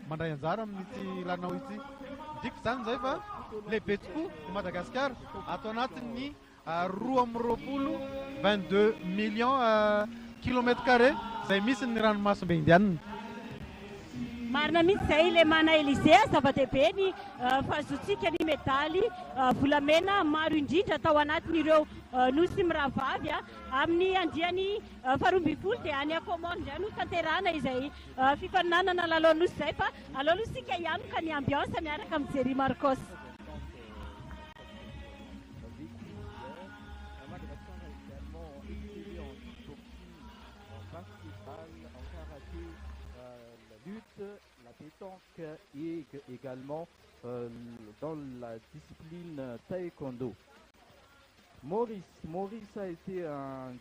mandray anjara amin'ity lanao ity. Diko zany zay fa lehibe tokoa Madagasikara ato anatin'ny 22 millions kilomètres carrés izay misy ny ranomasimbe indianina. Marina mihitsy izay ilay mana Elysée zava-dehibe ny fahazoantsika ny medaly volamena maro indrindra tao anatin'ireo nosy miravavy amin'ny andiany 12 dia any Comore indray no tanterahana izay fifaninanana lalao nosy izay fa aleo aloha isika ihany ka ny ambiance miaraka amin'ny Jerry Marcos. La pétanque et également dans la discipline taekwondo. Maurice a été un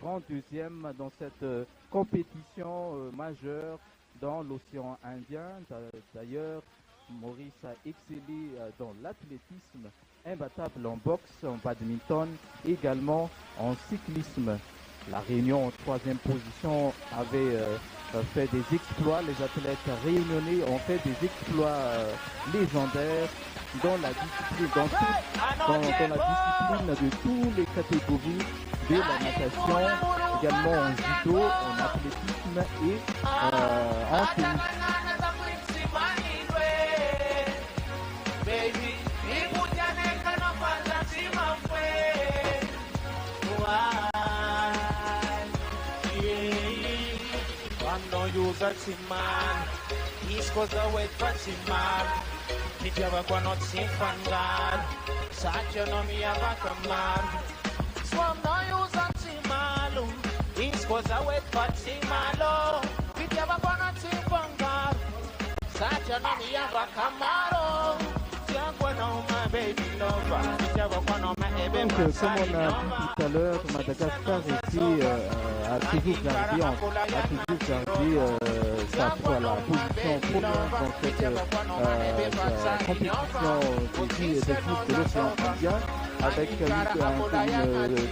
grand deuxième dans cette compétition majeure dans l'océan Indien. D'ailleurs, Maurice a excellé dans l'athlétisme, imbattable en boxe, en badminton, également en cyclisme. La Réunion en 3e position avait fait des exploits. Les athlètes réunionnais ont fait des exploits légendaires dans la discipline, dans la discipline de toutes les catégories de la natation, également en judo, en athlétisme et en tennis. No use a man, he's cause the way for man. Did you ever go not sing from God? Such a no me ever come man. Swam no use a man, he's cause the way for man. Did you ever go not sing from God? Such a no me ever come on. Donc, comme on a dit tout à l'heure, Madagascar a toujours gardé sa position première dans cette compétition des équipes de l'océan Indien avec un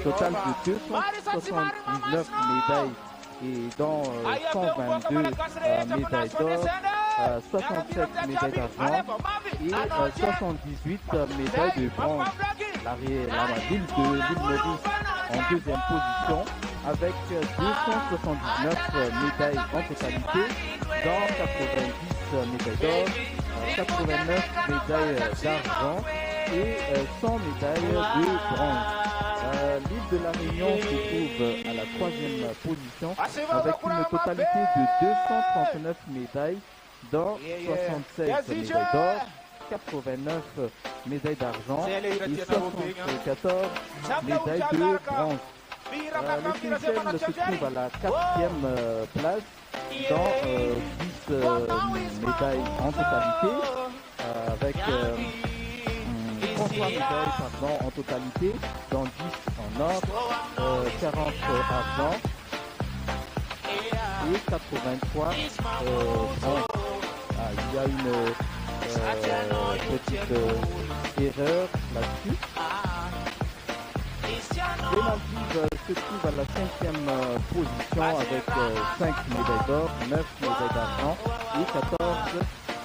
total de 279 médailles et dans 122 médailles d'or, 67 médailles d'argent et 78 médailles de bronze. La ville de l'île Maurice en 2e position avec 279 médailles en totalité, dans 90 médailles d'or, 89 médailles d'argent et 100 médailles de bronze. L'île de la Réunion se trouve à la 3e position avec une totalité de 239 médailles, dont 76 médailles d'or, 89 médailles d'argent et 74 médailles de bronze. Le Seychelles se trouve à la 4e place dans 10 médailles en totalité, avec 33 médailles en totalité, dont 10 en or, 40 argent et 83 bronze. Il y a une petite erreur là-dessus. Les Maldives se trouvent à la 5e position avec 5 médailles d'or, 9 médailles d'argent et 14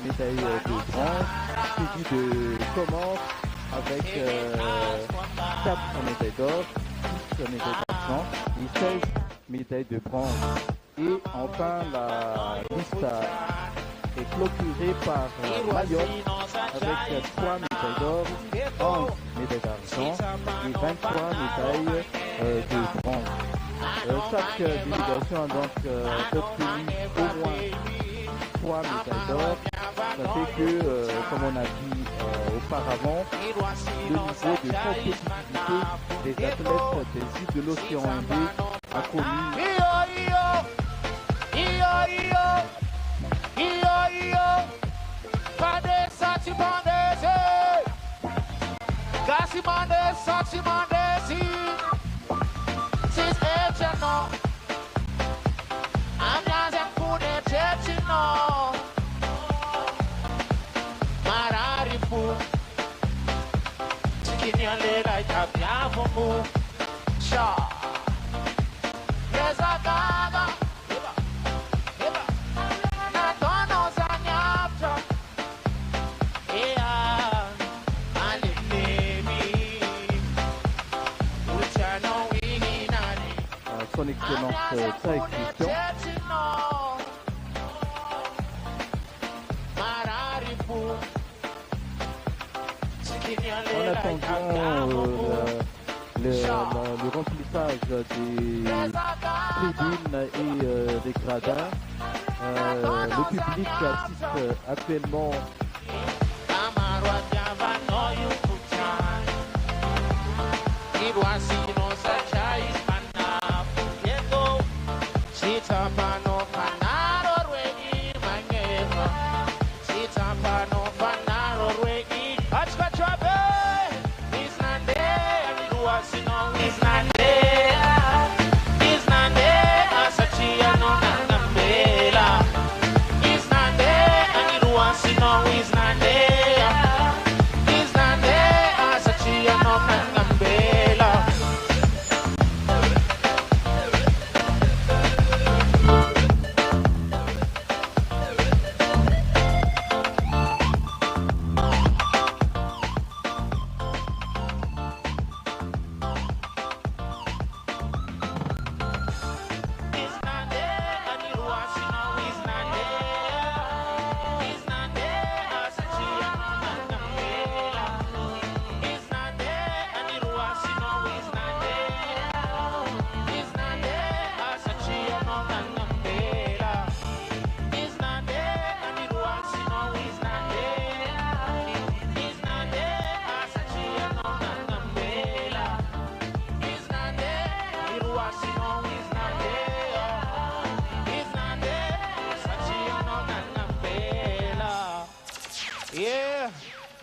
médailles de bronze, suivi de Comore avec 4 médailles d'or, 6 médailles d'argent et 16 médailles de bronze. Et enfin la liste est clôturée par Mayotte avec 3 médailles d'or, 11 médailles d'argent et 23 médailles de bronze. Chaque délégation a donc obtenu au moins 3 médailles d'or. Ça fait que, comme on a dit auparavant, le niveau de compétitivité des athlètes des îles de l'océan Indien a connu Yes, I got son excellence Tsai Christian. En attendant le remplissage des tribunes et des gradins, le public assiste actuellement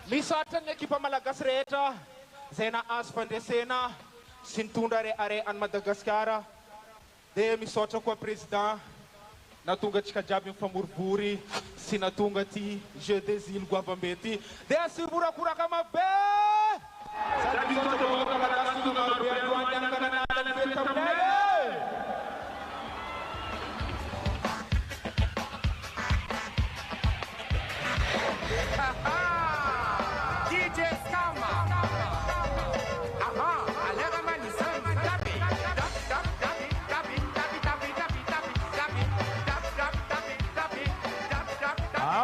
Misatan ekipa Malagasy rehetra zay nahazo fandresena sy nitondra are any Madagasikara dia misaotra koa président natonga antsika jiaby mifamorivory sy natonga ty jeu des îles Goavambe ty dia sivorakoraka mabe sady misaotra koa Malagasy tonga be alohan'ny ankananala ny fety aminay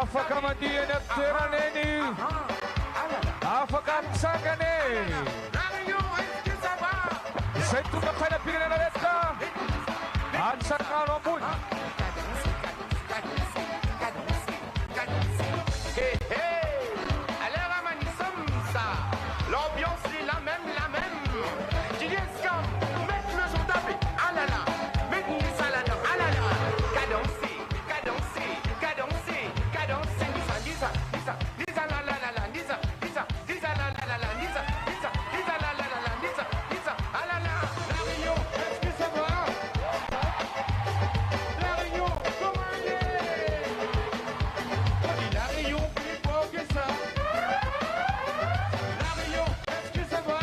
Afaka mandiha ny toerana eny afaka mitsangana izay tonga fiainam-pirenena rehetra antsakano ambony l'ambiance est la même. Didier Scam, mettre le son tapé, ah là là, mettre une salade, ah là là, cadencer, Lisa la la la la, Lisa la la la la, Lisa la la la la, Lisa, ah là là, la Réunion, est-ce que ça va? La Réunion, comment elle est? On dit la Réunion plus fort que ça. La Réunion, est-ce que ça va?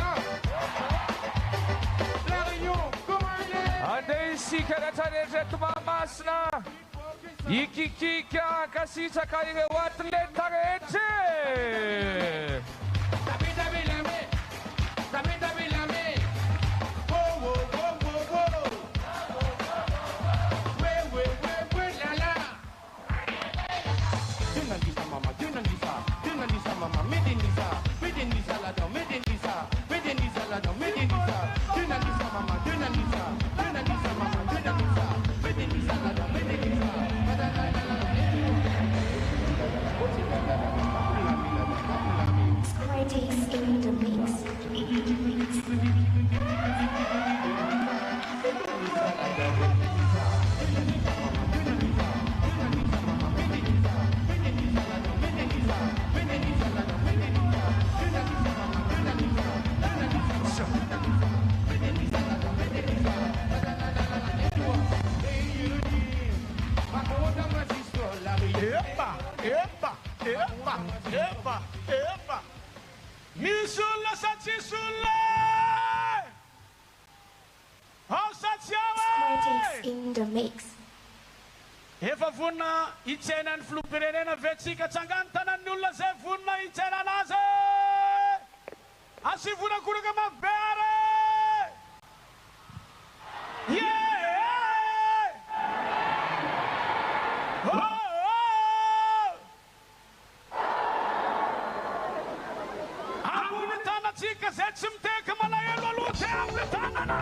La Réunion, comment elle est? Andei isika rehetrarehetra mamasina ikikika kasitsaka ireo atleta rehetra in the mix. Epa! Misulla Satisulla! How Smarties in the mix. Efa vonna itsena ny filoham-pirenena vetsika tsangany tanan'ny olona zay vonna itsena anazy asivonakoraka mabeare gazety miteka malahelo aloha te ampitangana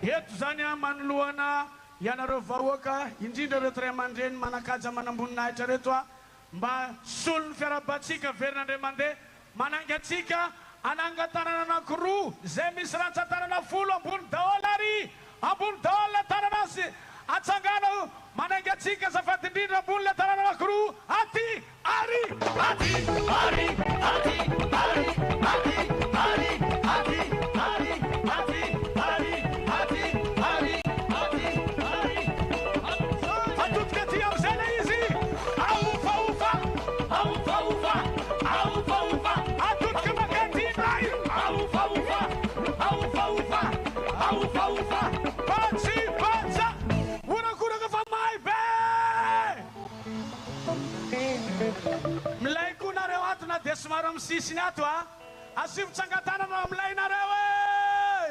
eto zany a manoloana ianareo vahoaka indrindra reto ray aman-dreny manakaja manamboninahitra reto a mba solony fiarabatsika verinandray mandeha manangy atsika anangatanana anakiroa zay misy rantsan-tanana 10 ambony daholo ary ambony daholo la tanana azy atsangana manangy atsika zafady indrindra ambony la tanana anakiroa aty ary aty ary aty ary aty ary aty ary aty ary aty ary aty ary atotika ty am'zay la izy aofaofa aofaofa aofaofa atotika makatindray aofaofa aofaofa aofaofa patsy patsa onakoraka fa may be milay koa nareo ato na de somaro amy sisiny ato a asivo tsangatanana milay nareo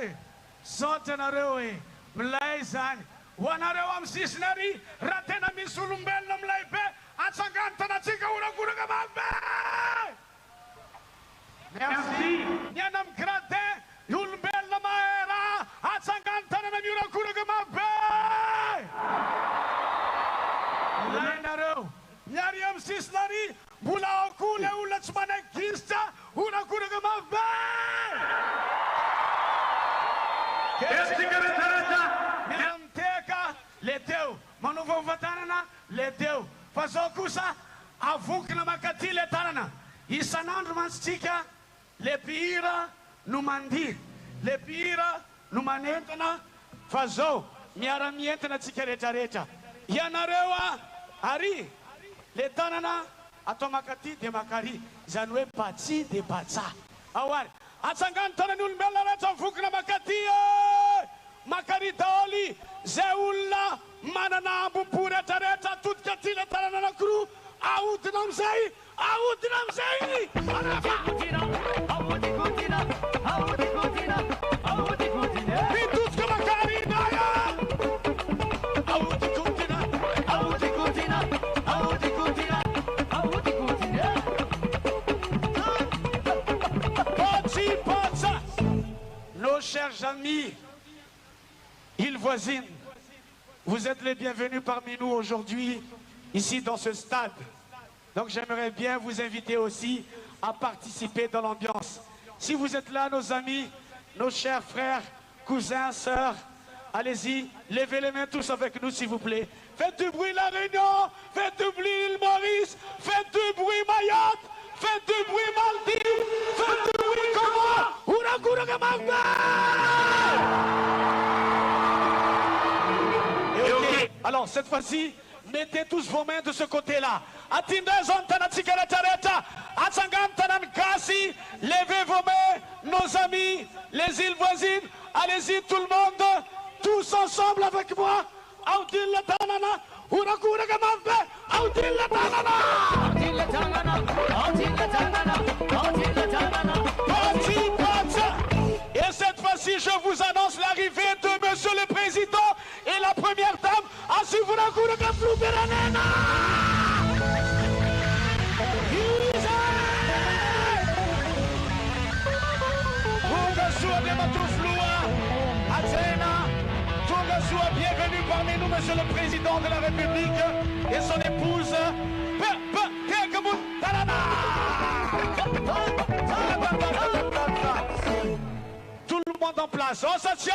e saotra anareo e milay zany ho anareo amy sisiny ary raha tena misy olombelona milay be atsangano tanatsika onakoraka may be merci niana amy gradin olombelona mahera atsangano tanana mionakoraka may be milay nareo miary amy sisiny ary mbola akoho le olona tsy managista onakoraka may be miteka le teo manovaova tanana le teo fa zao kosa avokina makaty le tanana isan'andro mantsitsika le mpihira no mandihy le mpihira no manentana fa zao miara-mientana atsika rehetrarehetra ianareo a ary le tanana atao makaty de makary zany hoe patsy de patsa ao ary atsangano tanany olombelona rehetra mivokina makaty e makary daholy zay olona manana ambom-po rehetrarehetra atodika ty le tanana anakiroa ahodina amizay ahodina amizay mitodika makary inaya ahodikodina ahodikodina ahodikodina ahodikodina patsy patsa nos chers amis îles voisines, vous êtes les bienvenus parmi nous aujourd'hui, ici dans ce stade. Donc j'aimerais bien vous inviter aussi à participer dans l'ambiance. Si vous êtes là, nos amis, nos chers frères, cousins, sœurs, allez-y, levez les mains tous avec nous s'il vous plaît. Faites du bruit La Réunion, faites du bruit l'île Maurice, faites du bruit Mayotte, faites du bruit Maldives, faites du bruit Comores. Unakuraka Magba! Alors, cette fois-ci, mettez tous vos mains de ce côté-là. Levez vos mains, nos amis, les îles voisines. Allez-y, tout le monde, tous ensemble avec moi. Et cette fois-ci, je vous annonce l'arrivée de Monsieur le Président et la Première Dame. Bienvenue parmi nous, Monsieur le Président de la République et son épouse. Tout le monde en place. On s'attire.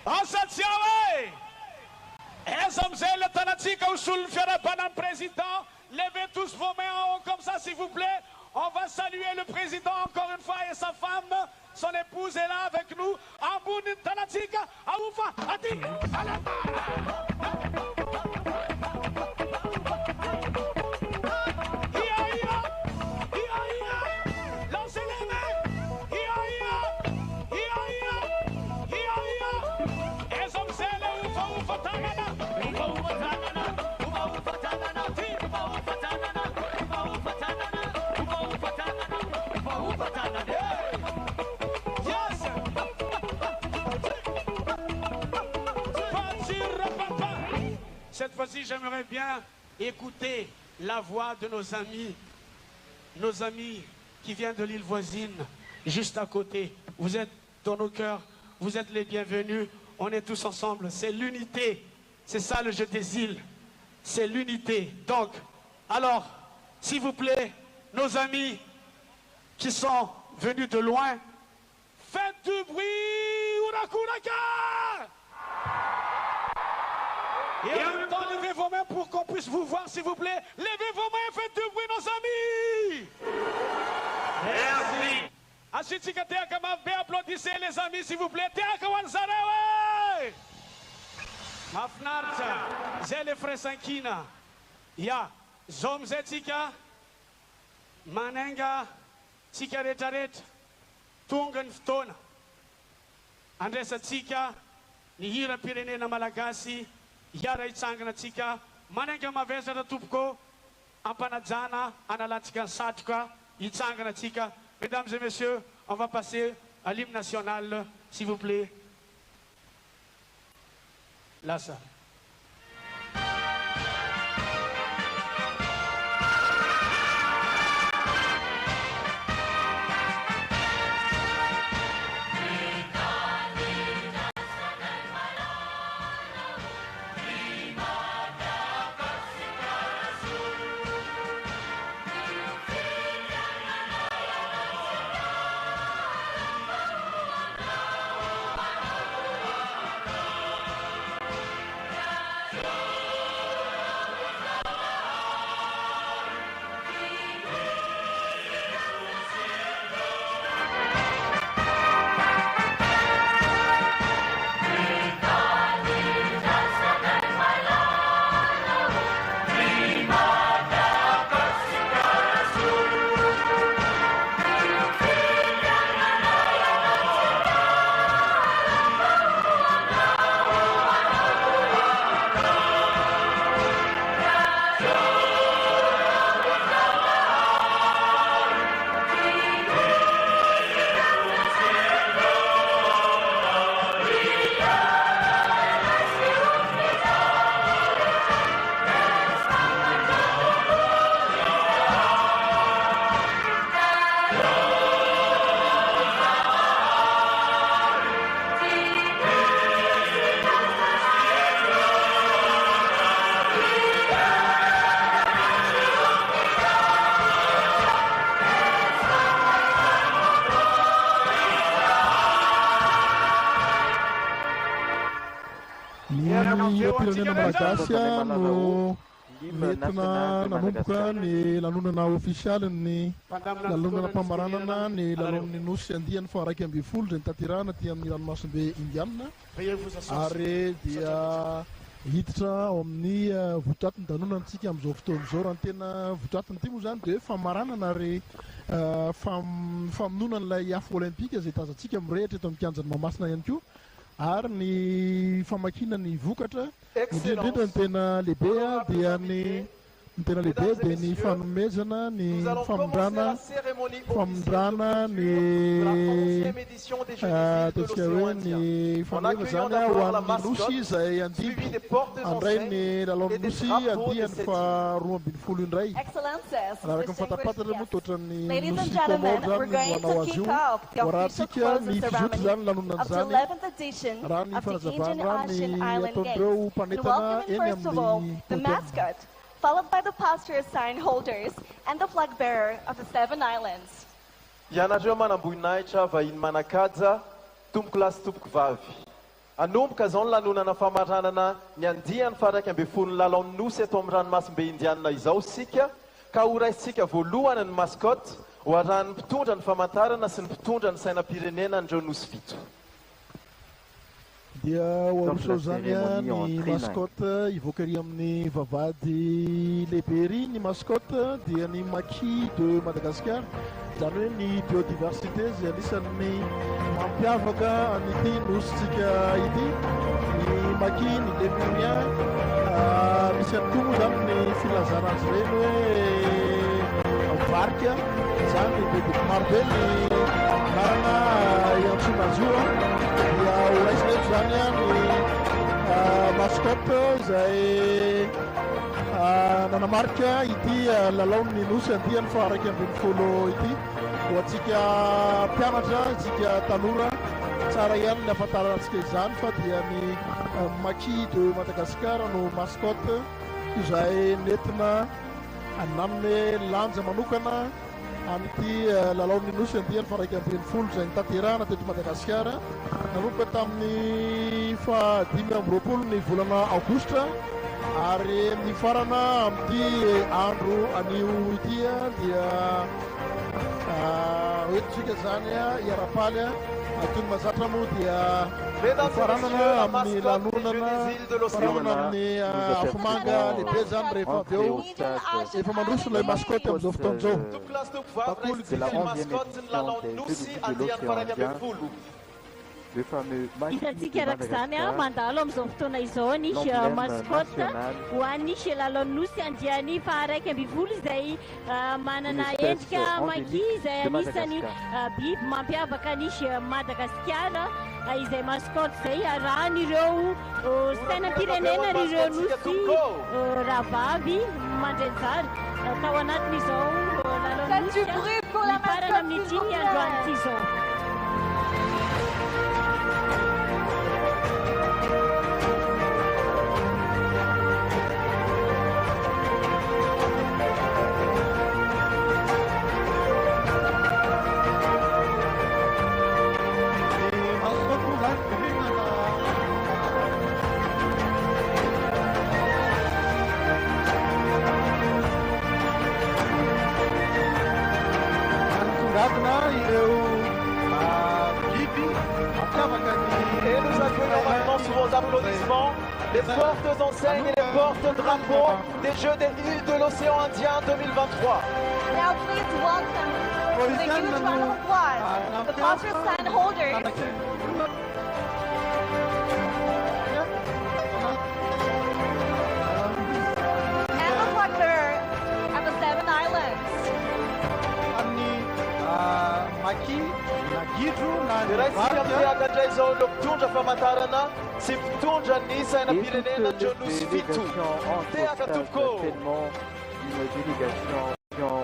On s'attire. Président, levez tous vos mains en haut comme ça, s'il vous plaît. On va saluer le président encore une fois et sa femme. Son épouse est là avec nous. Ambouni Tanatika, Aoufa, Ati, lancez les mains. j'aimerais bien écouter la voix de nos amis qui viennent de l'île voisine, juste à côté. Vous êtes dans nos cœurs, vous êtes les bienvenus, on est tous ensemble, c'est l'unité, c'est ça le jeu des îles, c'est l'unité. Donc, alors, s'il vous plaît, nos amis qui sont venus de loin, faites du bruit, Urakuraka! Et en même temps, levez vos mains pour qu'on puisse vous voir, s'il vous plaît. Levez vos mains et faites du bruit, nos amis. Merci. Achitika Teaka Mabé, applaudissez les amis, s'il vous plaît. Teaka Wanzarewe. Mafnarta, Zele Fresankina. Ya, Zomzetika, Manenga, Tikaretaret, Tungan Ftona. Andresa Tika, Nihira Pirene na Malagasi. Yara itsangana tsika mananga mavezatra tompoko ampanajana analatsika satroka itsangana tsika. Mesdames et messieurs, on va passer à l'hymne national, s'il vous plaît. Là ça. Pirenena Malagasy no entina nanomboka ny lanonana ofisialy ny lalonana mpamaranana ny lalon'ny nosy andiany fa 12 zay nitaterahana ty amin'ny ranomasimbe indianina ary dia hiditra ao amin'ny votratiny danonantsika amin'izao fotoana izao raha ny tena votratiny ty moa zany dia famaranana ary famonona n'ilay afo olympique zay tazantsika mirehitra eto amin'ny kianjan'ny Mahamasina ihany koa ary ny famakina ny vokatra indrindrindra ny tena lehibe dia ny tena lehibe dia ny fanomezana ny famondrana ny ataontsika hoe ny fanomeza zany ho an'ny nosy izay andimby andray ny lalao nosy andiany fa 12 indray araka mifatapatatra moa toatran'ny nosy komoro zany ny manao azy io voarahantsika ny fizotry zany lanonany zany raha ny fanazavana ny ataon'ireo mpanetana eny amin'ny followed by the pastor sign holders and the flag bearer of the 7 islands. Ianareo manamboninahitra vahiny manakaja tompoko lasy tompoko vavy. Anomboka zao ny lanonana famaranana ny andiany faraika amby folo ny lalaon'ny nosy eto amin'ny ranomasimbe indianina izao sika ka horaisitsika voalohany ny mascotte ho arahan'ny mpitondra ny famantarana sy ny mpitondra ny sainam-pirenena andreo nosy fito. Dia oarosao zany ny mascotte ivoakary amin'ny vavady lehibe ry ny mascotte dia ny maquis de Madagascar zany hoe ny biodiversité zay anisan'ny mampiavaka an'ity nositsika ity ny maquis ny lémurien misy ihany koa moa zany ny filazana azy reny hoe varika zany be marobe ny marana iantsona azy io dia horaisina eto zany ny mascotte izay nanamarika ity lalaon'ny nosy andiany fa araiky ambin'ny folo ity ho atsika mpianatra tsika tanora tsara ihany ny afantarantsika izany fa dia ny Maquis de Madagascar no mascotte izay nentina ananome lanja manokana amin'ity lalaon'ny nosy andiany fa araiky ambin'ny folo izay nitanterahana teto Madagasikara nanomboka tamin'ny fa 2020 ny volana aogostra ary nifarana amin'ity andro anio ity dia hoentsika zany iarapaly toy ny mazatra moa dia nifaranana amin'ny lanonana faranana amin'ny afomanga lehibe zany rehefa avy eo efa mandroso ilay mascotte amin'izao fotoan'izao bakoly c'est la 11e édition des Jeux de l'océan Indien. Le fameux Hitantsika araka zany mandalo amin'izao fotoana izao nisy mascotte ho an'ny lalao nosy andiany fa araiky ambin'ny folo izay manana endrika Maquis izay anisany biby mampiavaka nisy Madagasikara izay mascotte izay arahan'ireo sainam-pirenena ary ireo nosy rahavavy mandrenjary tao anatin'izao lalao nosy nifarana amin'ny 5 androany ity izao. Et nous accueillons maintenant sous vos applaudissements les portes enseignes et les portes drapeaux des Jeux des îles de l'océan Indien 2023. Now please welcome with a huge round of applause the Foster sign holders and the flag bearer of the 7 Islands. Raisika miakatra izao no mpitondra famantarana sy mpitondra ny sainam-pirenena Jonosy fito. Tehaka tompoko. Une délégation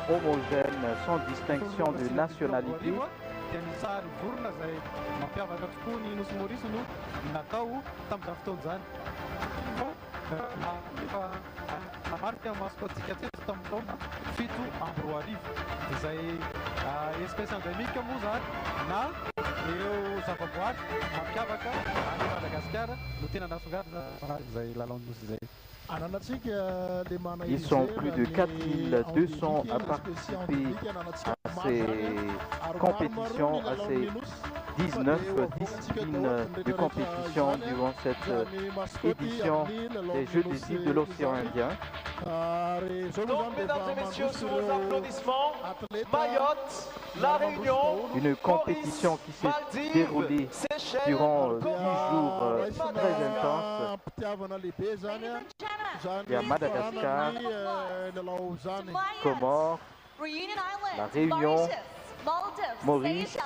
homogène sans distinction de nationalité. Sary vorona zay mampiavaka tokoa ny Nosy Maurice no natao tamin'izany fotoana izany. Namarika mascotte-tsika teto tamin'ny taona 7 amby 4 izay espèce endémique moa zany na ireo zavaboary mampiavaka any Madagasikara no tena nasongadina izay lalaon'ny nosy izay. Ils sont plus de 4200 à participer à ces compétitions, à ces 19 disciplines de compétition durant cette édition des Jeux des îles de l'océan Indien. Donc, mesdames et messieurs, sous vos applaudissements, Mayotte, La Réunion, une compétition qui s'est déroulée durant 10 jours très intenses. Il y a Madagascar, Comores, La Réunion, Maurice,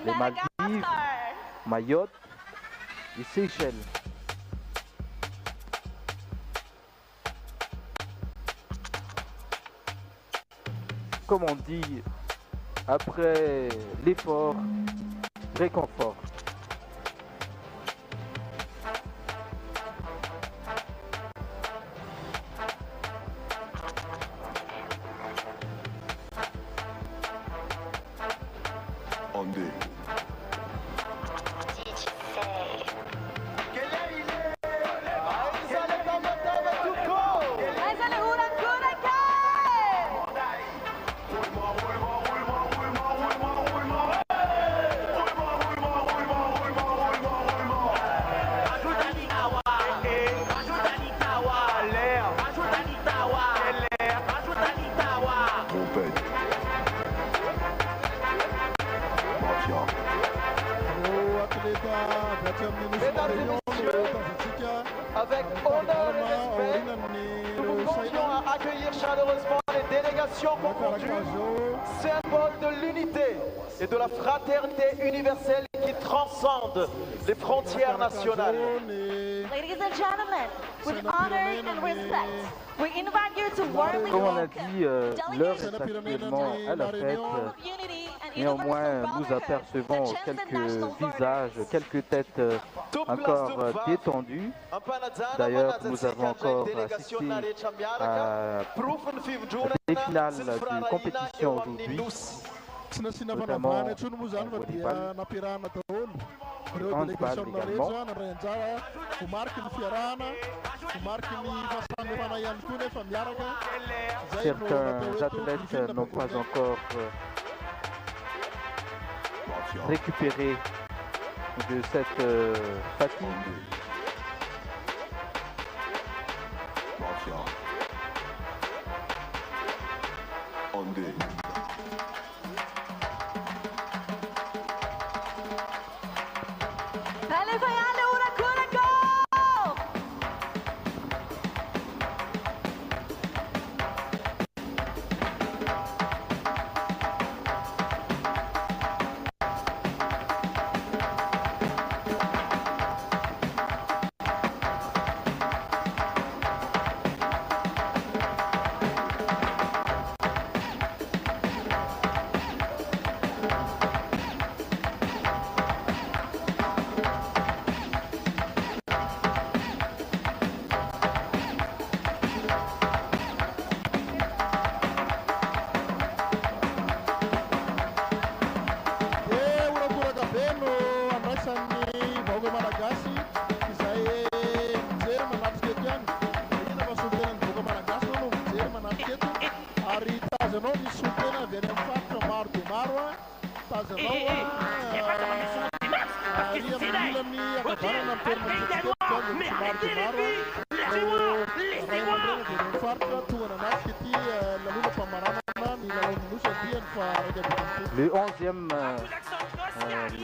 les Maldives, Mayotte et Seychelles. Comme on dit, après l'effort, réconfort. Avec honneur et respect, nous vous convions à accueillir chaleureusement les délégation confondue, symbole de l'unité et de la fraternité universelle qui transcende les frontières nationales. Ladies and gentlemen, with honor and respect, we invite you to warmly Comme on a welcome dit, l'heure est actuellement à la fête. Néanmoins, nous apercevons quelques visages, quelques têtes encore détendues. D'ailleurs, nous avons encore assisté à des finales de compétition aujourd'hui. Notamment handball également. Certains athlètes n'ont pas encore récupéré de cette fatigue.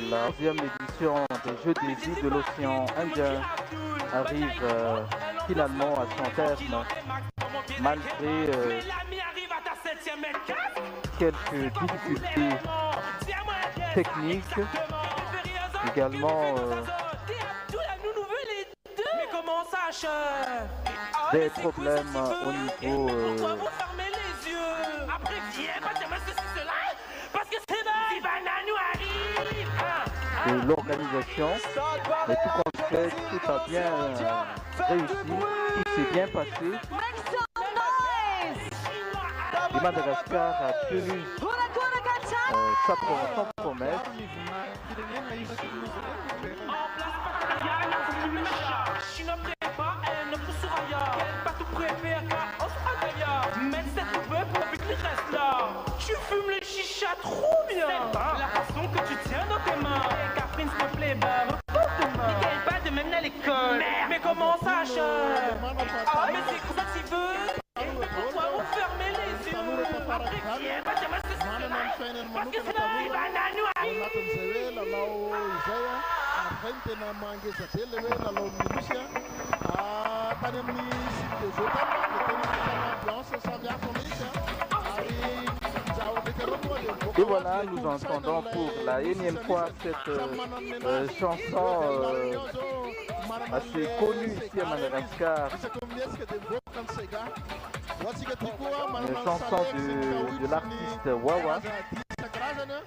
La 11e édition des Jeux des îles de l'océan Indien arrive finalement à son terme, malgré quelques difficultés techniques, également des problèmes au niveau de l'organisation, mais tout compte fait, tout a bien réussi, tout s'est bien passé. Et Madagascar a tenu sa promesse. Tu fumes les chichas trop bien. La façon que tu tiens dans tes mains. Catherine, s'il te plaît, Michael, pas de même à l'école. Mais comment ça, mais c'est quoi tu veux? Pourquoi vous fermez les yeux? Après qui est pas de parce que c'est Et voilà, nous entendons pour la énième fois cette chanson assez connue ici à Madagascar. Une chanson de l'artiste Wawa,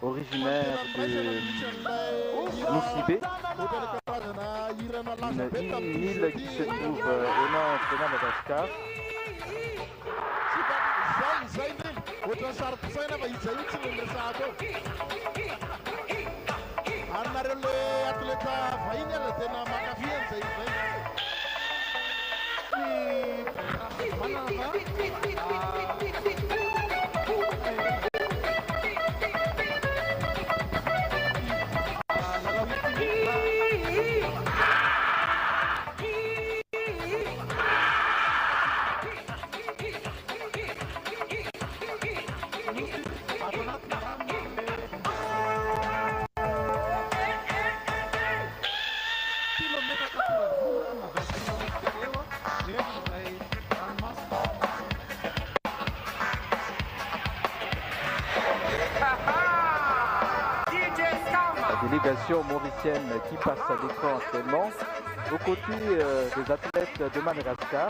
originaire de Moussibé, une île qui se trouve au nord de Madagascar. délégation mauricienne qui passe à l'écran actuellement, aux côtés des athlètes de Madagascar.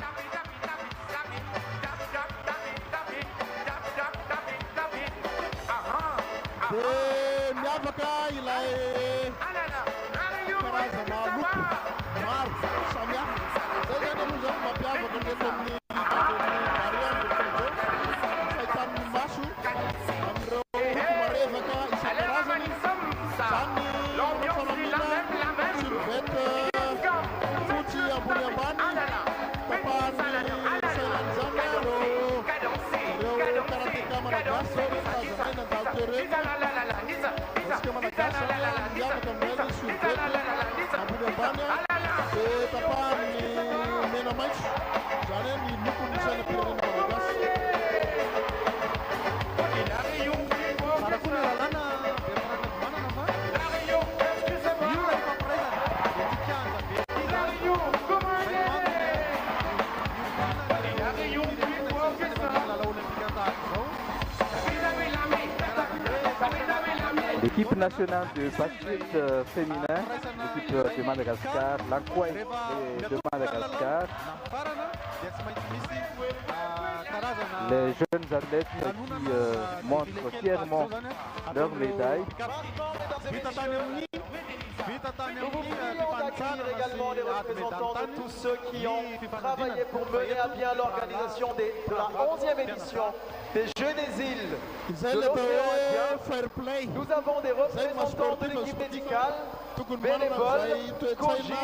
L'équipe nationale de basket féminin, l'équipe de Madagascar, l'Ankwai de Madagascar, les jeunes athlètes qui montrent fièrement leurs médailles. Nous vous prions d'accueillir également les représentants de tous ceux qui ont travaillé pour mener à bien l'organisation de la 11e édition des Jeux des îles de l'océan Indien. Nous avons des représentants de l'équipe médicale, bénévoles, COGI,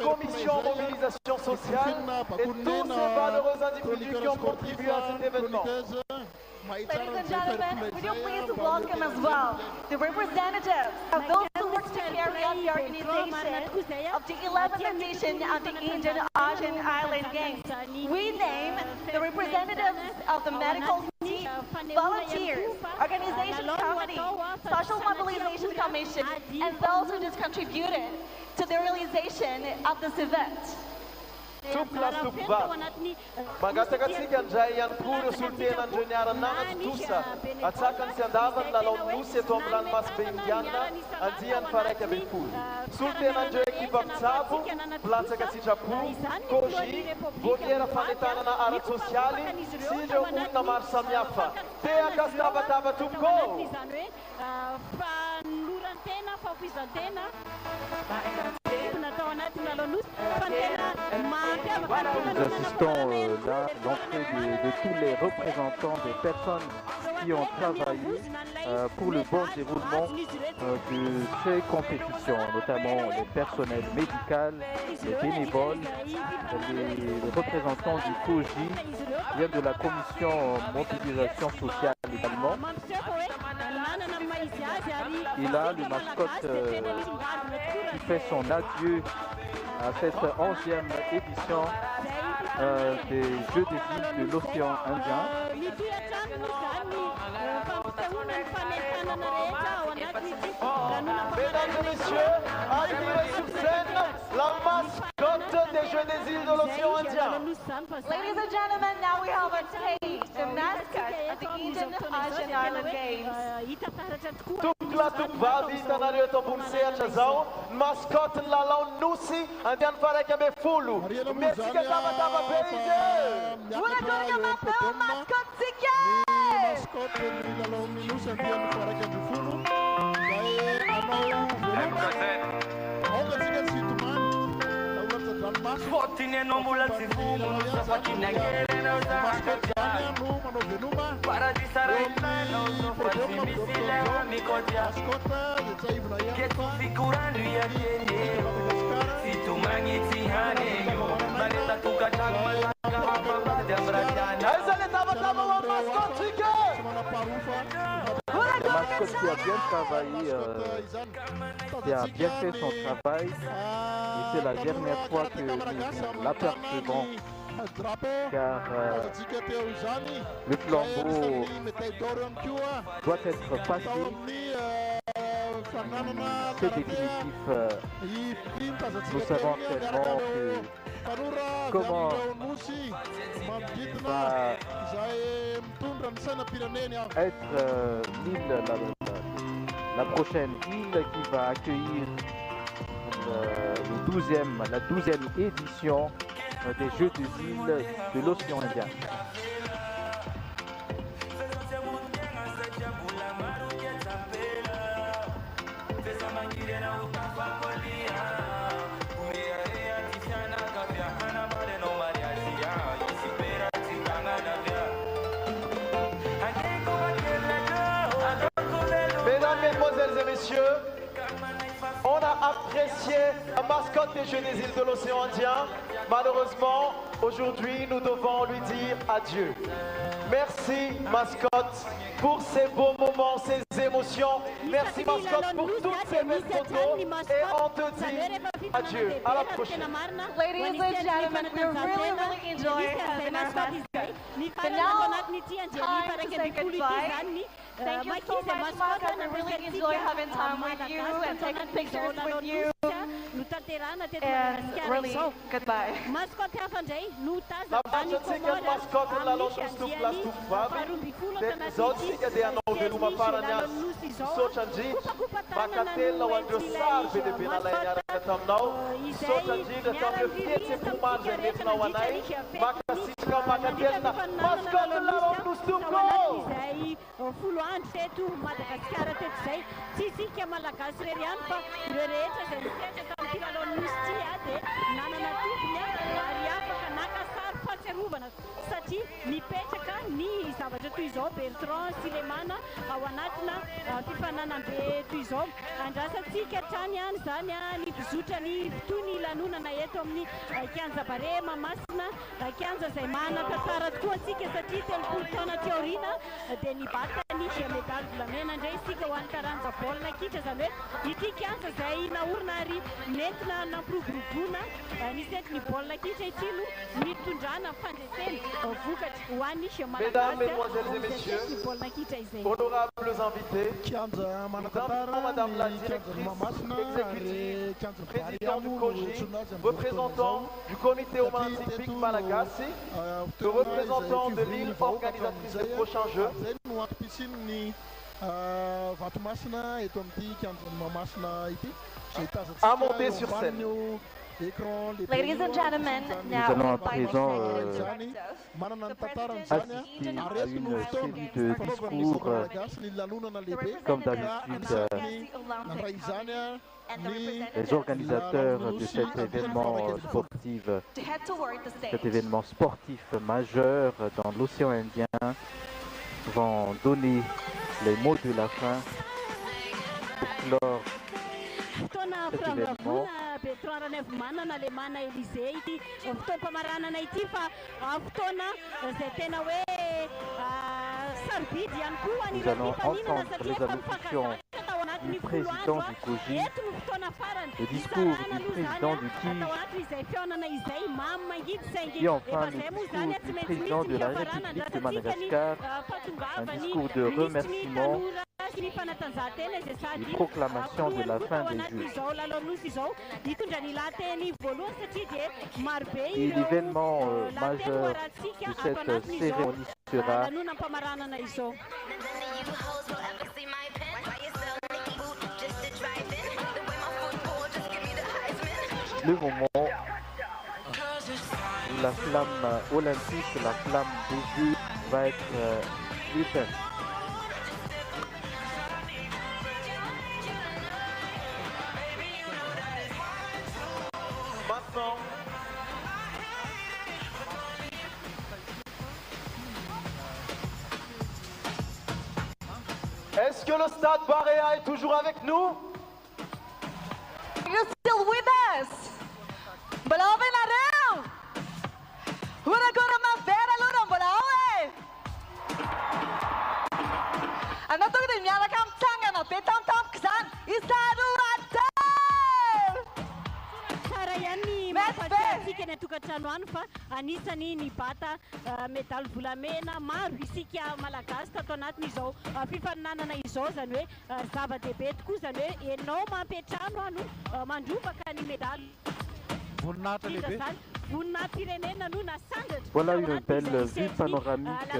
Commission Mobilisation Sociale et tous ces valeureux individus qui ont contribué à cet événement. Ladies and gentlemen, would you please welcome as well the representatives of those who work to carry out the organization of the 11th edition of the Indian Ocean Island Games. We name the representatives of the medical team, volunteers, organization committee, social mobilization commission, and those who just contributed to the realization of this event. Tukva Mangatakatsika ndray ihany koa ireo solotena andreniaran'anaty tosa atsakany sy andavany lalao nosy eto amin'ny ranomasimbe indiana andiany faraiky amby folo. Solotena andreo ekipa mitsabo, mpilatsaka sitrapo, koji, vokiera fanetanana ara-tsosialy sy ireo olona maro samihafa. Tehaka sy tabataba tompoko! Nous assistons là l'entrée de tous les représentants des personnes qui ont travaillé pour le bon déroulement de ces compétitions, notamment les personnels médicaux, les bénévoles, les représentants du COGI, bien de la commission mobilisation sociale également. Et là, le mascotte qui fait son adieu à cette 11e édition des Jeux des îles de l'océan Indien. Mesdames et messieurs, arrivez sur scène la mascotte des Jeux des îles de l'océan Indien. Ladies and gentlemen, now we have on stage the mascot of the Indian Ocean Island Games. Tukla tukvavy hitanareo eto ambony sehatra zao, mascotte ny lalao nosy andiany faraiky amby folo. Metsika tabataba be izy. Unadorika mapeo mascotsika! Mascotte ny lalao nosy andiany faraiky amby folo. Zay anao ongatsika tsy hitomany. Fotini non mbola tsy fumo safakinangerena no manao veloma. Paradisara ilalo fazzy misy lera mikodia keto fikorano iakeneo sitomagny tsy haneyo maneta tokatrano malaka hapavady am'ratiany aiza le tabataba ho amin'ny mascotte-tsika. Le mascotte qui a bien travaillé, qui a bien fait son travail, et c'est la dernière fois que nous l'apercevons, car le flambeau doit être passé. C'est définitif. Nous savons tellement que comment va être l'île la prochaine île qui va accueillir la 12e édition des Jeux des îles de l'océan Indien. Mesdames, Mesdemoiselles et Messieurs, on a apprécié la mascotte des Jeux des îles de l'océan Indien. Malheureusement, aujourd'hui, nous devons lui dire adieu. Merci, mascotte, pour ces beaux moments, ces émotions. Merci, mascotte, pour toutes ces belles photos. Et on te dit adieu. À la prochaine. Ladies and gentlemen, we're really enjoying having our mascot. But now, time to say goodbye. Thank you so much, mascot. I really enjoy having time with you and taking pictures with you. And really, goodbye. La baciatsika mascotte la lotostuk lastuk vavi de zotsika de anao veloma farany azy misaotra indrindra makatela ho andreo sary be lehibe nalay niaraka taminao misaotra indrindra tamin'ireo fihetsem-po maro zay nentinao anay makasitrika makatelina mascotte la lotostukko folo andro teto Madagasikara teto zay tsy isika malagasy rery ihany fa ireo rehetra zay mipetraka amin'ny kilalao nosy ty dia nanana tompony ary afaka naka sary fahatsiarovana satria mipetraka ny zavatra toy izao Bertrand Silemana ao anatina fifananam-be toy izao andrasantsika hatrany ihany zany ny fizotra ny toy ny lanonana eto amin'ny kianja bare Mahamasina kianja izay manan-tantara tokoa antsika satria 30 taona ty aoriana dia nibata ny medaly volamena indray isika ho an'ny taranja baolina kitra zany hoe ity kianja izay naorina ary nentina nampiroboroboana ny sentin'ny baolina kitra ity no nitondrana fandreseny vokatra ho an'ny Mesdames, Mesdemoiselles et Messieurs, honorables invités, Madame la directrice exécutive, président du COJI, représentant du comité olympique Malagasy, le représentant de l'île organisatrice des prochains Jeux, à monter sur scène. Ladies and gentlemen, nous allons à présent now assister à une série de discours comme d'habitude. Les organisateurs de cet événement sportif majeur dans l'océan Indien vont donner les mots de la fin pour clore cet événement. Bertrand Ranevmanana le mana Élysée ity fotoam-pamaranana ity fa fotoana zay tena hoe sarobidy ihany koa Nous allons entendre les allocutions du président du COJI, le discours du président du TIG et enfin le discours du président de la République de Madagascar, un discours de remerciement et proclamation de la fin des Jeux. Et l'événement majeur de cette cérémonie sera le moment où la flamme olympique, la flamme des Jeux va être éteinte. Maintenant, est-ce que le stade Barea est toujours avec nous? You're still with us? Balawe na rin! Hura gura mabera lurong balawe! Ano to din yala kam tanga na petam tam ksan isadu atal! Isika ny tokantrano any fa anisany nibata medaly volamena maro isika malagasy tato anatin'izao fifaninanana izao zany hoe zava-dehibe tokoa zany hoe enao mampiatrano ano mandrovaka ny medaly voninahitra lehibe Voilà une belle vue panoramique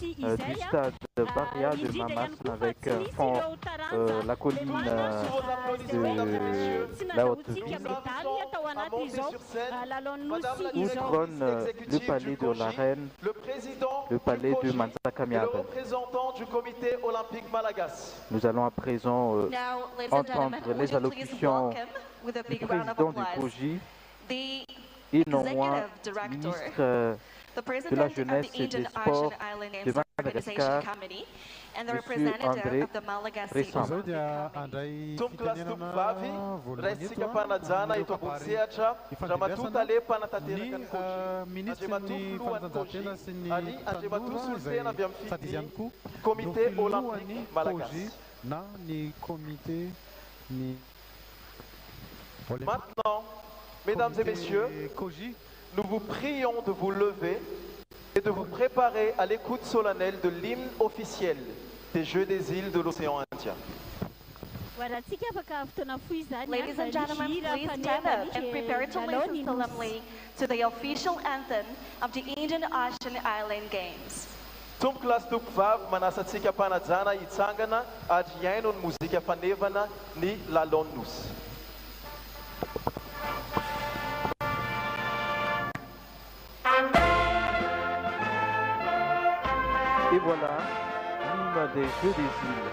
du stade Baria de Mamasna avec fond la colline de la Haute-Ville où trône le palais de la Reine, le palais de Manzakamiaben. Le représentant du comité olympique malagasy. Nous allons à présent entendre les allocutions du président du COJI et non moins ministre de la Jeunesse et des Sports de Madagascar, M. André Ressam. Tumklastukvavy raisitsika mpanajana eto ambony-sehatra raha matoa le mpanatanteraka ny COJI andriamatoa lohany COJI ary andriamatoa solitena avy amin'ny fidiny comité olympique malagasy. Maintenant, mesdames et messieurs, nous vous prions de vous lever et de vous préparer à l'écoute solennelle de l'hymne officiel des Jeux des îles de l'océan Indien. Ladies and gentlemen, please stand up and prepare to listen solemnly to the official anthem of the Indian Ocean Island Games. Tumklastukvavy manasantsika mpanajana hitsangana ary hiaino ny mozika fanevana ny lalon'ny nosy. Et voilà l'hymne des Jeux des îles.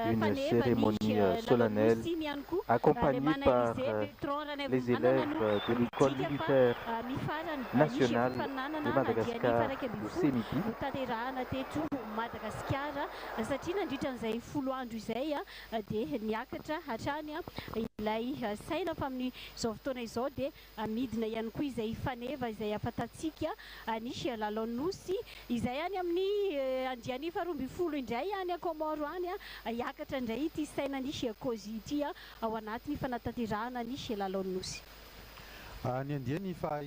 Une cérémonie solennelle accompagnée par les élèves de l'école militaire nationale de Madagascar, le CEMIPI. Satria nandritran'izay folo andro izay dia niakatra hatrany ilay saina fa amin'izao fotoana izao dia midina ihany koa izay faneva izay afantatsika nisy lalao nosy izay any amin'ny andiany faharoa ambin'ny folo indray any Komoro any iakatra indray ity saina nisy COJI ity ao anatin'ny fanatanterahana nisy lalao nosy. Ny andiany fa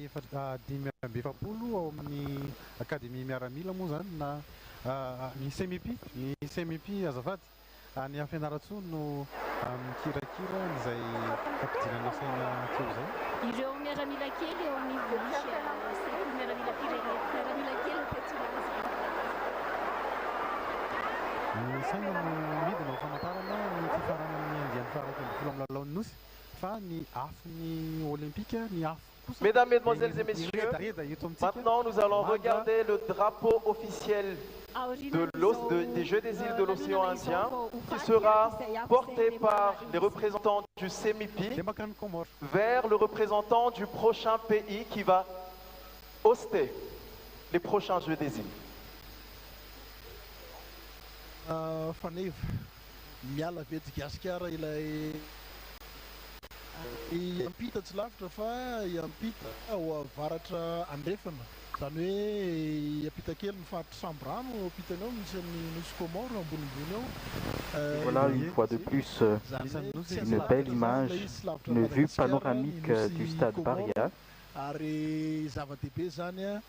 dimy amby efapolo ao amin'ny akademia miaramila moa zany na ny CEMIPI azafady ny Fianarantsoa no mikirakira izay fampidinana saina teo zay. Ireo miaramila kely eo amin'ny miaramila kely ny saina no midina ho famantarana ny fifarana ny andiany faraka ambin'ny folo amin'ny lalaon'ny nosy fa ny afo-ny olympique ny afo. Mesdames, Mesdemoiselles et Messieurs, maintenant nous allons regarder le drapeau officiel des Jeux des îles de l'océan Indien qui sera porté par les représentants du CEMIPI vers le représentant du prochain pays qui va hoster les prochains Jeux des îles. Iampita tsy lavitra fa iampita ao avaratra andrefana zany hoe iampita kely mifaritra sambrano ampitanao misy amin'ny nosy Komoro ambonimbony ao. Voilà une fois de plus une belle image, une vue panoramique du stade Baria. Ary zava-dehibe zany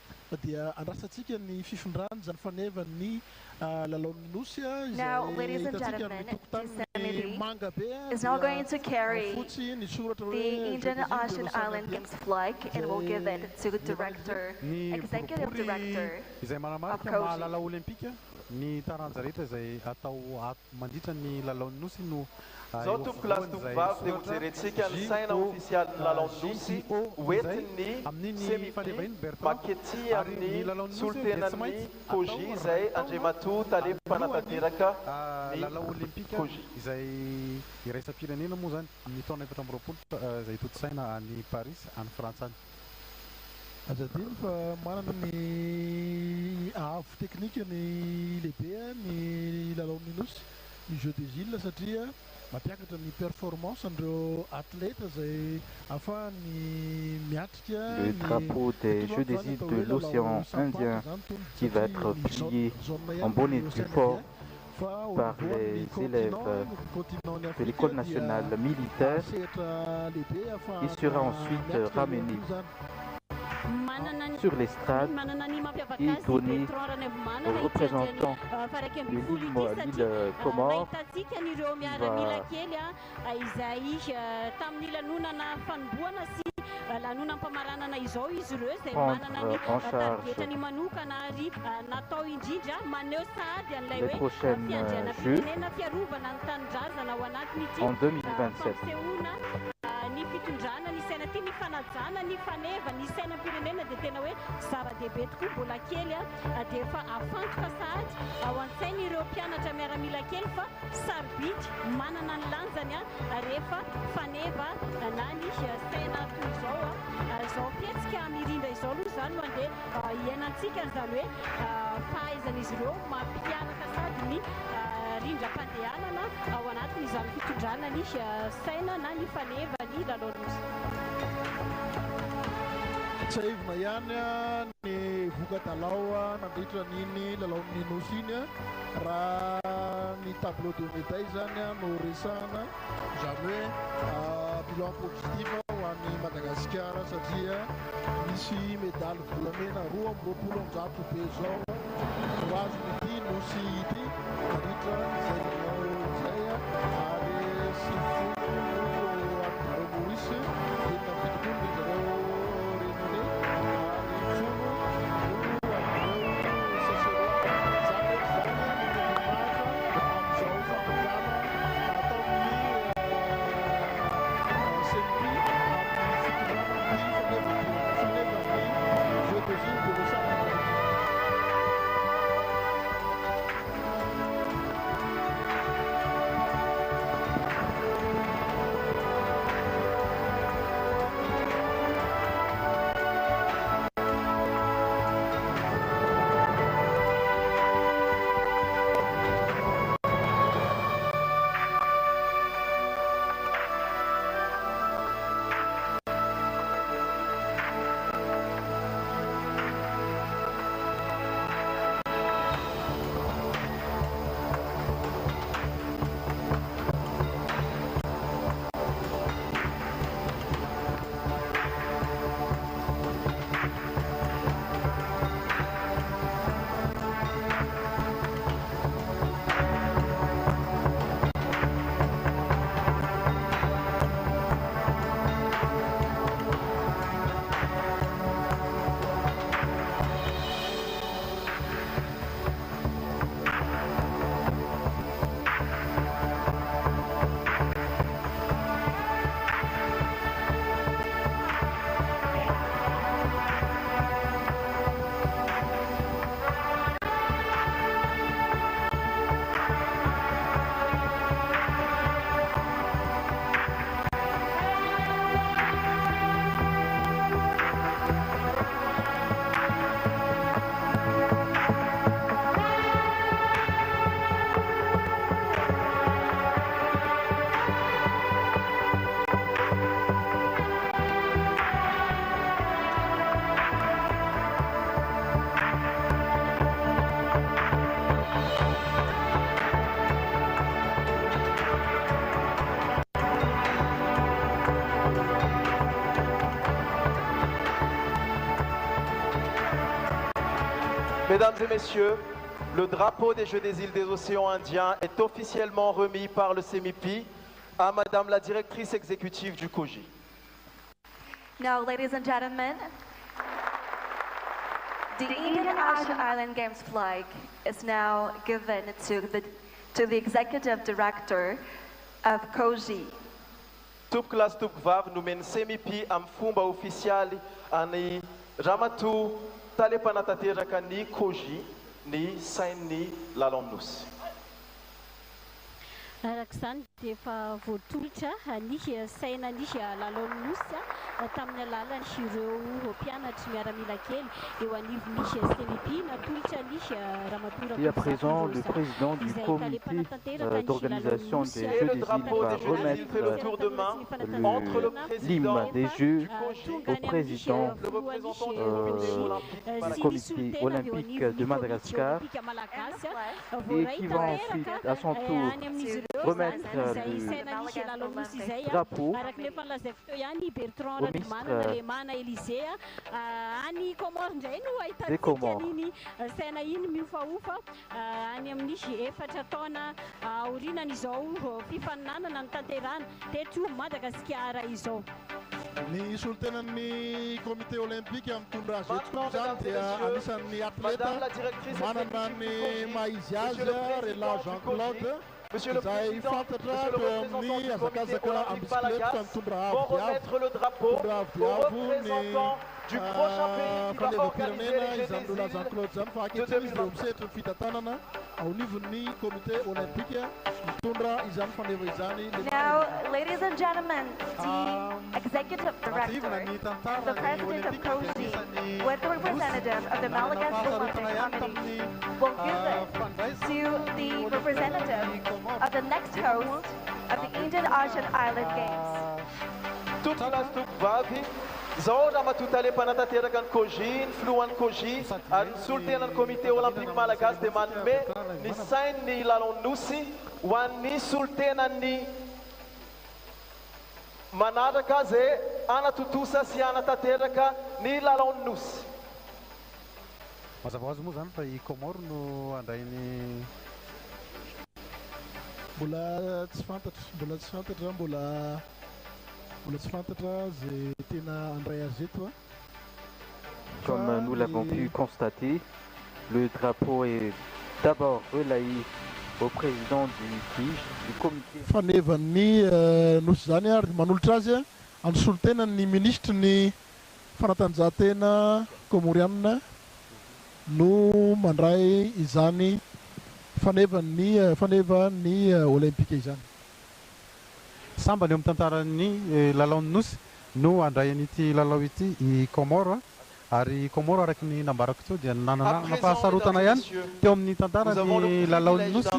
dia andrasantsika ny fifindrany zany faneva ny lalaon'ny nosy Now, ladies and gentlemen, to celebrate Italy is now going to carry the Indian Ocean Island Games flag and will give it to director, executive director of COGI. Ny taranja rehetra izay atao mandritra ny lalaon'ny nosy no Zao tompoko lasy tompovavy dia hojerentsika ny saina ofisialy ny lalaon'ny nosy hoentiny semity makety amin'ny solotenan'ny COGI izay Andriamatoa Talefa Fanatanteraka lalao olimpika izay iraisam-pirenena moa zany ny taona 2020 izay toto-saina any Paris any Frantsa any. Azadiny fa manana ny avo teknika ny lehibe ny lalaon'ny nosy ny jeu des îles satria mampiakatra ny performance andreo athlètes izay ahafahany miatrika le drapeau des Jeux des îles de l'océan Indien qui va être plié en bonne et due forme par les élèves de l'école nationale militaire. Il sera ensuite ramené sur l'estrade et donné aux représentants de l'île Comore en charge les prochaines Jeux en 2027. Ny fitondrana ny saina ty ny fanajana ny faneva ny sainam-pirenena dia tena hoe zava-dehibe tokoa mbola kely dia efa afantoka sahady ao an-tsaina ireo mpianatra miaramila kely fa sarobidy manana ny lanjany rehefa faneva na ny saina toy izao izao mpietsika mirindra izao aloha zany no andeha iainantsika zany hoe fahaizan'izy ireo mampianaka sady ny rindram-pandehanana ao anatin'izany fitondrana ny saina na ny faneva ny lalaon'nosy. Tsahivona ihany ny voka-dalao nandritra n'iny lalaon'ny nosy iny raha ny tableau de médaille zany no resahana zany hoe bilan positif ho an'ny Madagasikara satria misy medaly volamena 220 be zao ho azon'ity nosy ity nandritra zay zay ary sy folo Maurice enina fitokony zareo renone ary folo zareo saseroa zany amizao famokana ataon'ny sempi amin'ny fitondrana ny fanevany jeu des îles de l'océan Indien. Mesdames et messieurs, Le drapeau des Jeux des îles des océans Indiens est officiellement remis par le CEMIPI à Madame la directrice exécutive du COJI. Now, ladies and gentlemen, the Indian Ocean Island Games flag is now given to the executive director of COJI. Tup class tup vav nous men CEMIPI am fumba officiali ani ramatu talepanatatera ni COJI ni sain ni lalomnus. Araka izany dia efa voatolotra ny saina ny lalao nosy tamin'ny alalany ireo mpianatra miaramila kely eo anivon'ny CEMIPI natolotra ny Ramatoa. Et à présent, le président du comité d'organisation des Jeux des îles va remettre l'hymne des Jeux au président du comité olympique de Madagascar et qui va ensuite à son tour remettre le drapeau au ministre des Comores. Ny solotenan'ny comité olympique mitondra azy eto zany dia anisan'ny atleta manana ny maizy azy Rela Jean-Claude izay fantatra teo amin'ny hazakazaka amin'ny bisikileta fa mitondra avy diavo ny faneva-pirenena izany Rela Jean-Claude zany fa ankehitriny izy reo misehatry ny fitantanana ao nivon'ny comité olympique mitondra izany faneva izany. Now, ladies and gentlemen, the executive director, the president of COJI, with the representative of the Malagasy Olympic Committee, will give it to the representative of the next host of the Indian Ocean Island Games. Zao ramatutale panatateraka ny COJI, ny filohan'ny COJI, ary ny solotenan'ny comité olympique malagasy dia manome ny sainy ny lalao-nosy ho an'ny solotenan'ny manaraka zay anatotosa sy anatateraka ny lalao-nosy. Mazava ho azy moa zany fa i Comore no andrainy mbola tsy fantatra mbola tsy fantatra zay tena andray azy eto. Comme nous l'avons pu constater, le drapeau est d'abord relayé au président du comité. Fanevan'ny nosy zany ary manolotra azy any solotenan'ny ministre ny fanatanjahantena komorianina no mandray izany fanevan'ny olympique izany. Samba ny amin'ny tantaran'ny lalao nosy no andray an'ity lalao ity i Comore ary Comore araky ny nambarako teo dia nanana fahasarotana ihany teo amin'ny tantarany lalao nosy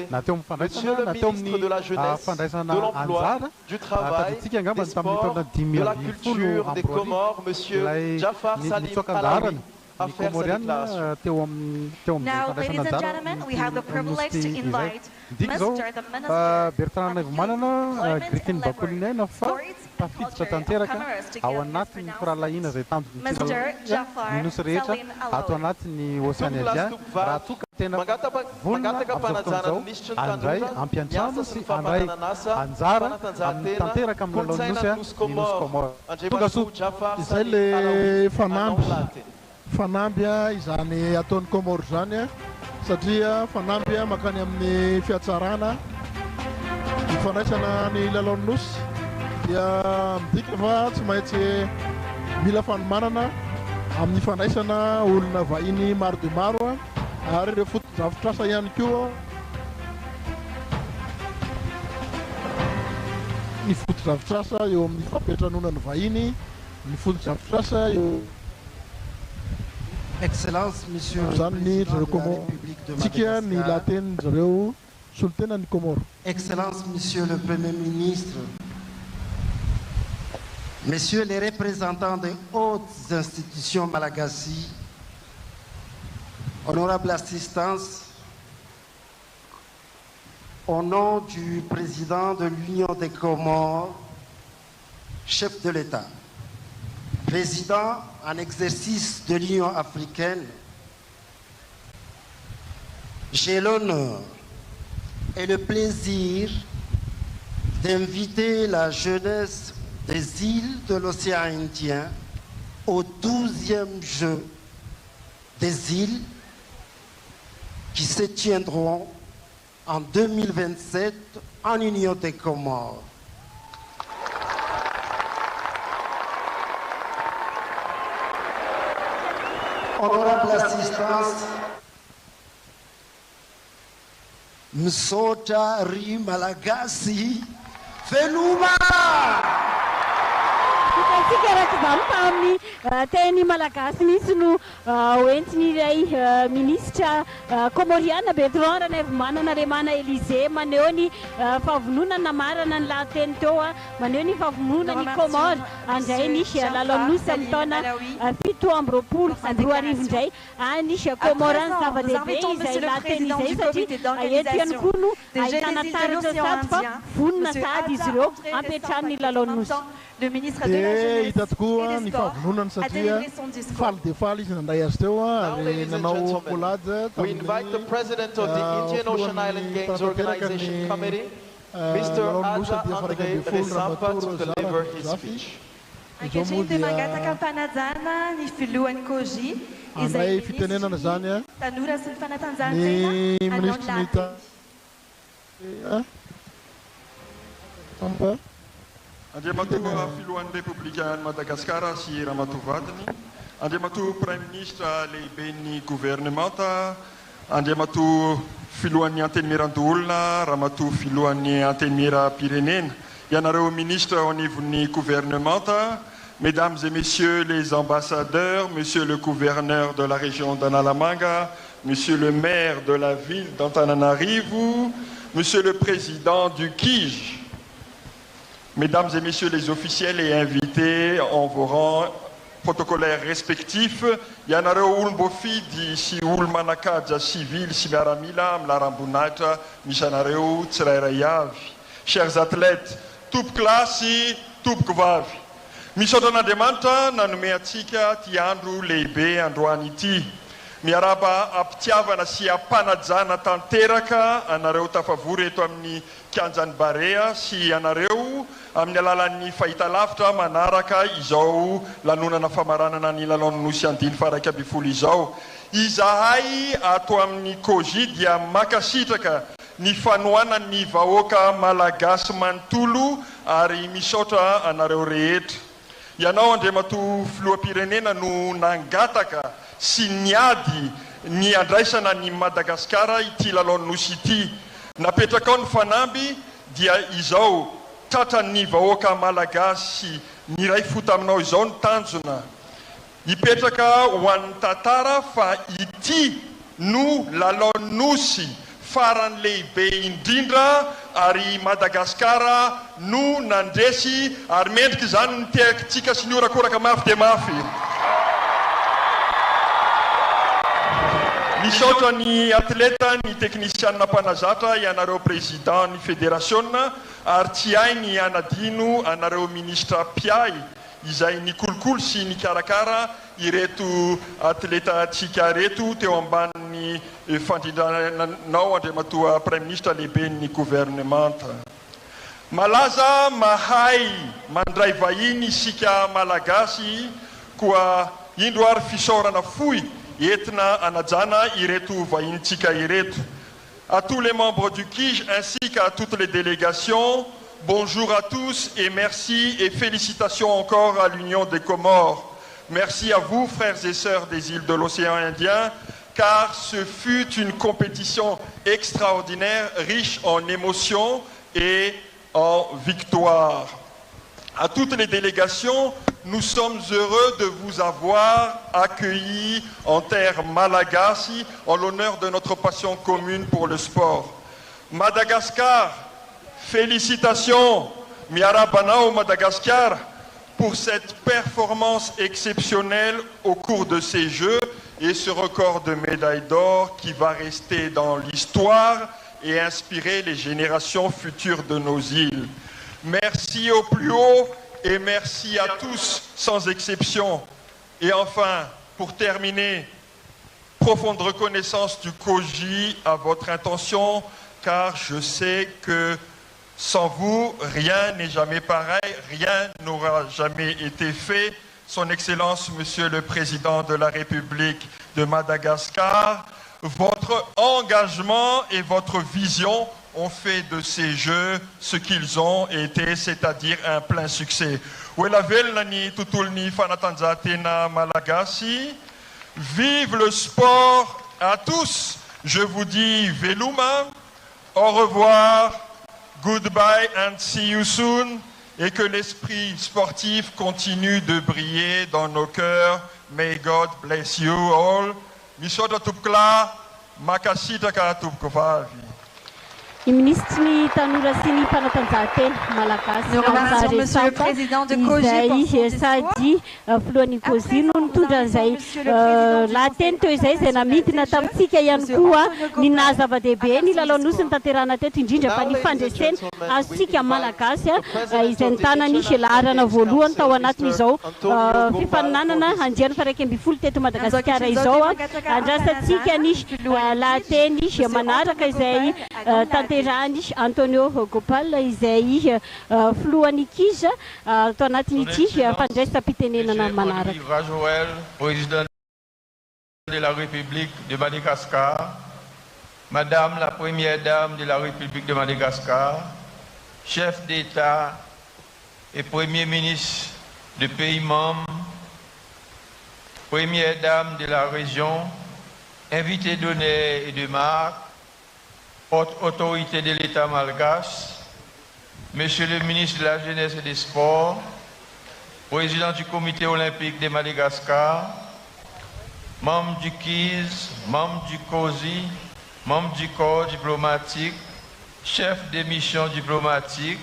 na teo amin'ny fandraisana na teo amin'ny fandraisana anjara taditsika angamba ny tamin'ny taona 2020 ilay nitsoaka anjarany ny Comoriana teo amin'ny Now, ladies and gentlemen, we have the privilege to invite Mr. the Minister Bertrand Naivomanana, Griffin Bakolinaina fa tafiditra tanteraka ao anatin'ny firalahiana zay tanjony nosy rehetra ato anatin'ny Oceania Azia raha toka tena vonona amin'izao andray ampiantrano sy andray anjara amin'ny tanteraka amin'ny lalao nosy ny nosy Comore. Izay le fanamby izany ataon'ny Comore zany satria fanamby makany amin'ny fiatsarana ny fandraisana ny lalao nosy dia midika fa tsy maintsy mila fanomanana amin'ny fandraisana olona vahiny maro dia maro ary ireo foto-drafitrasa ihany koa ny foto-drafitrasa eo amin'ny fampetranona ny vahiny ny foto-drafitrasa eo. Excellence, Monsieur le Président de la République de Madagascar. Excellence, Monsieur le Premier ministre. Messieurs les représentants des hautes institutions malagasy, honorable assistance, au nom du président de l'Union des Comores, chef de l'État, président en exercice de l'Union africaine, j'ai l'honneur et le plaisir d'inviter la jeunesse des îles de l'océan Indien au 12e jeu des îles qui se tiendront en 2027 en Union des Comores. Honorable assistance, Msota Ri Malagasy Veluma. Teny malagasy misy no hoentiny ilay ministra komoriana Bertrand Ranevmanana Élysée maneho ny fahavononana marana ny lahateny teo maneho ny fahavononana ny Comore andray nisy lalao-nosy amin'ny taona 7 arivo indray nisy Comore ny zava-dehibe izay lahateny izay satria eto ihany koa no ahitana taratra sady fa vonona sady izy ireo ampiatrany ny lalao-nosy. Le ministre de la Jeunesse et des Sports a délivré son discours. We invite the President of the Indian Ocean Island Games Organization Committee, Mr. Aja Andre Resampa, to deliver his speech. Ankehitriny mangata kampanajana ny filohan'ny Koji izay ministry tanora sy ny fanatanjahantena anao lahateny. Andriamatoa filohan'ny Republikaan'i Madagasikara sy Ramatoavadiny, Andriamatoa Prime Ministra lehiben'ny gouvernemanta, Andriamatoa filohan'ny antenimiran-doolona, Ramatoa filohan'ny antenimira-pirenena, ianareo ministra au nivon'ny gouvernemanta, mesdames et messieurs les ambassadeurs, monsieur le gouverneur de la région d'Analamanga, monsieur le maire de la ville d'Antananarivo, monsieur le président du KIJ, mesdames et messieurs les officiels et invités en vos rangs protocolaires respectifs, ianareo olom-boafidy sy olo-manakaja civil sy miaramila amin'ny laharam-boninahitra misy anareo tsirairay avy. Chers athlètes, tompoko lahy sy tompoko vavy. Misaotra an'Andriamanitra nanome antsika ty andro lehibe androany ity. Miaraba ampitiavana sy ampanajana tanteraka anareo tafavory eto amin'ny kianjan'ny Barea sy anareo amin'ny alalan'ny fahitalavitra manaraka izao lanonana famaranana ny lalao nosy andiny faraka ambin'ny folo izao. Izahay ato amin'ny Koji dia makasitraka ny fanohanan'ny vahoaka malagasy manontolo ary misaotra anareo rehetra. Ianao Andriamatoa filoham-pirenena no nangataka sy niady ny andraisana ny Madagasikara ity lalao nosy ity. Napetraka ao ny fanamby dia izao tratran'ny vahoaka malagasy ny ray fota aminao izao ny tanjona. Ipetraka ho an'ny tantara fa ity no lalao nosy farany lehibe indrindra ary Madagasikara no nandresy ary mendrika izany ny teakintsika sy ny orakoraka mafy dia mafy. Misaotra ny atleta, ny teknisianina mpanazatra, ianareo président ny fédérationna ary tsy hay ny anadino anareo ministra piay izay ny kolokolo sy ny karakara ireto atleta tsika reto teo ambanin'ny fandrindranao Andriamatoa Prime Ministra lehiben'ny gouvernemanta. Malaza mahay mandray vahiny isika malagasy koa indro ary fisaorana fohy etina anajana ireto vahinitsika ireto. À tous les membres du KIJ ainsi qu'à toutes les délégations, bonjour à tous et merci et félicitations encore à l'Union des Comores. Merci à vous, frères et sœurs des îles de l'océan Indien, car ce fut une compétition extraordinaire, riche en émotions et en victoires. À toutes les délégations, nous sommes heureux de vous avoir accueillis en terre malagasy en l'honneur de notre passion commune pour le sport. Madagascar, félicitations, Miarabanao Madagascar, pour cette performance exceptionnelle au cours de ces Jeux et ce record de médailles d'or qui va rester dans l'histoire et inspirer les générations futures de nos îles. Merci au plus haut et merci à tous sans exception. Et enfin, pour terminer, profonde reconnaissance du COJI à votre intention, car je sais que sans vous, rien n'est jamais pareil, rien n'aura jamais été fait. Son Excellence, Monsieur le Président de la République de Madagascar, votre engagement et votre vision ont fait de ces Jeux ce qu'ils ont été, c'est-à-dire un plein succès. Vive le sport à tous. Je vous dis Veluma, au revoir, goodbye and see you soon. Et que l'esprit sportif continue de briller dans nos cœurs. May God bless you all. Mishoda Tupkla, Makashita Karatupkovavi. Ministre Tanura Sini Panatanzate, Malakas, nous remercions Monsieur le Président de COJI Sadi, Floni Cosino, tout dans la tente est un mythe natamsika Yankua, Nina Zavadebe, ni la lonus en taterana tête indinja panifan de scène, ainsi qu'à Malakas, Isentana Nichelara, Voluan, Tawanat Mizo, Fifanana, Andian Farekem Biful Teto Madagascar, Isoa, Anjasa Sikanish, la Tenish, Manara Kazei, Terranis, Antonio Gopal, Isaïe, Flouanikiza, Tonatinichi, Fangesta Pitenena Manara. Rajoel, président de la République de Madagascar, Madame la Première Dame de la République de Madagascar, chef d'État et Premier ministre de pays membres, Première Dame de la région, invité d'honneur et de marque, haute autorité de l'État malgache, Monsieur le ministre de la Jeunesse et des Sports, président du Comité olympique de Madagascar, membre du KIS, membre du COJI, membre du corps diplomatique, chef des missions diplomatiques,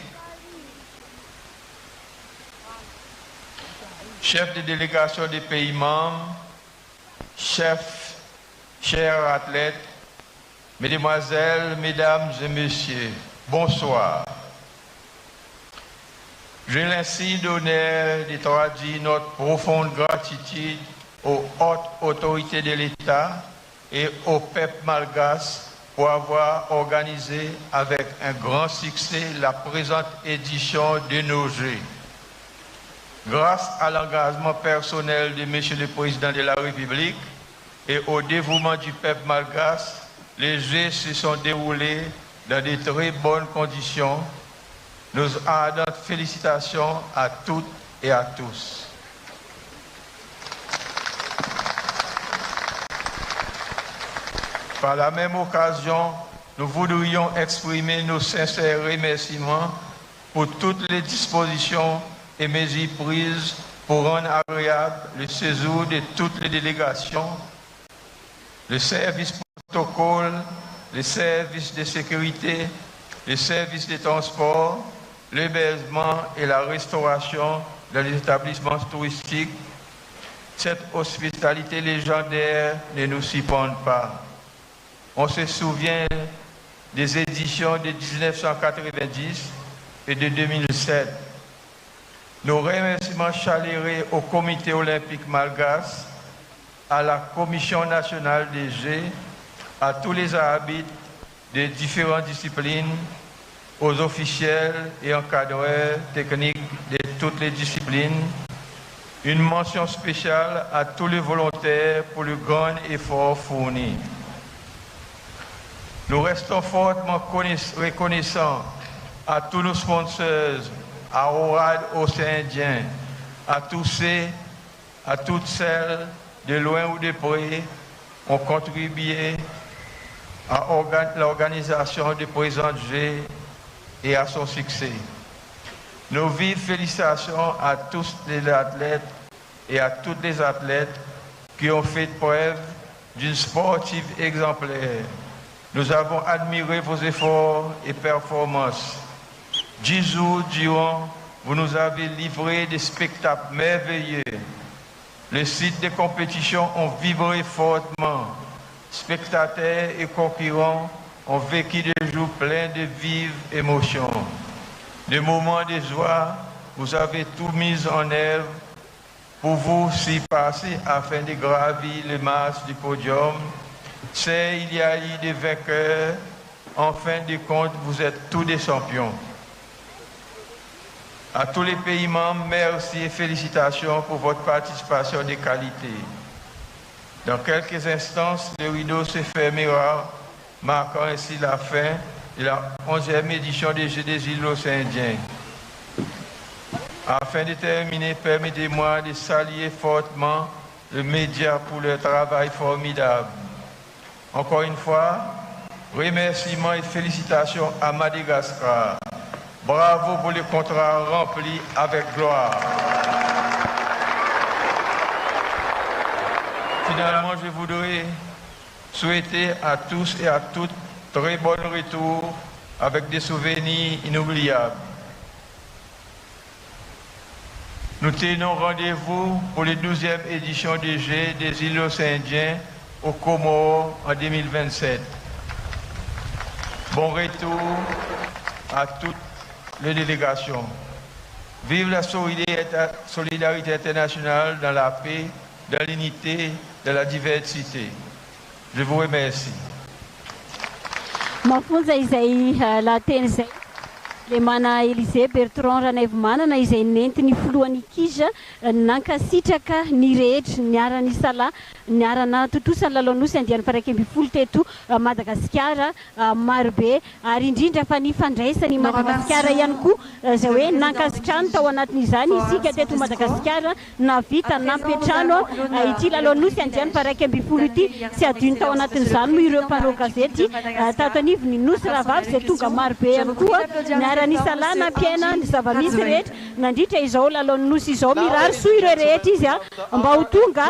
chef de délégation des pays membres, chef, chers athlètes, Mesdemoiselles, Mesdames et Messieurs, bonsoir. J'ai l'insigne d'honneur de traduire notre profonde gratitude aux hautes autorités de l'État et au peuple malgache pour avoir organisé avec un grand succès la présente édition de nos Jeux. Grâce à l'engagement personnel de M. le Président de la République et au dévouement du peuple malgache, les Jeux se sont déroulés dans de très bonnes conditions. Nos ardentes félicitations à toutes et à tous. Par la même occasion, nous voudrions exprimer nos sincères remerciements pour toutes les dispositions et mesures prises pour rendre agréable le séjour de toutes les délégations, le service protocole, les services de sécurité, les services de transport, l'hébergement et la restauration dans les établissements touristiques. Cette hospitalité légendaire ne nous surprend pas. On se souvient des éditions de 1990 et de 2007. Nos remerciements chaleureux au Comité olympique malgache, à la Commission nationale des Jeux, à tous les arbitres des différentes disciplines, aux officiels et encadreurs techniques de toutes les disciplines. Une mention spéciale à tous les volontaires pour le grand effort fourni. Nous restons fortement reconnaissants à tous nos sponsors, à ORAD Océan Indien, à tous ceux, à toutes celles, de loin ou de près, ont contribué à l'organisation des présents Jeux et à son succès. Nos vives félicitations à tous les athlètes et à toutes les athlètes qui ont fait preuve d'une sportive exemplaire. Nous avons admiré vos efforts et performances. 10 jours durant, vous nous avez livré des spectacles merveilleux. Les sites de compétition ont vibré fortement. Spectateurs et concurrents ont vécu des jours pleins de vives émotions. Des moments de joie, vous avez tout mis en œuvre pour vous s'y passer afin de gravir le marche du podium. C'est il y a eu des vainqueurs. En fin de compte, vous êtes tous des champions. À tous les pays membres, merci et félicitations pour votre participation de qualité. Dans quelques instants, le rideau se fermera, marquant ainsi la fin de la 11e édition des Jeux des îles Océaniens. Afin de terminer, permettez-moi de saluer fortement le média pour leur travail formidable. Encore une fois, remerciements et félicitations à Madagascar. Bravo pour le contrat rempli avec gloire. Finalement, je voudrais souhaiter à tous et à toutes très bon retour avec des souvenirs inoubliables. Nous tenons rendez-vous pour la 12e édition des Jeux des îles Océaniens aux Comores en 2027. Bon retour à toutes les délégations. Vive la solidarité internationale dans la paix, dans l'unité, dans la diversité. Je vous remercie. Mafunza izay la teny zay le mana Élisée Bertrand Ranaivomanana izay nentiny filohan'ny kiza nankasitraka ny rehetra niarany sala niarana totosan'ny lalaonosy andiany paraky amby folo teto Madagasikara marobe ary indrindra fa ny fandraisany Madagasikara ihany koa zay hoe nankasitrano tao anatin'izany isika teto Madagasikara navita nampetrano ity lalaonosy andiany paraky amby folo ity sy adino tao anatin'izany moa ireo mpanao gazety tato anivony nosy rahavavy zay tonga marobe ihany koa niarany salana piaina ny zava-misy rehetra nandritra izao lalaonosy izao mirary soa ireo rehetra izy mba ho tonga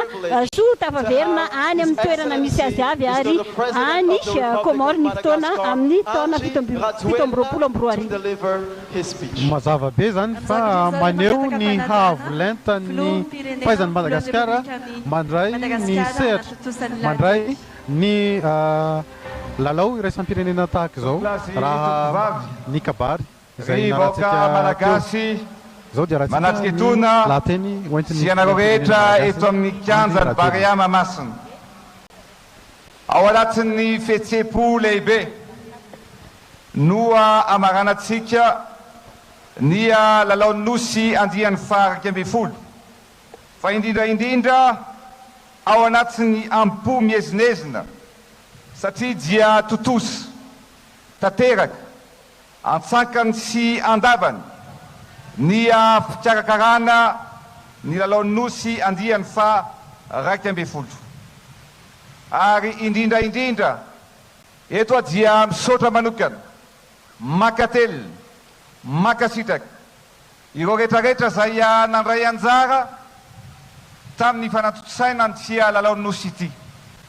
soa tafaverina any amin'ny toerana misy azy avy ary any Comores ny fotoana amin'ny taona 17 mazava be zany fa maneho ny havolenta ny fahaizan'ny Madagasikara mandray ny sehatra mandray ny lalao iraisam-pirenena tahaka izao raha ny kabary izay malagasy manatriketona sy anareo rehetra eto amin'ny kianjany Barea Mahamasina. Ao anatin'ny fihetsem-po lehibe noa amaranantsika ny lalaonosy andian'ny faraky amby folo fa indrindra ao anatin'ny ampo miezinezina satria dia totosy tanteraka antsakany sy andavany ny fikarakarana ny lalaonosy andian'ny faraky amby folo ary indrindra eto dia misaotra manokana makately makasitraka ireo rehetrarehetra zay nandray anjara tamin'ny fanatotosaina ny lalaonosy ity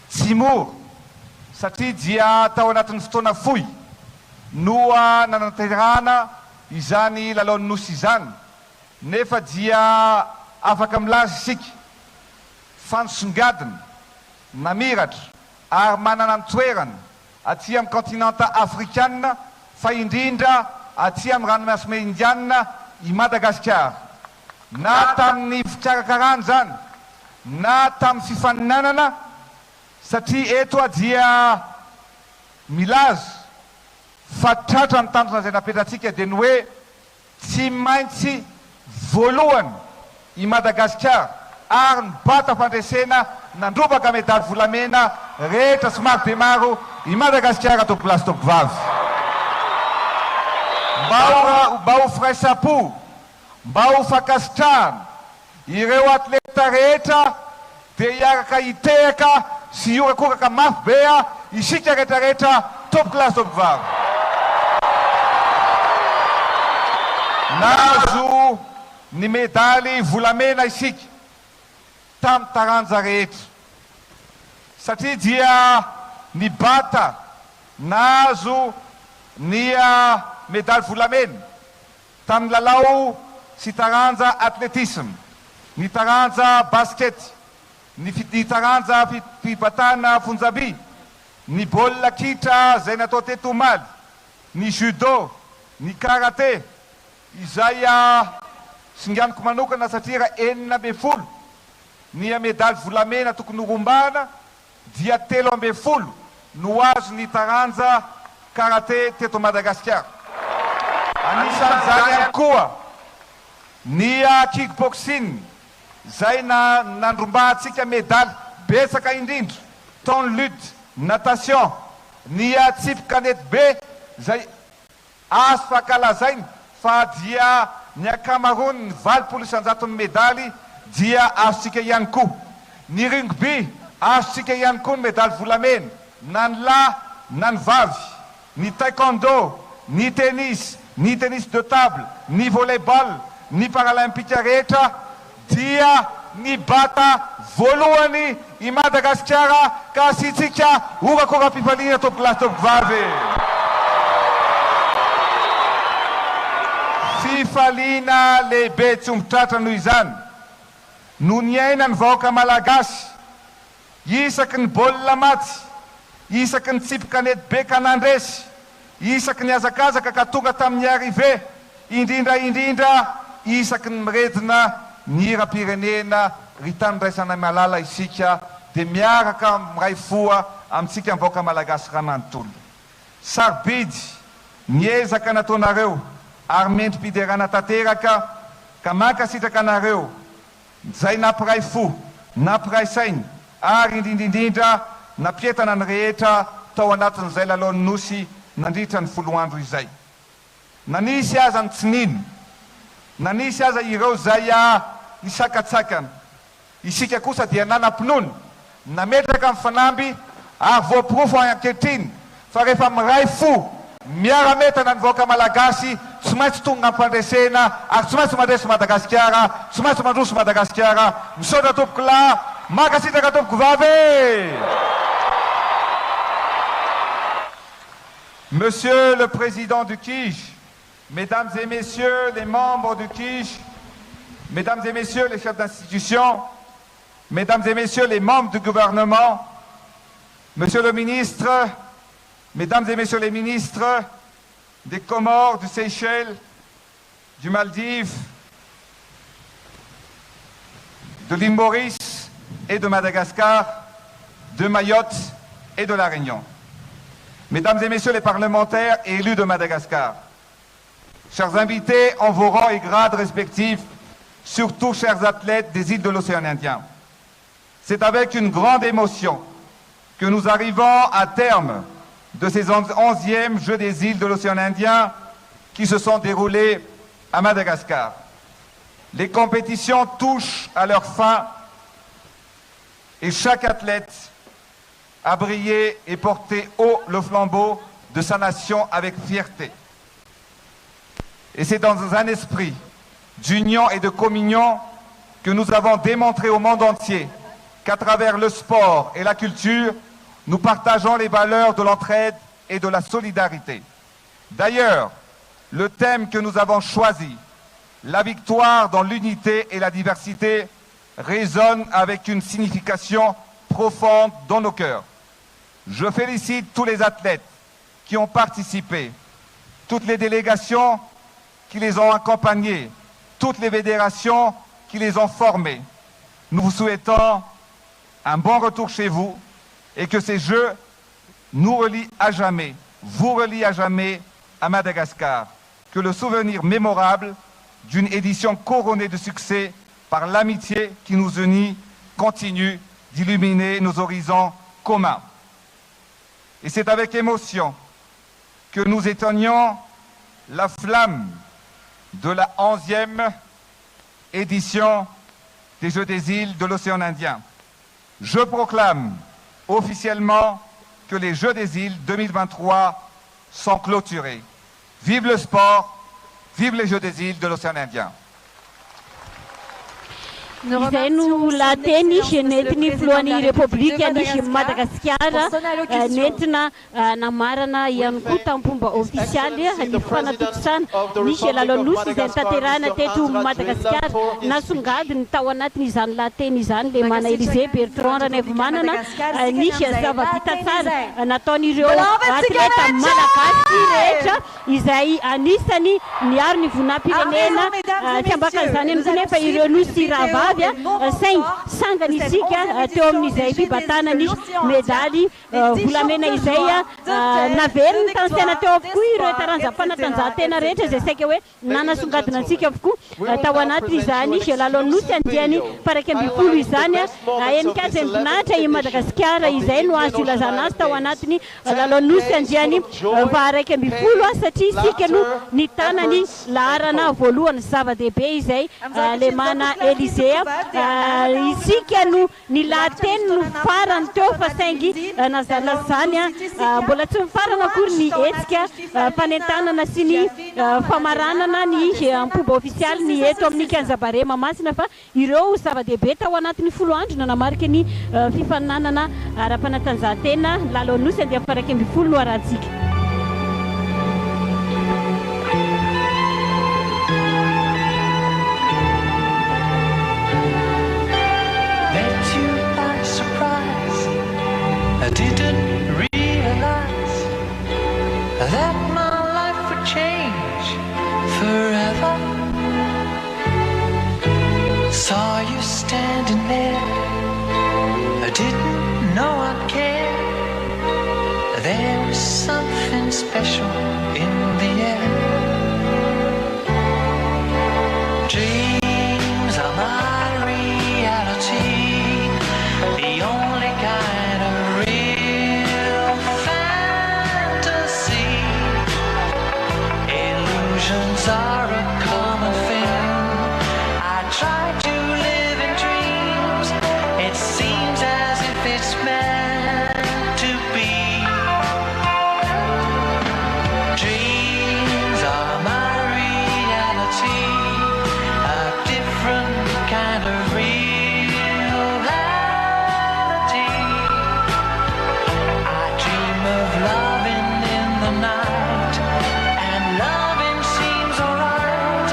tsy mora satria dia tao anatin'ny fotoana fohy noa nanaterana izany lalaonosy izany nefa dia afaka milaza isika fanosongadina namiratra ary manana ny toerana aty amin'ny continenta afrikanina fa indrindra aty amin'ny ranomasina indianina i Madagasikara na tamin'ny fikarakarana zany na tamin'ny fifaninanana satria eto dia milaza fa tratra ny tanjona zay napetratsika dia ny hoe tsy maintsy voalohany i Madagasikara ary ny bata fandresena nandrobaka medaly volamena rehetra sy maro be maro i Madagasikara topo plasy topo vavy mba ho firaisapo mba ho fakasitrahana ireo atleta rehetra dia hiaraka hitehaka sy iorakoraka mafy bea isika rehetrarehetra topo plasy topo vavy nazo ny medaly volamena isika tamin'ny taranja rehetra satria dia ny bata nazo ny medaly volamena tamin'ny lalao sy taranja atletisme ny taranja basket ny taranja fibatana fonjaby ny baolina kitra zay natao teto Omaly ny judo ny karate izay singaniko manokana satria 40 nia medaly volamena tokony rombana dia 13 no azony taranja karaté teto Madagasikara. Anisan'izany ihany koa nia kickboxing zay nandrombahantsika medaly betsaka indrindra, ton lutte, natation, nia tsipy kanety be zay azo fakalazainy fa dia ny akamaroany 20% medaly dia azontsika ihany koa. Ny rugby azontsika ihany koa ny medaly volamena, na ny lahy na ny vavy, ny taekwondo, ny tennis de table, ny volleyball, ny paralympique rehetra dia ny bata voalohany i Madagasikara ka asitsika orakorapifaliana tompoko lahy tompoko vavy. Fifaliana lehibe tsy ombitratra noho izany no niaina ny vahoaka malagasy isaky ny baolina maty, isaky ny tsipikanety be kanandresy, isaky ny azakazaka ka tonga tamin'ny arrivé, indrindra isaky ny miredina ny hira-pirenena ry tanondraisana malala isika dia miaraka miray foa amintsika ny vahoaka malagasy raha manontolo. Sarobidy niezaka nataonareo ary mendrim-piderana tanteraka ka mankasitraka anareo zay nampiray fo, nampiray sainy ary indrindra napietana ny rehetra tao anatin'izay lalao nosy nandritra ny 10 andro izay. Nanisy aza ny tsininy, nanisy aza ireo zay isakatsakana, isika kosa dia nanampinono, nametraka amin'ny fanamby ary voapirofo ankehitriny fa rehefa miray fo miara-metana ny vahoaka malagasy tsy maintsy tonga ampandresena ary tsy maintsy mandresy Madagasikara, tsy maintsy mandroso Madagasikara. Misaotra tompoko lahy, makasitraka tompoko vavy. Monsieur le Président du KIJ, Mesdames et Messieurs les membres du KIJ, Mesdames et Messieurs les chefs d'institution, Mesdames et Messieurs les membres du gouvernement, Monsieur le ministre, Mesdames et Messieurs les ministres des Comores, du Seychelles, du Maldives, de l'île Maurice et de Madagascar, de Mayotte et de La Réunion. Mesdames et Messieurs les parlementaires élus de Madagascar, chers invités en vos rangs et grades respectifs, surtout chers athlètes des îles de l'océan Indien, c'est avec une grande émotion que nous arrivons à terme de ces 11e Jeux des îles de l'océan Indien qui se sont déroulés à Madagascar. Les compétitions touchent à leur fin et chaque athlète a brillé et porté haut le flambeau de sa nation avec fierté. Et c'est dans un esprit d'union et de communion que nous avons démontré au monde entier qu'à travers le sport et la culture, nous partageons les valeurs de l'entraide et de la solidarité. D'ailleurs, le thème que nous avons choisi, la victoire dans l'unité et la diversité, résonne avec une signification profonde dans nos cœurs. Je félicite tous les athlètes qui ont participé, toutes les délégations qui les ont accompagnés, toutes les fédérations qui les ont formés. Nous vous souhaitons un bon retour chez vous et que ces Jeux nous relient à jamais, vous relient à jamais à Madagascar. Que le souvenir mémorable d'une édition couronnée de succès par l'amitié qui nous unit continue d'illuminer nos horizons communs. Et c'est avec émotion que nous éteignons la flamme de la 11e édition des Jeux des îles de l'océan Indien. Je proclame officiellement que les Jeux des îles 2023 sont clôturés. Vive le sport, vive les Jeux des îles de l'océan Indien. Izay no lateny nentin'ny filohan'ny Repoblika nisy Madagasikara nentina namarana ihany koa tampomba ofisialy ny fanatokisana nisy lalao-nosy izay tanterahana teto Madagasikara nasongadiny tao anatin'izany lateny izany le mana Élisée Bertrand Ranaivomanana nisy zava-bita tsara nataon'ireo atleta malagasy rehetra izay anisany niaro ny vonam-pirenena tsy ambaka izany amin'izany nefa ireo nosy rava vavy saingy sangany isika teo amin'izay fibatana ny medaly volamena izay naveriny tany tena teo avokoa ireo taranjam-panatanjahantena rehetra izay saika hoe nanasongadina antsika avokoa tao anaty izany lalao-nosy andiany paraky amby folo izany enikajy voninahitra i Madagasikara izay no azo ilazana azy tao anatiny lalao-nosy andiany varaiky amby folo satria isika no ny tanany laharana voalohany zava-dehibe izay lemana Elysée isika no ny lahateny no farany teo fa saingy nazalazany mbola tsy mifarana akory ny etsika fanentanana sy ny famaranana ny ampoba ofisialy ny eto amin'ny Kanjabare Mamasina fa ireo zava-dehibe tao anatin'ny folo andro nanamarika ny fifaninanana ara-panatanjahantena lalao-nosy andeha paraky amby folo no arahantsika. I didn't realize that my life would change forever. Saw you standing there, I didn't know I'd care. There was something special in the air. Dreams are my reality, the only kind of real fantasy. Illusions are a common thing. I try to live in dreams. It seems as if it's meant to be. Dreams are my reality, a different kind of reality. I dream of loving in the night, and loving seems alright,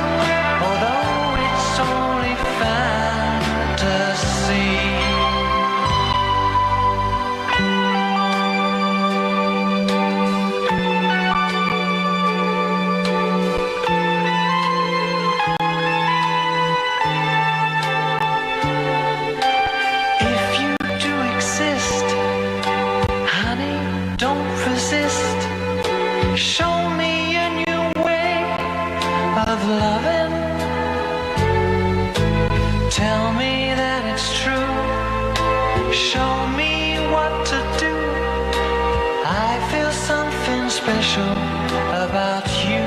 although it's only fantasy. If you do exist, honey, don't resist. Show me a new way of loving. Tell me that it's true. Show me what to do. I feel something special about you.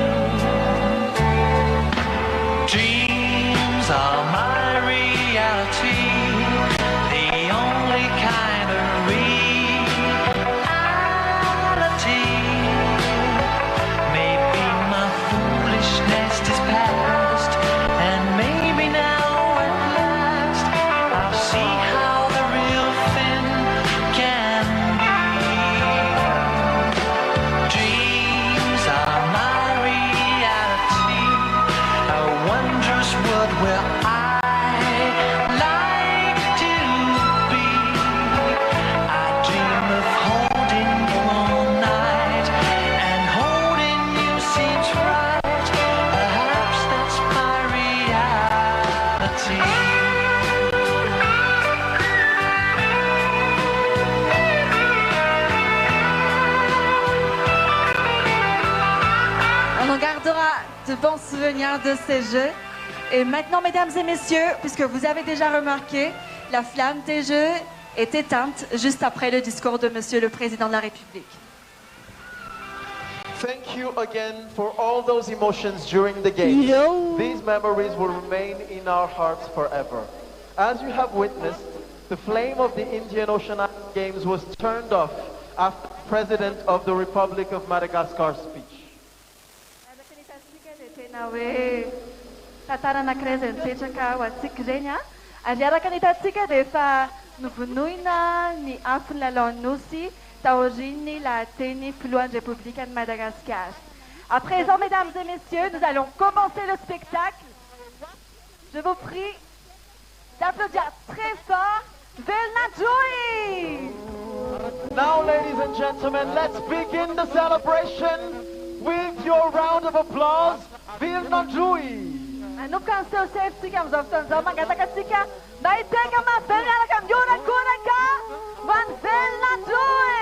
Dreams are my reality, the only kind of reality. Maybe my foolishness is past, and maybe now at last I'll see how the real thing can be. Dreams are my reality, a wondrous world where I like to be. I dream of holding you all night, and holding you seems right. Perhaps that's my reality. On en gardera de bons souvenirs de ces Jeux. Et maintenant, mesdames et messieurs, puisque vous avez déjà remarqué, la flamme des Jeux est éteinte juste après le discours de Monsieur le Président de la République. Thank you again for all those emotions during the games. These memories will remain in our hearts forever. As you have witnessed, the flame of the Indian Oceanic Games was turned off after the President of the Republic of Madagascar's speech. Tatarana kreza nipetraka ho antsika regny ary araka ny hitantsika dia efa novonoina ny afon'ny lalao-nosy taoriny lahateny filohan'ny République de Madagascar. À présent, mesdames et messieurs, nous allons commencer le spectacle. Je vous prie d'applaudir très fort Velna Joy. Now, ladies and gentlemen, let's begin the celebration with your round of applause, Velna Joy. Anub kan so safety kam zaftan zaman kata kasika. Dai teka ma bella kam yura kuraka. Van bella tui.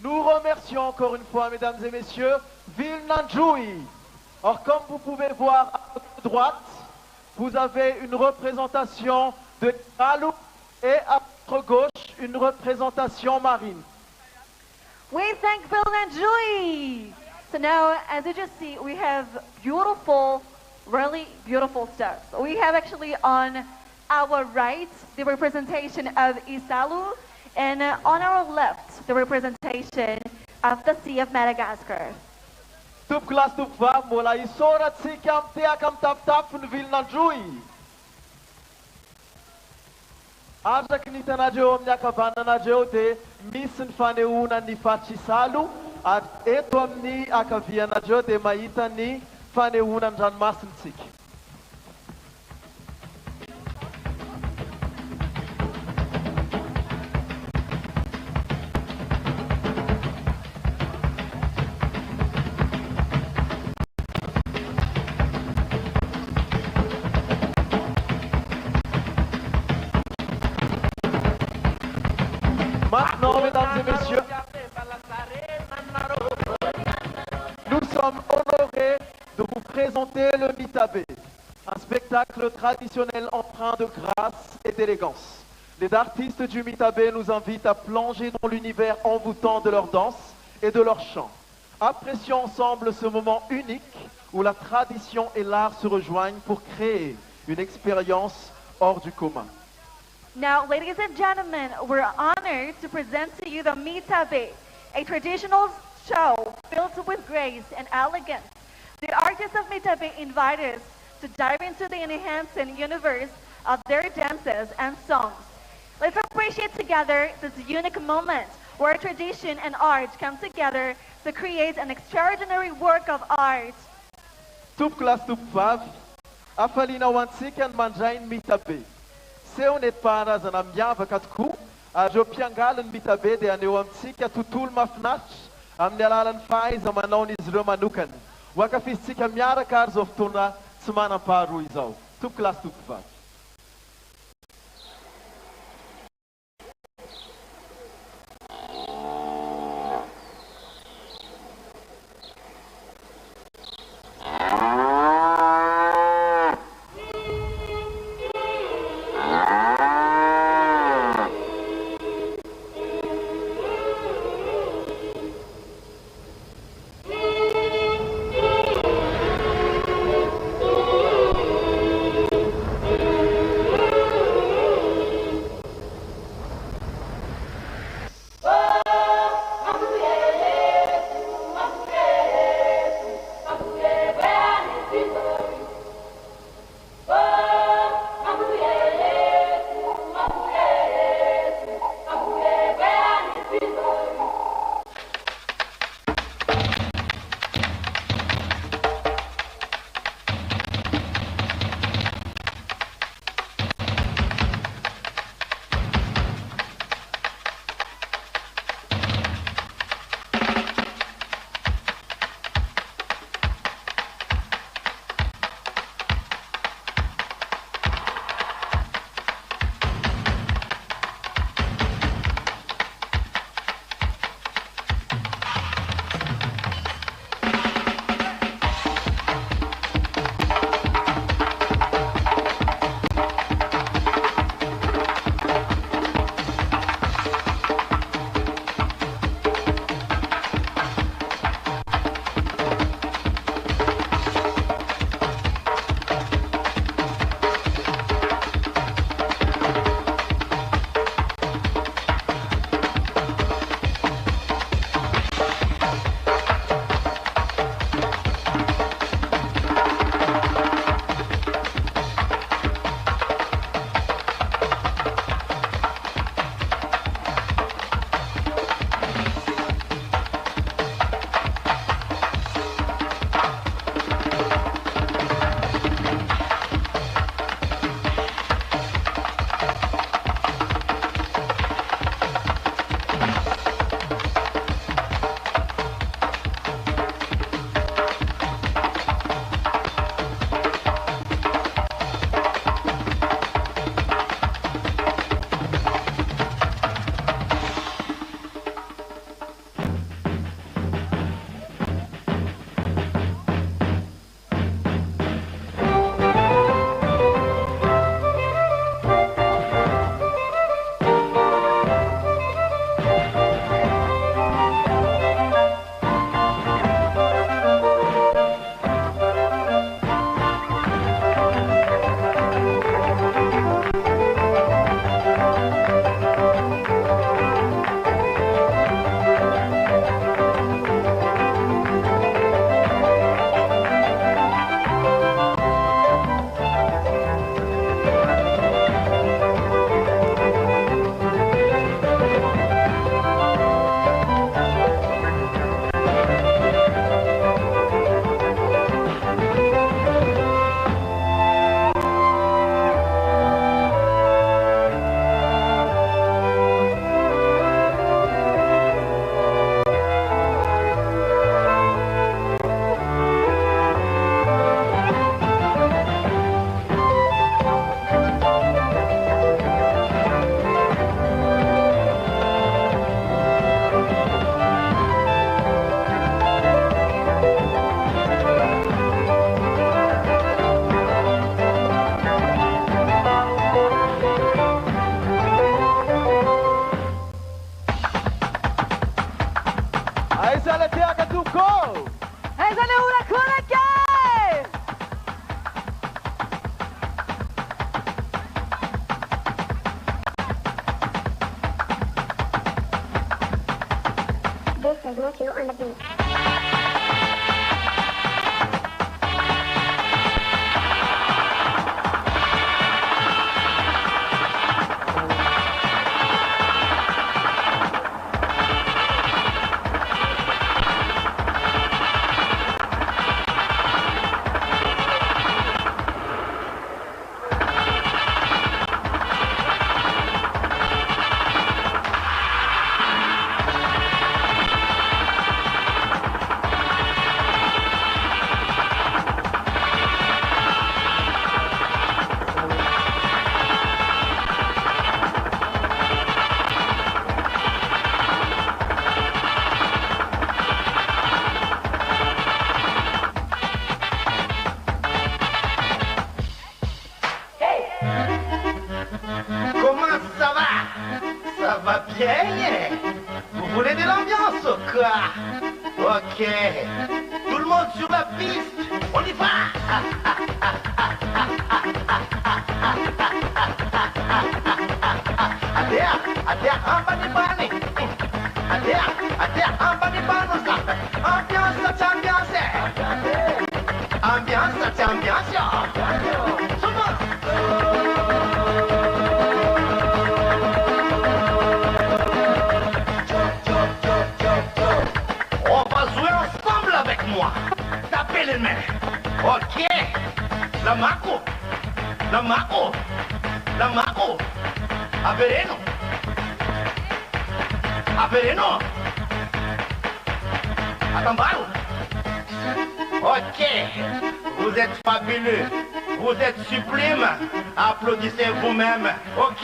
Nous remercions encore une fois, mesdames et messieurs, Vilnanjoui. Or, comme vous pouvez voir à votre droite, vous avez une représentation de Islalu et à votre gauche, une représentation marine. We thank Vilnanjoui. So now, as you just see, we have beautiful, really beautiful stuff. So we have actually on our right the representation of Islalu, and on our left the representation of the Sea of Madagascar. Tup class tup va mola isora tsikam teakam tap tap në Vilnanjoui. Arzak ni tanajeo mnyakabana najeo te misn faneuna ni fachisalu at eto amni akavia najeo te mahita ni faneuna në ranomasiny tsika. Maintenant, mesdames et messieurs, nous sommes honorés de vous présenter le Mitabé, un spectacle traditionnel empreint de grâce et d'élégance. Les artistes du Mitabé nous invitent à plonger dans l'univers envoûtant de leur danse et de leur chant. Apprécions ensemble ce moment unique où la tradition et l'art se rejoignent pour créer une expérience hors du commun. Now, ladies and gentlemen, we're honored to present to you the Mitabe, a traditional show filled with grace and elegance. The artists of Mitabe invite us to dive into the enhancing universe of their dances and songs. Let's appreciate together this unique moment where tradition and art come together to create an extraordinary work of art. Tup klas tup vav, afalina wantsikan mandrain Mitabe. Seo nentim-paharazana miavaka tokoa ary eo mpiangaly ny Mitabe dia aneo amintsika tontolo mahafinaritra amin'ny alalan'ny fahaiza-manaon'izy ireo manokany. Ho ankafizitsika miaraka ary izao fotoana tsy manam-paharoa izao. Tompo klasy tompo vavy. Pinocchio on the beat. Comment ça va? Ça va bien? Vous voulez de l'ambiance ou quoi? Ok. Tout le monde sur la piste. On y va! Adère, en bas des bannes. Adère, en bas des bannes. Ambiance, c'est ambiance. Ambiance, c'est ambiance. Tout le monde. On va jouer ensemble avec moi. Tapez les mains. Ok. La Marco. Avereno. Atambaro. Ok. Vous êtes fabuleux. Vous êtes sublime. Applaudissez vous-même. Ok.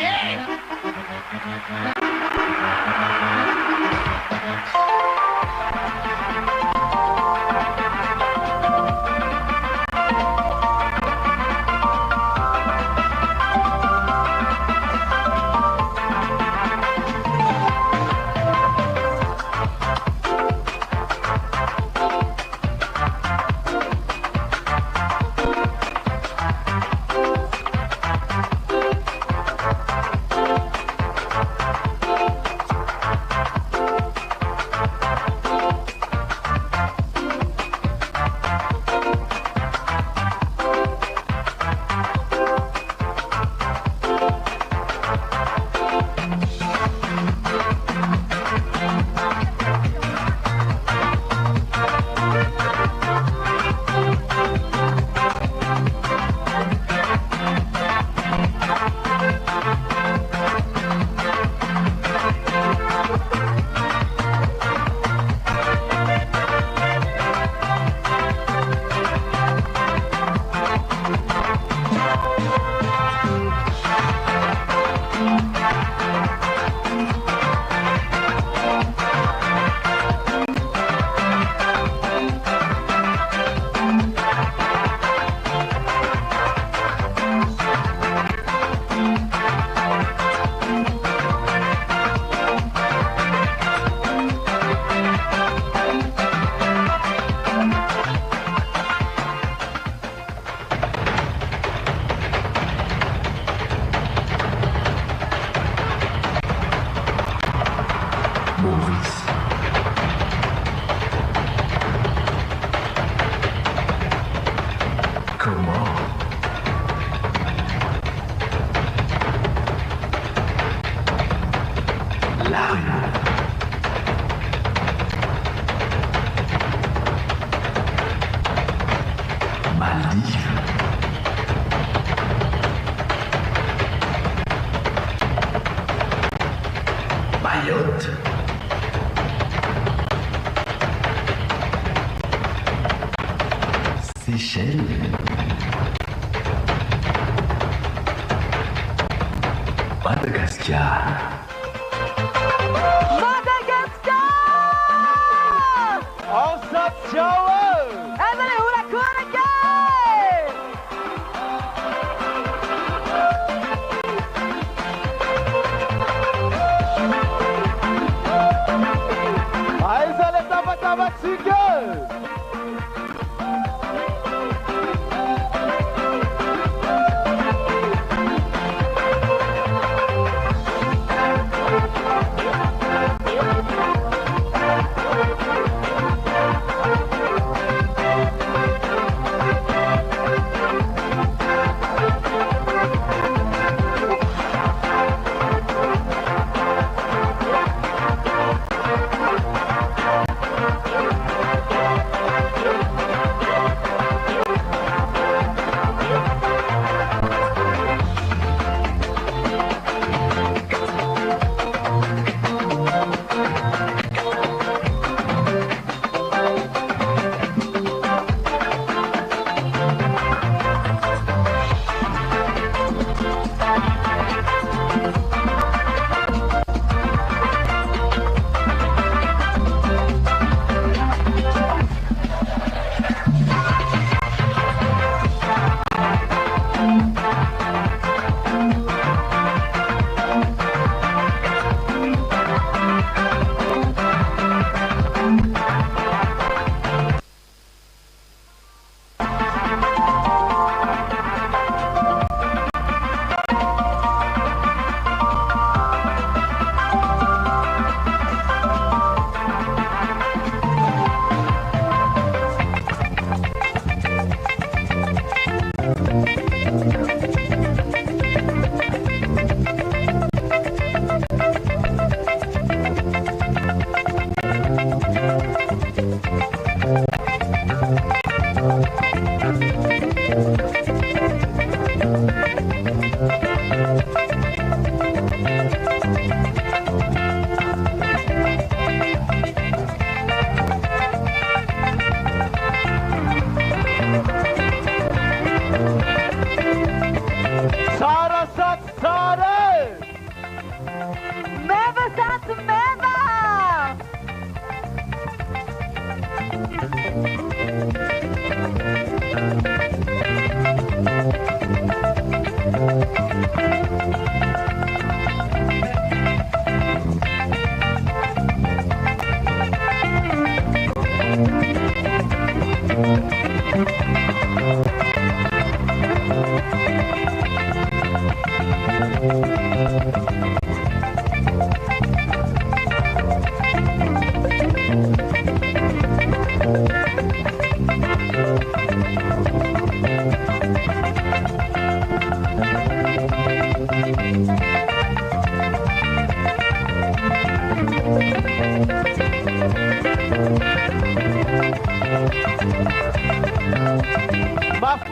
Mayotte. Seychelles. Madagascar.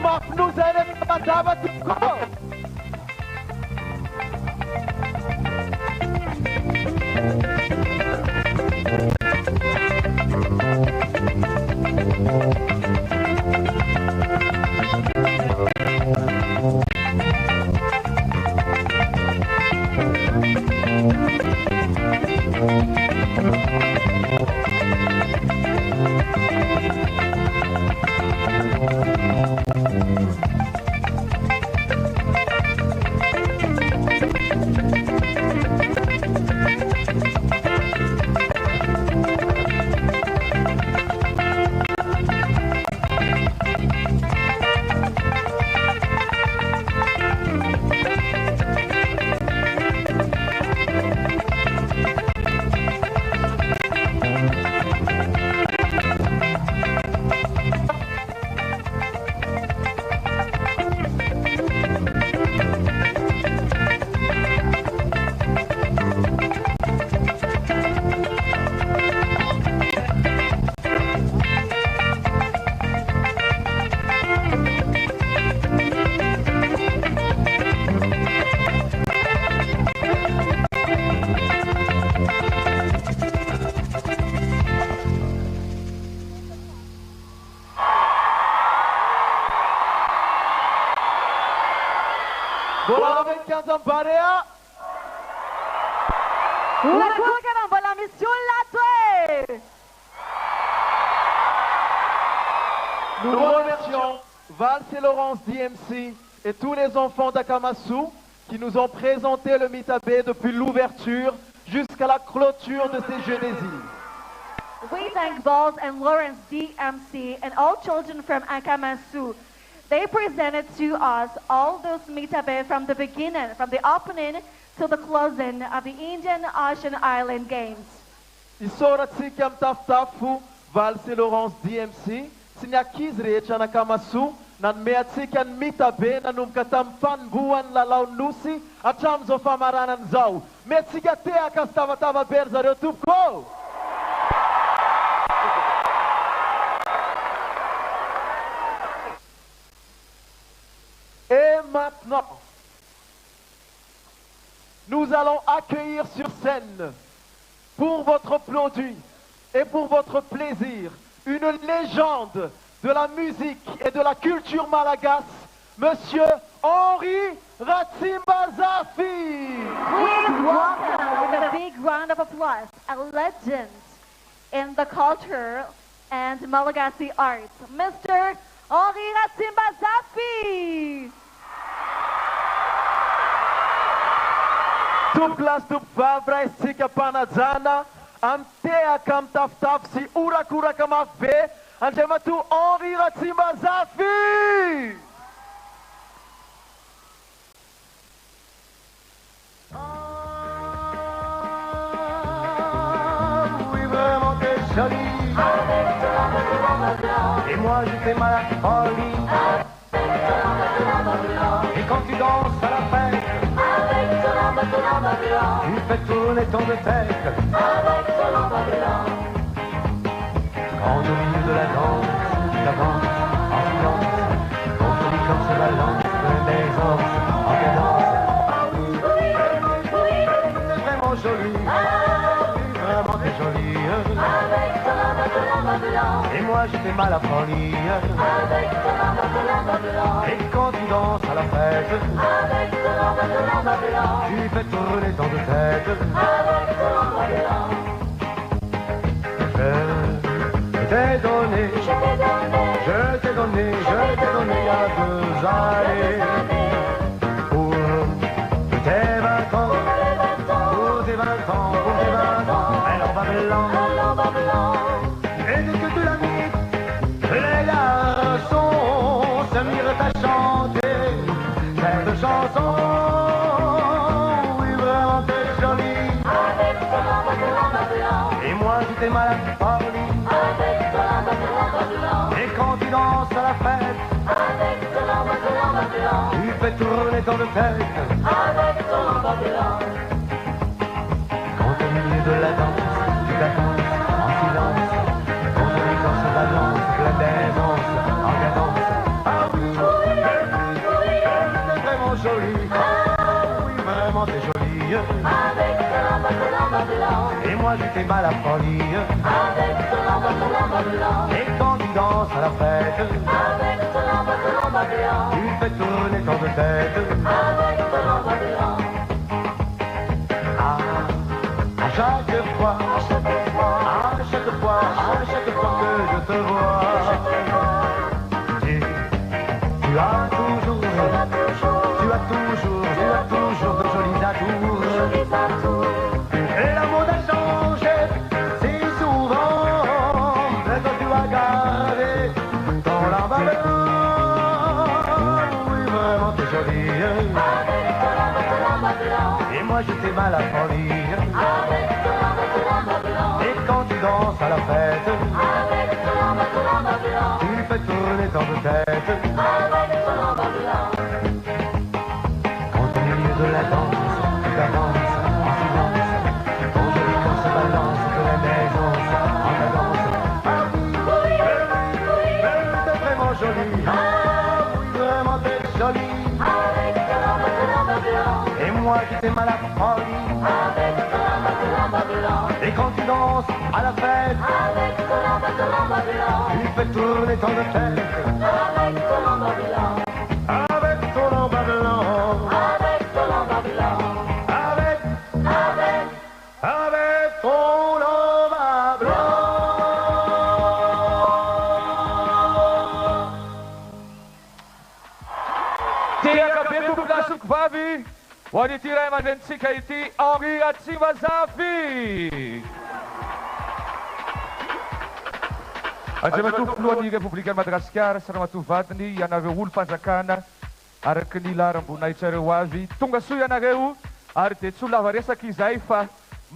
Maf nous aide mataba tuko. Nous remercions Valls et Laurence DMC et tous les enfants d'Akamasou qui nous ont présenté le Mitabé depuis l'ouverture jusqu'à la clôture de ces Jeux des îles. We thank Valls and Lawrence DMC and all children from Akamasou. They presented to us all those Mitabe from the beginning, from the opening to the closing of the Indian Ocean Island Games. Isora tsikam taftafu Valls et Laurence DMC sinyakiz rehetra ny Akamasou nanome atsika ny Mitabe nanomboka tamin'ny fanombohan'ny lalao nosy hatramin'izao famaranana izao. Metsika tehaka sy tavatava be ry zareo tompoko. Et maintenant, nous allons accueillir sur scène, pour votre produit et pour votre plaisir, une légende de la musique et de la culture malagasy, Monsieur Henri Ratsimbazafi. Please welcome with a big round of applause a legend in the culture and Malagasy arts, Mr. Henri Ratsimbazafi. Tuplas tupvavra isika panajana, amteaka amtafitafy sy orakoraka mafy be, andriamatoa Henri Ratsimbazafi. Oui, vraiment t'es jolie. Et moi je fais mal à la folie. Et quand tu danses à la fête, tu fais tourner ton de tête. Quand au milieu de la danse, t'avances en silence, ton joli comme se balance, des anses en cadence. C'est vraiment joli, vraiment t'es jolie. Et moi je fais mal à folie. Et quand tu danses à la fête, tu fais tourner ton de tête. Je t'ai donné, il y a 2 années pour tes 20 ans, pour tes 20 ans, pour tes 20 ans, elle en va blanc. Et dès que tu l'as mis, les garçons quand tu danses à la fête, avec ton Babylon, tu fais tourner ton tête, avec ton Babylon. Quand au milieu de la danse, tu la danses en silence, ton joli corps se balance, plein d'aisance, en cadence. Ah oui, c'est vraiment joli, ah oui, vraiment c'est joli. Avec ton Babylon, et moi j'étais mal à folie, avec ton Babylon, et quand tu danses à la fête, avec ton Babylon, tu fais tourner ton tête, avec ton Babylon. À chaque fois que je te vois, tu as toujours de jolis atours. Et la mode a changé si souvent, mais toi tu as gardé ton Babylon. Oui, vraiment t'es jolie. Et moi j'étais mal à folie. Et quand tu danses à la fête, tu fais tourner ton tête. Quand au milieu de la danse, tu avances en silence, ton joli corps se balance, plein d'aisance, en cadence. Ah oui, t'es vraiment jolie. Ah oui, vraiment t'es jolie. Et moi j'étais mal à folie. Et quand tu danses à la fête, tu fais tourner ton tête. Avec ton Babylon, avec ton Babylon, avec ton Babylon. Tiaka betu plasuk babi. Wanitira mandentsika ity Henri Atsimazafi. Andriamatoa filohan'ny Republikan'i Madagasikara sy ramatoa vadiny ianareo olo fanjakana araky ny laharam-boninahitsareo avy. Tonga soa ianareo ary dia tsy ho lava resaka izay fa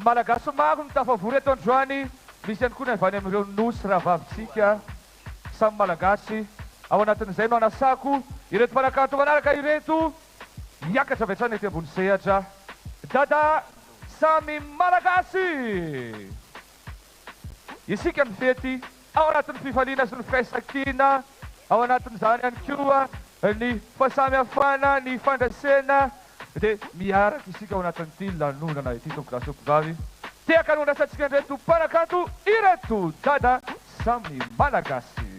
malagasy maro ny tafavory eto androany. Misy ihany koa ny avy any amin'ireo nosy rahavavitsika samy malagasy. Ao anatin'izay no anasako ireto mpanakanto manaraka ireto miakatra avy hatrany ety ambony sehatra. Dada samy malagasy. Isika ny fety ao anatin'ny fifaliana sy ny firaisan-kina, ao anatin'izany ihany koa ny fahasamihafana, ny fandraisena, dia miaraka isika ao anatin'ity lanonana ity tompolasoko vavy. Tiaka anondrasantsika ireto mpanakanto ireto dada samy malagasy.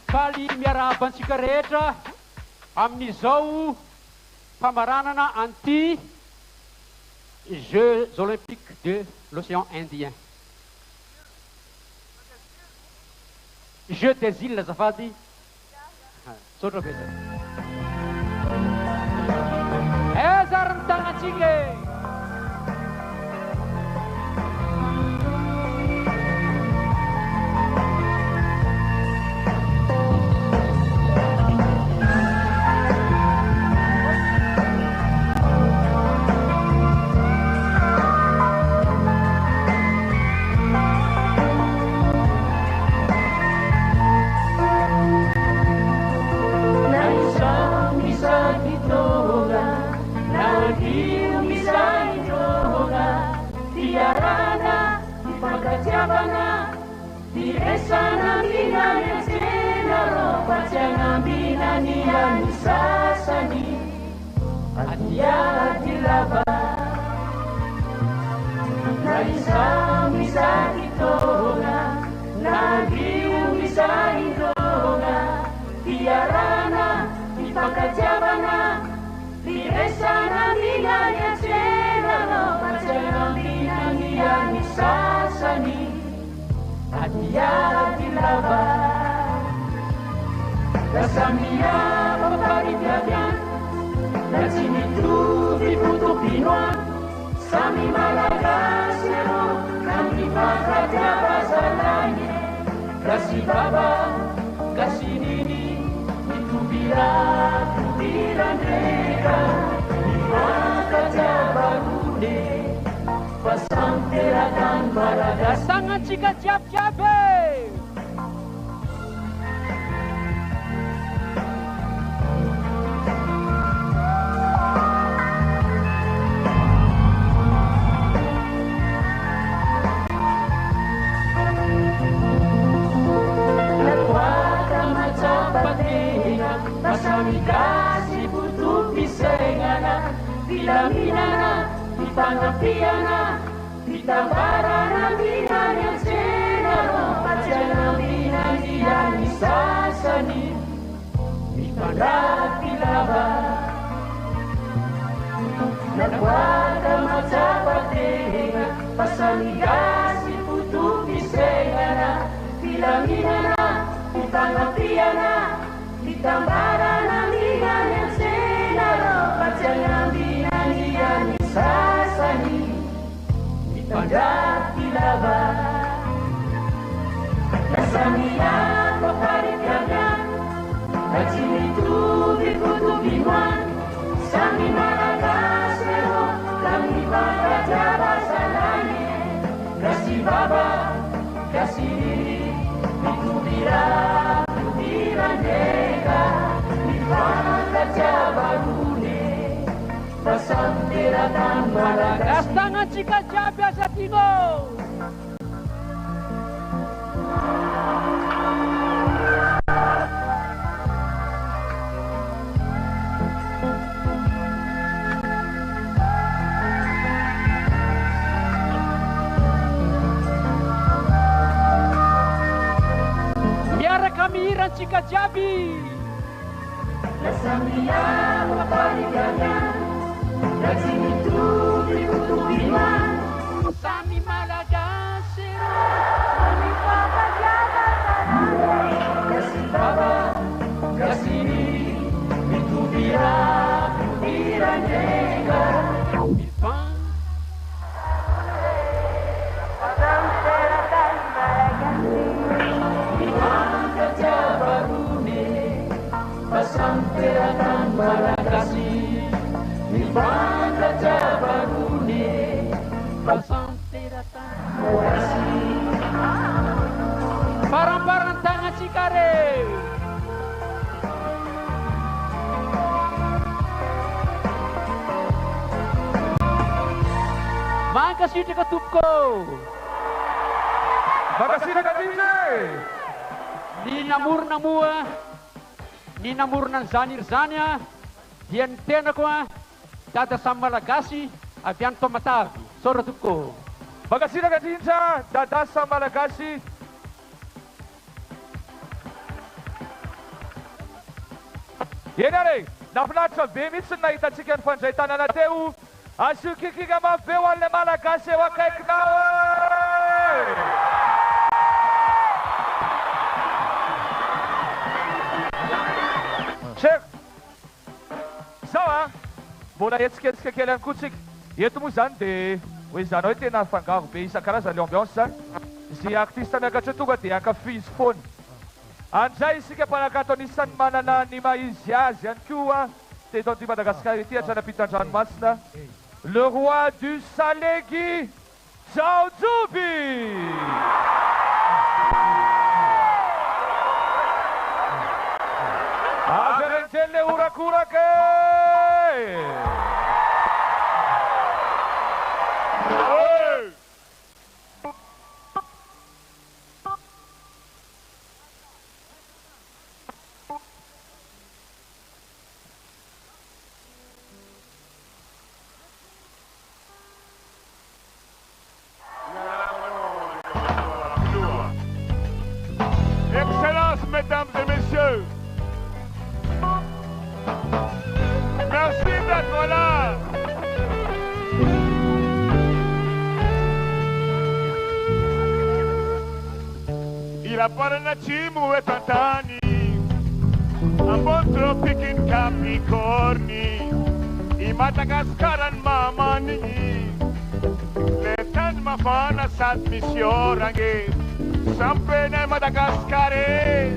Faly miarahaba antsika rehetra amin'izao famaranana anty Jeux olympiques de l'océan Indien. Jeux des îles azafady. Tsotra be zay. Ezary ny tagnatsika e. Sana mina nesena ropa tianga mina niya nisasani Atia dilaba Naisa misa kitona Nagiu misa indona Tiarana ipakatiabana Diresana mina nesena ropa tianga mina niya nisasani Adia dilaba Kasamia paparigavian Nasini tuvi putu pinoa Sami malagasero Kami pakatia bazalanye Kasi baba, kasi nini Itubira, tubira nega Imaka antsika jiabijiaby Pasamikasi butuh pisengana, bilaminana, dipangapiana, ditambarana, binanya senaro, pacana binanya yang sasani, dipandak bilaba. Nakwada macapatenga, pasamikasi butuh pisengana, bilaminana, dipangapiana, Tambaran ligan yang senaro, pajangan binanian sasani, dipandak dilaba. Nasamian paparikagan, kacim itu dikutubiman, sami malagasero, kami pada jabasanane, kasih baba, kasih diri, itu bilang. Malagas tangan jika biasa tinggal. Biar kami rancika jabi. Nasamia paparikagan, kacim itu dikutubiman, sami malagasero, kami pada jabasanane, kasih baba, kasih diri, itu bilang, diranyega. Pasamperatan Malakasi, Nibanda Jabarune, Pasamperatan Malakasi. Barang-barang tangan Cikare. Makasih dekat Tupko. Makasih dekat Timne. Ninamur namua. Ninamur ng zanir-zanya, diyan tena ko dada sa Malagasi, abian tomatabi. Sorotup ko. Makasih dekat Tinja, dada sa Malagasi. Yan na naplatsa bemitsun na itatsikan panjaitan na teu, asyuki ka mabewal na Malagasi wakay knaway! Chef, sawa, mbola hetsiketsiky kely any kotsika. Eto moa zany dia hoe izany hoe tena fangaro be isan-karazany ambiance. Izay artiste miakatra tonga dia ankafizy foana. Andray isika mpanakato anisan'ny manana ny maizy azy ihany koa teto anty Madagasikara ety Andranompitan-dranomasina. Le roi du Salegy, Zao Joby! Averentele urak-urake! Excellences, mesdames et messieurs, merci d'être là. Il appare Nacimu e Tantani, Ambon Pikin Capricorni, I Madagaskaran Mamani, Letan Mafana Sat Missiorange, Sampene Madagascare,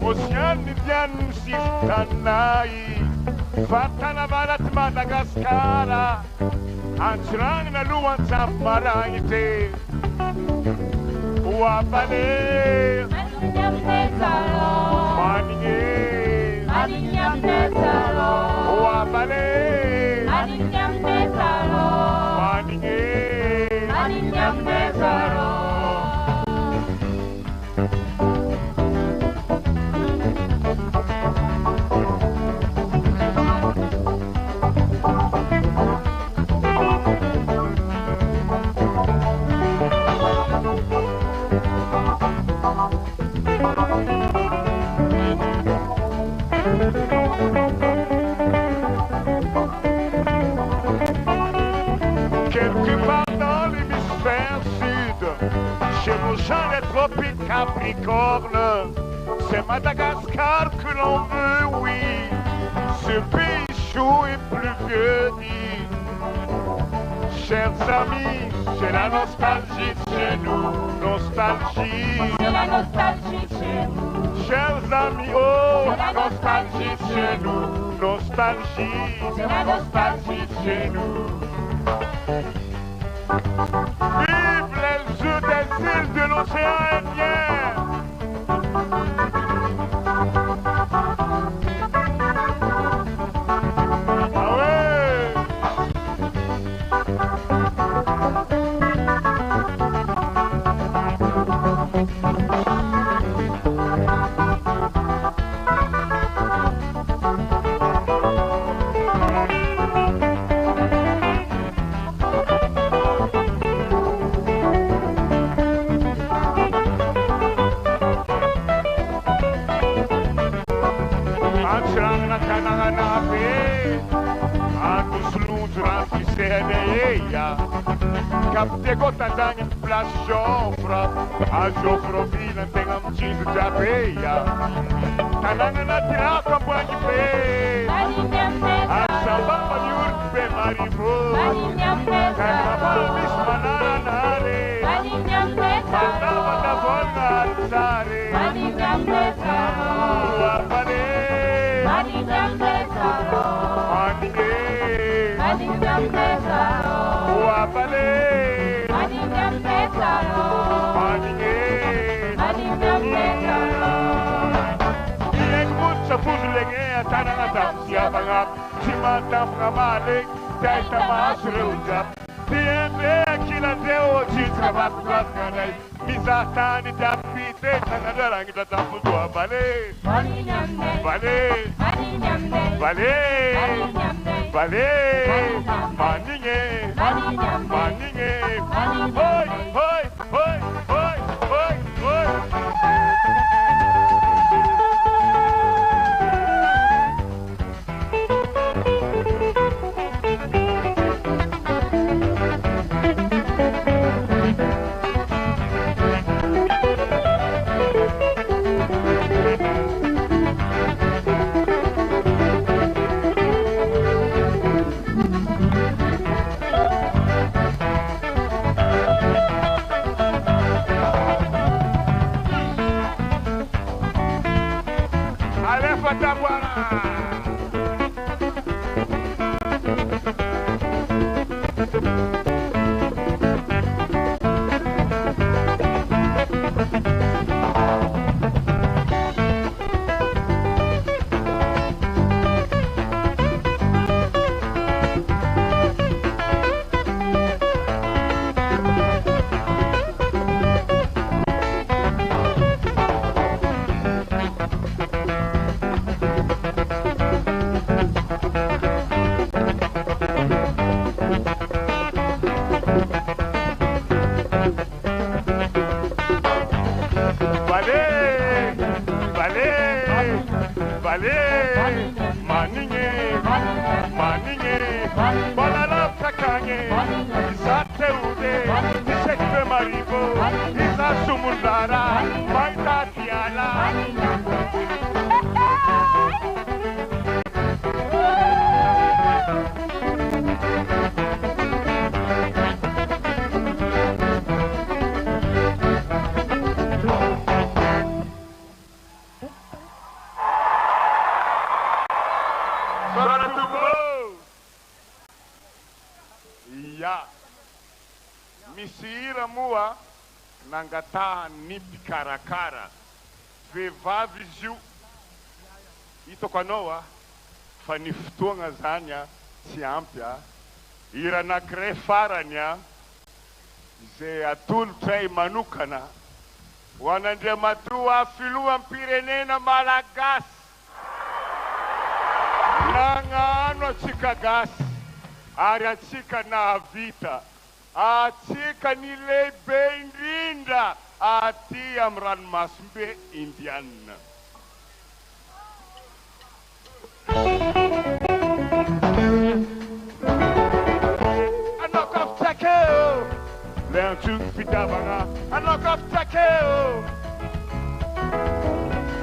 Oceani Dian Sistanai, Fatana Valat Madagascara, Antrang na Luan Samarangite. Wabale, Maninge, Wabale, quelque part dans l'hémisphère sud, chez nos gens les tropiques Capricorne, c'est Madagascar que l'on veut, oui. Ce pays chaud et pluvieux dit, chers amis, c'est la nostalgie de chez nous, nostalgie. C'est la nostalgie de chez nous. Chers amis, oh, la nostalgie de chez nous, nostalgie. C'est la nostalgie de chez nous. Vive les jeux des îles de l'océan Indien. Ah ouais. Capte gota zangen plas Jofra, a Jofra vila tem amtido de areia. Tananga na tirapa banho pe, a samba panyur pe maribo, carnaval bis mananare, mandava da volga atzare, wapane, wapane, sa puslenge tanang atam siapa ngap si matam ngamalik kay tamas rujap tiende kila deo citra baklat kanay misatani tapite tanadalang kita tapu dua bale bale bale bale maninge maninge hoy hoy hoy hoy hoy hoy. nangatahany ny mpikarakara vehivavy izy io hitako anao a fa ny fotoagna zany a tsy ampy a hira anankiray farany a izay atolotray manokana ho an'Andriamatoa filoham-pirenena malagasy nagnano atsika gasy ary atsika nahavita atsika ny lehibe indrindra aty amin'ny ranomasimbe indianina. Anao kafitsakeo le antsoiko fitiavagna anao kafitsakeo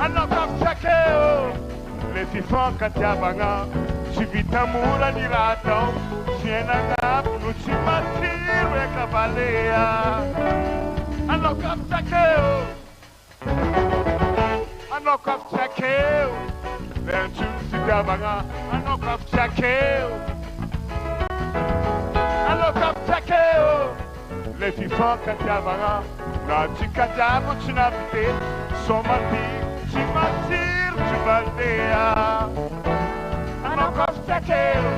anao kafitsakeo le fifankatiavagna tsy vita mora ny raha atao fiainana no tsy matsiro e kavalea anao kafitsakeo anao kafitsakeo le antsoiko fitiavagna anao kafitsakeo anao kafitsakeo le fifankatiavagna na tsika jiaby tsy navite somaty tsy matsiro tsy valdea anao kafitsakeo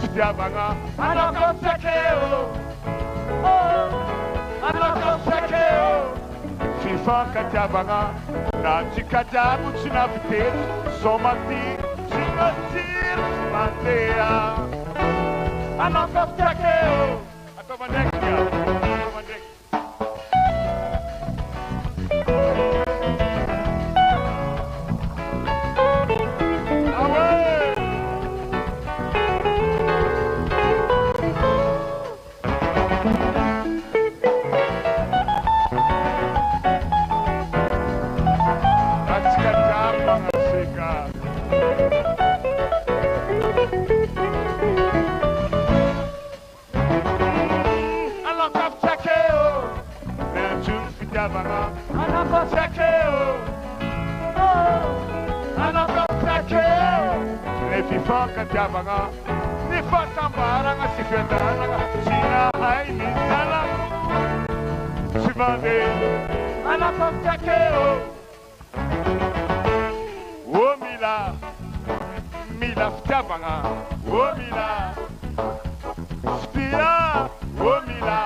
Fitiavagna anao kafitsakeo anao kafitsakeo fifankatiavagna na tsika jiaby tsy navitety somaty tsy matsiro tsy mandeha anao kafitsakeo atao mandraiky atao mandraiky Fitiavagna ny fahatambaragna sy fianaragna tsy nahay ny salako tsy mandeha anao kafitsakeo o mila fitiavagna o mila fitia o mila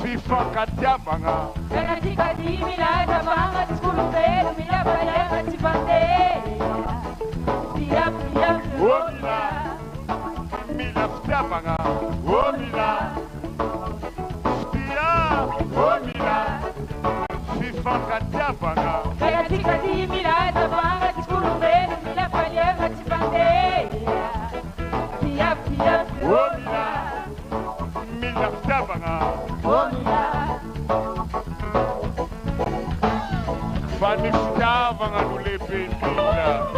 fifankatiavagna Tanatika di mila tabanga tskulubelo mila bayanga tsibande o mila fitiavagna o mila fitia o mila fifankatiavagna Tanatika di mila tabanga tskulubelo mila bayanga tsibande o mila fitiavagna o mila fa ny fitiavagna no lehibe indrindra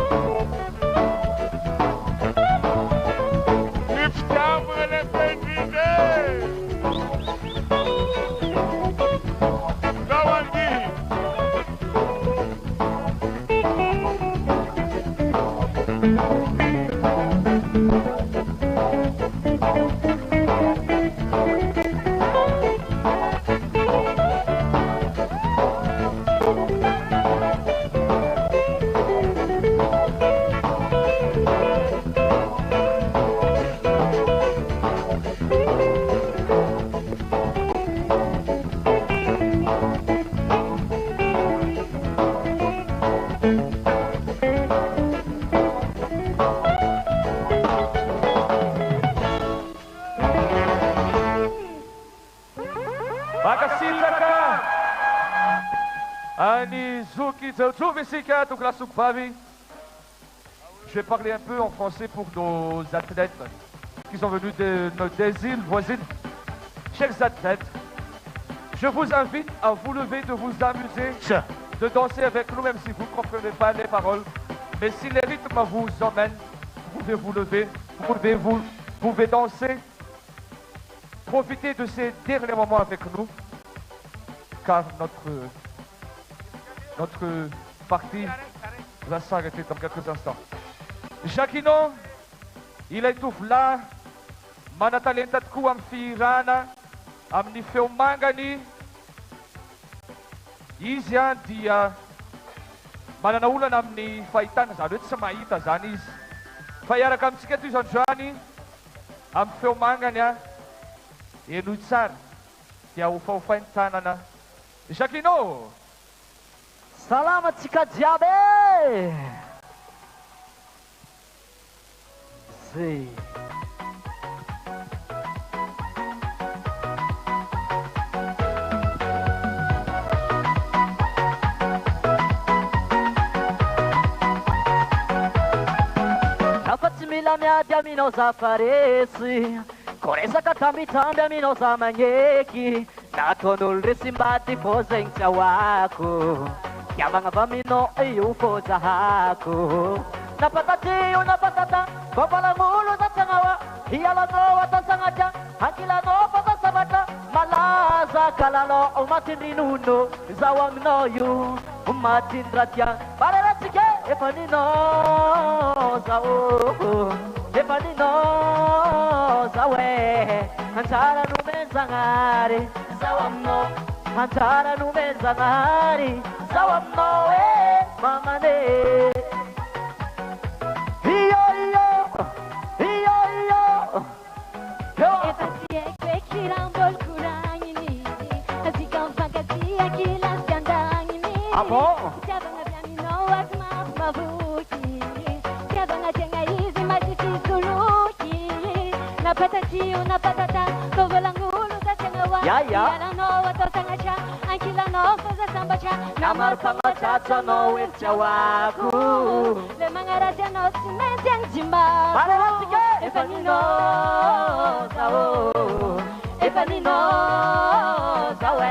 Je vais parler un peu en français pour nos athlètes. qui sont venus des îles voisines. Chers athlètes, je vous invite à vous lever, de vous amuser, de danser avec nous, même si vous ne comprenez pas les paroles. Mais si les rythmes vous emmènent, vous pouvez vous lever, vous pouvez danser. Profitez de ces derniers moments avec nous, car notre partie va s'arrêter dans quelques instants. Jacquino, il étouffe là, manatalenta tokoa amin'ny fihirana, amin'ny feo mangany. Izy dia manana olana amin'ny fahitana, zany hoe tsy mahita zany izy. Fa iaraka amintsika toy izany zany, amin'ny feo mangany eno tsara dia hofahofainy tanana. Jacquino! Salama tsika jiaby! Zay. Afa-tsy mila miady aminao za faresy, ko resaka tambitamby aminao za magneky, nataon'olo resy mbady fô zegny tsy ahoako, tiavagna avy aminao io fô jahako. Napataty napatata, babalan'olo zatsagnawa, hialanao atatsagnatia, ankilanao fatasabatra, malaza kalalao matindrinono, zaho aminao io matindratia, bareratsika efa ninao zaho, efa ninao zaho e, anjara nomenzagnary, zaho aminao, anjara nomenzagnary, zaho aminao e, mamane. Namar pamacaca no echawaku, le mangaraja no simenjang jimba. Bareratsika efa ninao zaho, efa ninao zaho e,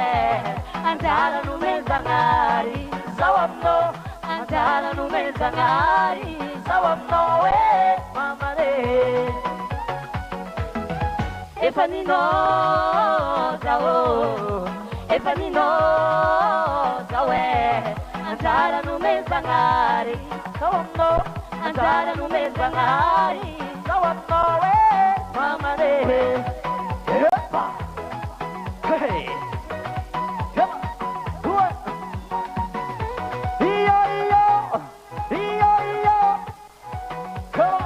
anjara nomenzagnary, zaho aminao, anjara nomenzagnary, zaho aminao e, mamare. Efa ninao zaho, efa ninao zaho e, anjara nomenzagnary, zaho aminao, anjara nomenzagnary, zaho aminao e, mamare. Epa! Hey! Epa! Due! Io! Come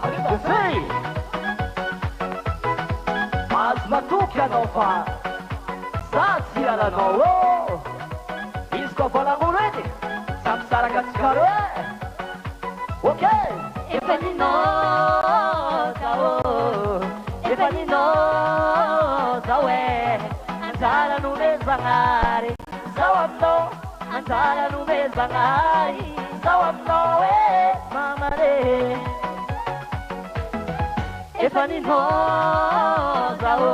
on! Sei! Mas matuka não faz, sacia la no. Iscopa la mulete, samsara kachikaro. Ok. Efa ninao zaho, efa ninao zaho e, anjara nomenzagnary, zaho aminao, anjara nomenzagnary, zaho aminao e, mamare. Efa ninao zaho,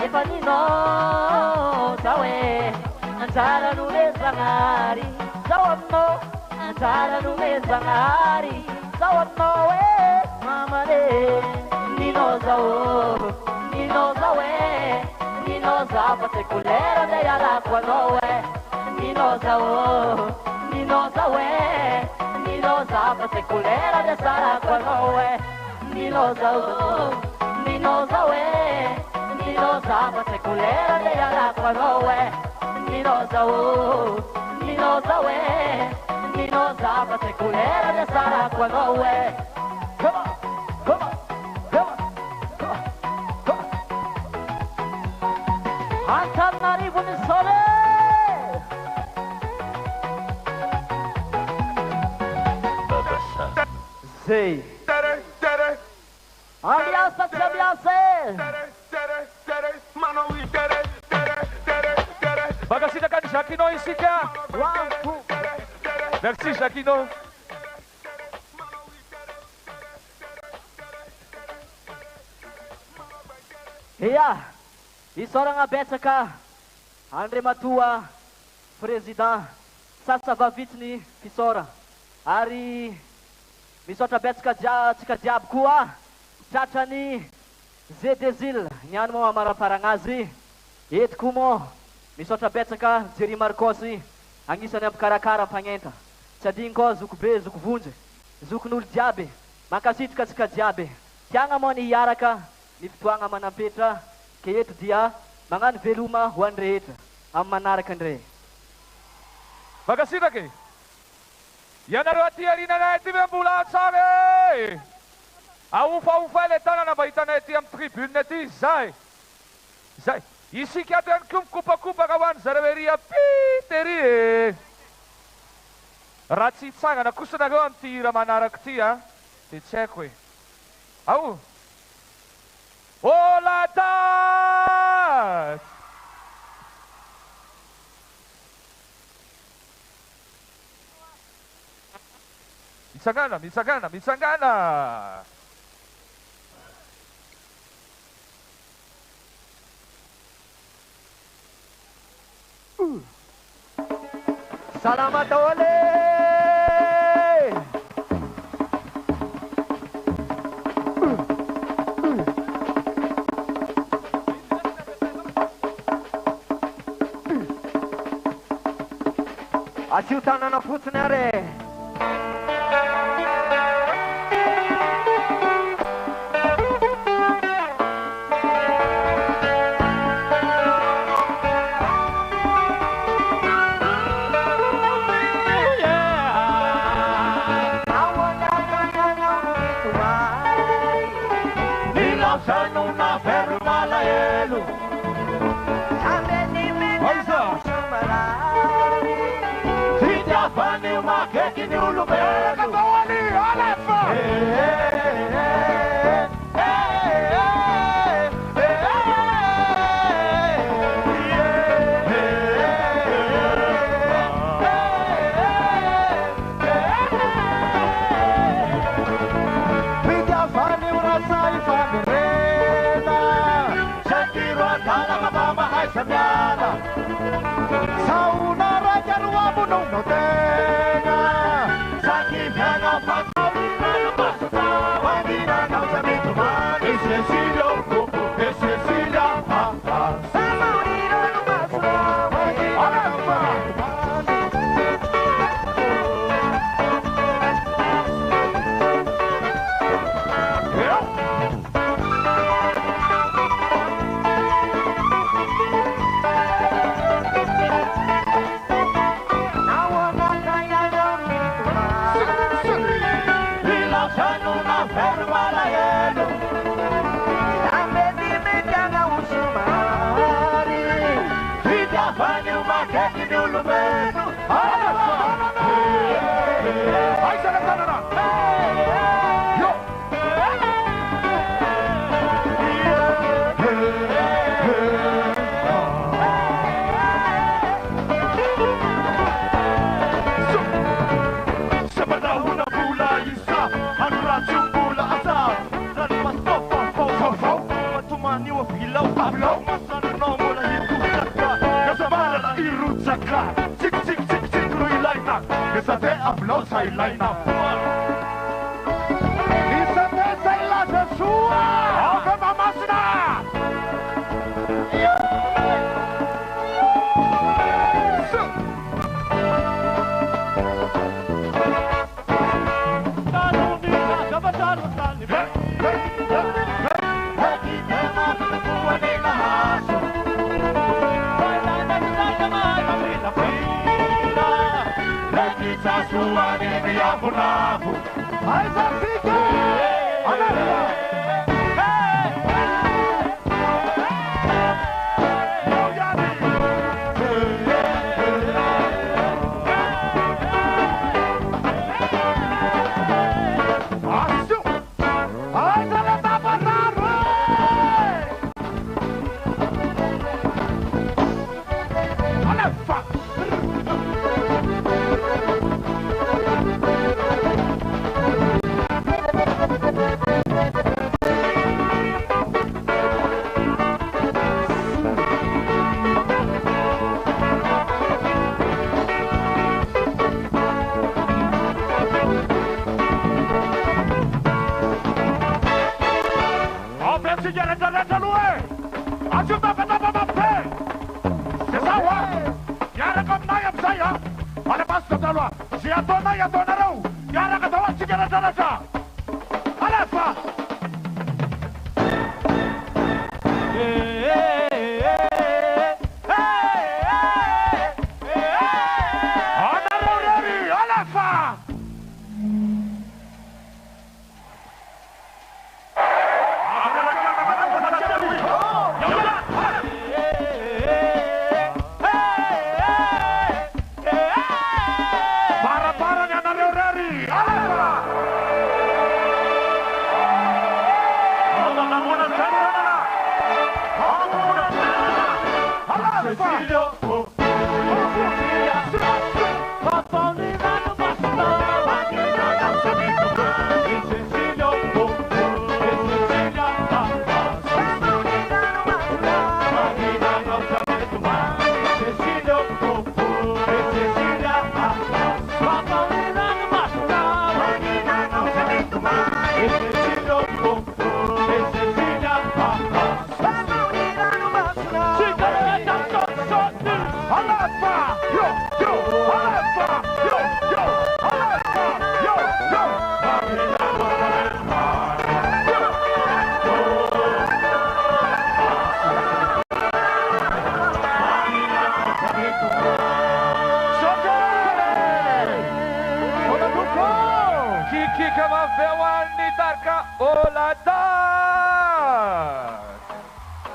efa ninao zaho e, anjara nomenzagnary, zaho aminao, anjara nomenzagnary, zaho aminao e, mamare. Ninao zaho e, ninao zaho fa se colera de iarako anao e, ninao zaho e, ninao zaho fa se colera de sarako anao e. Ninao zaho e, ninao zaho fa se colera de iarako anao e, ninao zaho e, ninao zaho fa se colera de sarako anao e. Come on, come on, come on, come on, come on. Antananarivo del Sole! Sì. Alianza ci abbiase! Magasilakan Jacquino Isika! Merci Jacquino! Iya, isaorana betsaka Andriamatoa Président sasa vavitiny fisaora ary misaotra betsaka tsika jiaby koa tratrany Zedezil niany moa amaraparagna azy eto koa moa misaotra betsaka Jerry Marcos agnisan'ny ampikarakara mpagnenta tsy adigno koa zoko be zoko vonjy zokon'olo jiaby mankasitraka tsika jiaby tiagna moa ny hiaraka ny fotoagna manampetra ke eto dia magnano veloma ho an'ny rehetra amin'ny manaraka ndre Makasitraka ianareo aty arinanay aty ve mbola tsara aofaofa le tanana mba hitanay aty amin'ny tribune aty zay zay isika ato ihany koa mikopakopaka ho an'ny zareo ery apitery raha tsy hitsangana kosa nareo amin'ity raha manaraka ty a dia tsy haiko hoe ao oladat mitsangana mitsangana mitsangana Salamat ole! Asiu tanana fotsiny are. tsigeretraretra aloha e asio tafatapamampe de zao a miaraka aminay amizay a alamasika taloha zay ataonay ataonareo miaraka atao a tsigeretraretra alefa anareo rery alefa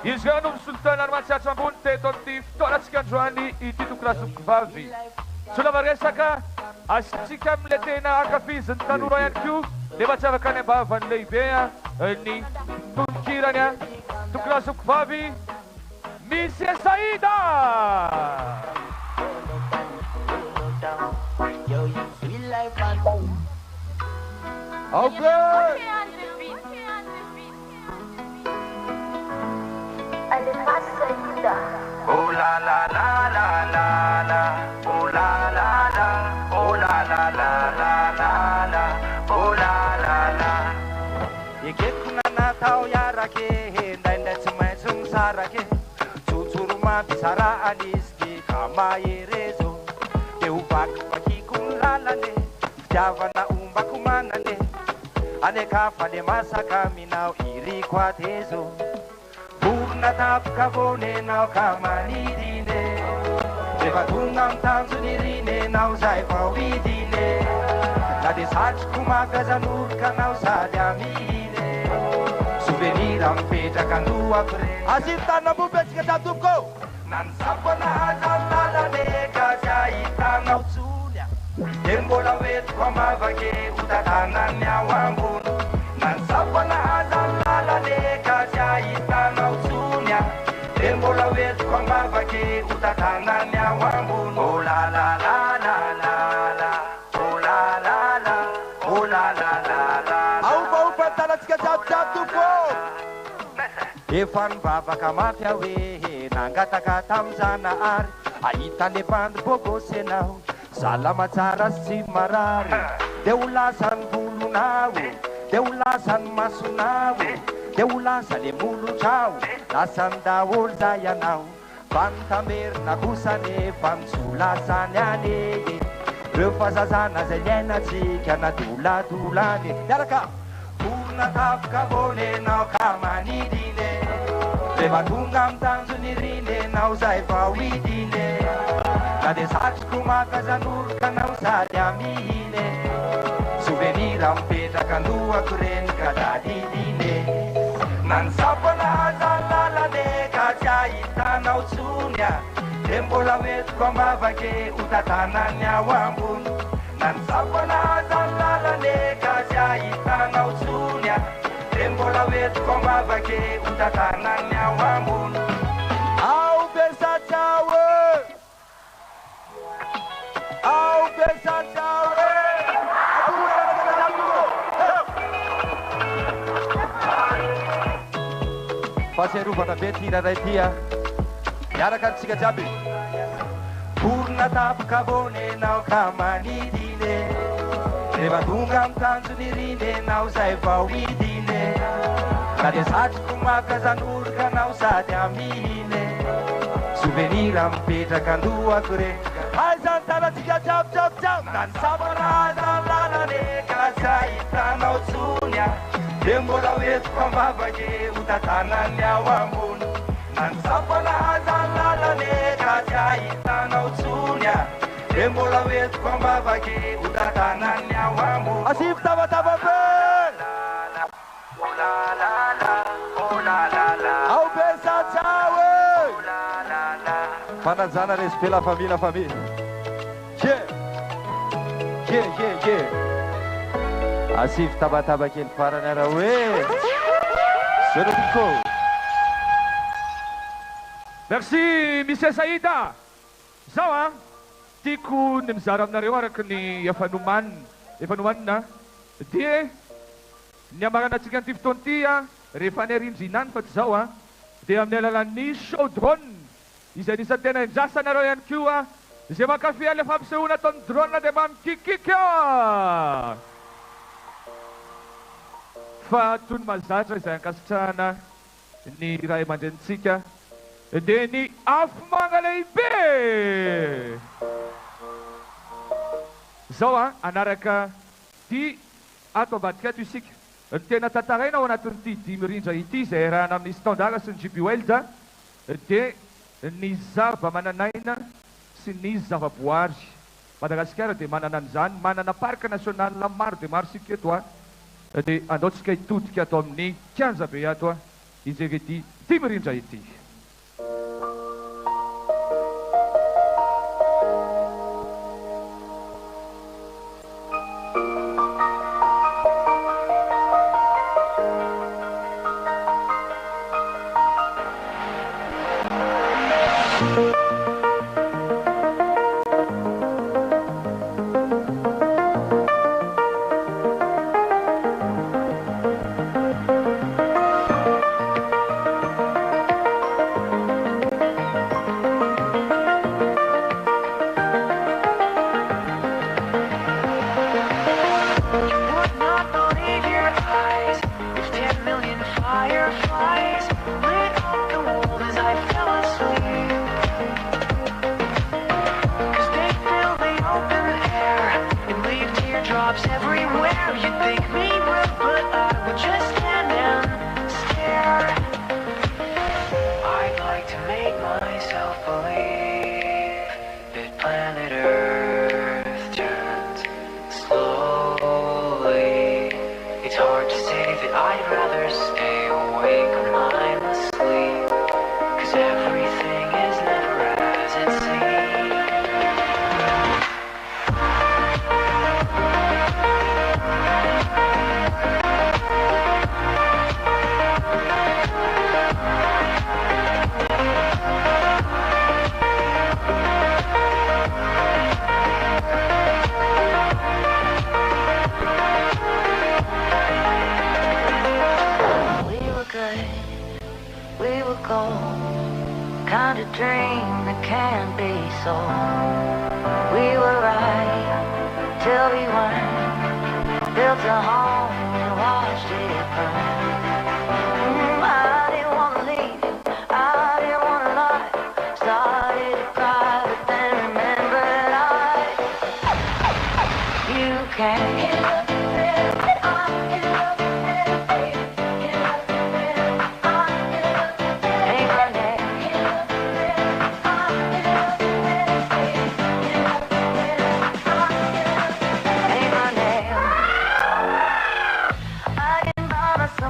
Izgano sultan armatsiatra ambony teto amin'ny fotoanatsika androany ity tokolasoky vavy solava resaka asitsika amile tena akafiziny tanora ihany ko nefa tsy afaka any ambavany lehibea ny tonkirany a tokolasoky vavy misy Saida Oh la la la la la la, oh la la la, oh la la la la la la, oh la la la. Ikekuna na tao yarake, ndainda tsimaitsung sarake, tsutsuruma bisara aniski kama yerezo, keubak pakikung lalane, javana umba kumanane, aneka fale masaka minau iri kwa tezo. Purna tapka vone nau kamanidine Deva tungam tanzunirine nau zai pawidine Na desach kumaga zanurka nau sadyamine Souvenir ampeta kandua pre Asif tanah bubet ketatuko Nan sapana azalala neka jaita nau tsunya Tembola wet kwa mavage utatanan nyawambun Nan sapana azalala neka jaita nau tsunya Tembola wet kwa mavage utatanan nyawambun Oh la la la la la la Oh la la la Oh la la la la Au pantala tika jatuko Efan baba kamafya we nangataka tamzana ari Ahitane bandy bogo senao Salama tsara sy marary Dea ho lasany volonao Dea ho lasany masonao Dea ho lasa le molotrao Lasany daholo zay ianao Fantamerina kosa nefa mitsolasany ane Reo fazazana zay niainatsika nadoladolany Miaraka Vorona tapoka vonenao ka manidine Rehefa tonga amin'ny tanjony rinenao zay vao idine Na de satroko maka zanoroka nao sady amihine Souvenir mipetraka andohako reny ka dadidine Na ny sapana hazalalane ka tsy ahitanao tsonya De mbola hoentiko ambavake ho tatanany ao ambony Na ny sapana hazalalane ka tsy ahitanao tsonya De mbola hoentiko ambavake ho tatanany ao ambony Ao Bersatao Ao Bersatao Fahatsiarovana be tira ray tia Miaraka antsika jiaby Vorona tapoka vonenao ka manidine Rehefa tonga amin'ny tanjony rinenao zay vao idine Na dia satroko mampiazan'olika anao sady amine souvenir mipetraka andohako re aizany tanatsika jiabijiabijiaby na ny sampanaazanlalane ka tsy ahitanao tsony a de mbola hoentiko ambavake ho tatanany ao ambony na ny sampanaazanlalane ka tsy ahitanao tsony a de mbola hoentiko ambavake ho tatanany ao ambony asivy tavatava be ao be satsawe fanajana respect la famille asivy tabataba kely farany ara hoe Seroko. Merci Monsieur Saïda. Zao tiako ny mizara aminareo araka ny efanomanina dia ny amaranantsika an'ity fotoana ity rehefa ny arindrinany fa tsy zao dia amin'ny alalan'ny chaudron izay nisy tena indrasanareo ihany koa izay mankafy ale fampisehoana ataon'ny drone dia mamikikika fa toy ny mahazatra izay ankasitrahana ny ray aman-drenitsika dia ny afomanga lehibe zao anaraka ty ato ambadika ato isika ny tena tantaraina ao anatin'ity 10 rindra ity izay arahana amin'ny standard sy ny JB Weld dia ny zava-mananaina sy ny zava-boary Madagasikara dia manana an'izany manana parc national maro dia maro sika eto dia andaotsika hitodika ato amin'ny 15 be ato izy rety 10 rindra ity. I can buy myself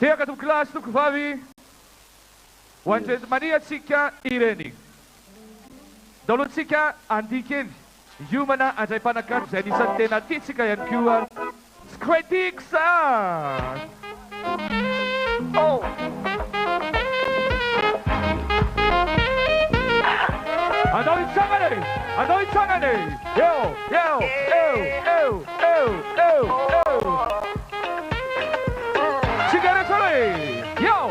Tehaka tompo kilasy tompo vavy ho andrentomaniatsika ireny daoloantsika andikely hiomana andray mpanakaro izay anisan'ny tena tiatsika ihany koa Scratix andao hitsangany andao hitsangany eo eo eo eo eo eo eo Yo!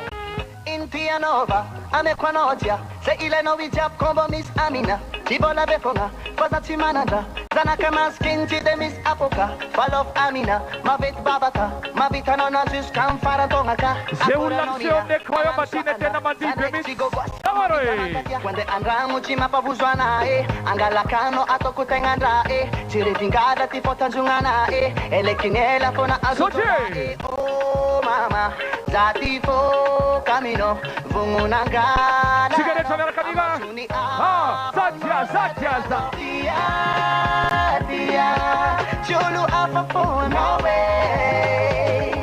In Pianova, ame qua notia, se ile novi jab combo Miss Amina, ti bola befonga, cosa ti mananda, zana kama skin ti de Miss Apoka, fall of Amina, ma vet babaka, ma vita non ha just kan fara tongaka. Se un l'azione coio mattina tena mandibile Miss Tamaroi. Quando andremo ci ma pavuzwana angala kano atoko tengandra tiri vingada ti fota jungana ele kinela fona azotona oh mama zati fo camino vungunangana sigaretto nella camiga Satya dia chulu apapo no way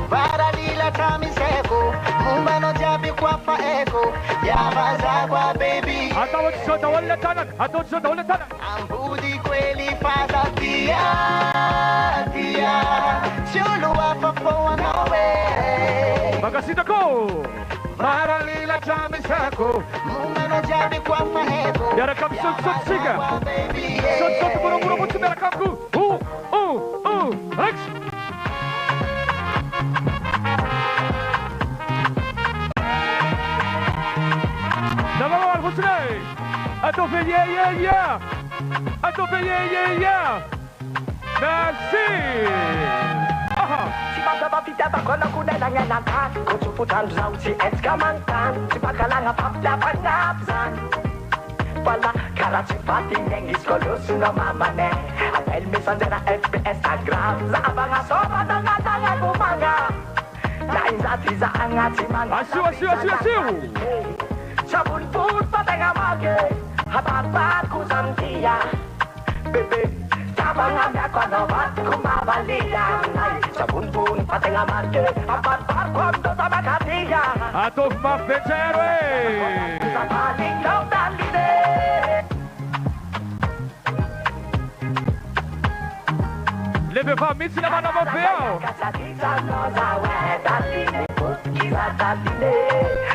Baralila tamiseko mumbano jabi kwa fa eko yabaza kwa baby atawachota wala tanak ambudi kweli faza dia chulu apapo no way Magasita ko Baralila tamiseko mumbano jabi kwa fa eko yara kam sot siga sot buru mutu mera kamku Rex D'abord, vous savez, attendez, yeah. Attendez, yeah. Merci. Si bata bapita bakona kuna nanganatan Kutuputan zau si etka mantan Si bakalanga papla panapsan Wala kara si pati nengis kolusu no mamane Atel mesandera FB Instagram Za abanga sopa nangatanga kumanga Nainzati za angati manga Asu Sabun pun pateng amage Hatat kusantia Bebe Sabang amya kono bat kumavalia Sabun pun pateng amage Hatat kondo sama katia Atof mafetero Sabaling log daline Leve famisi la mano mopeo Kasatisa no zawe daline Kira daline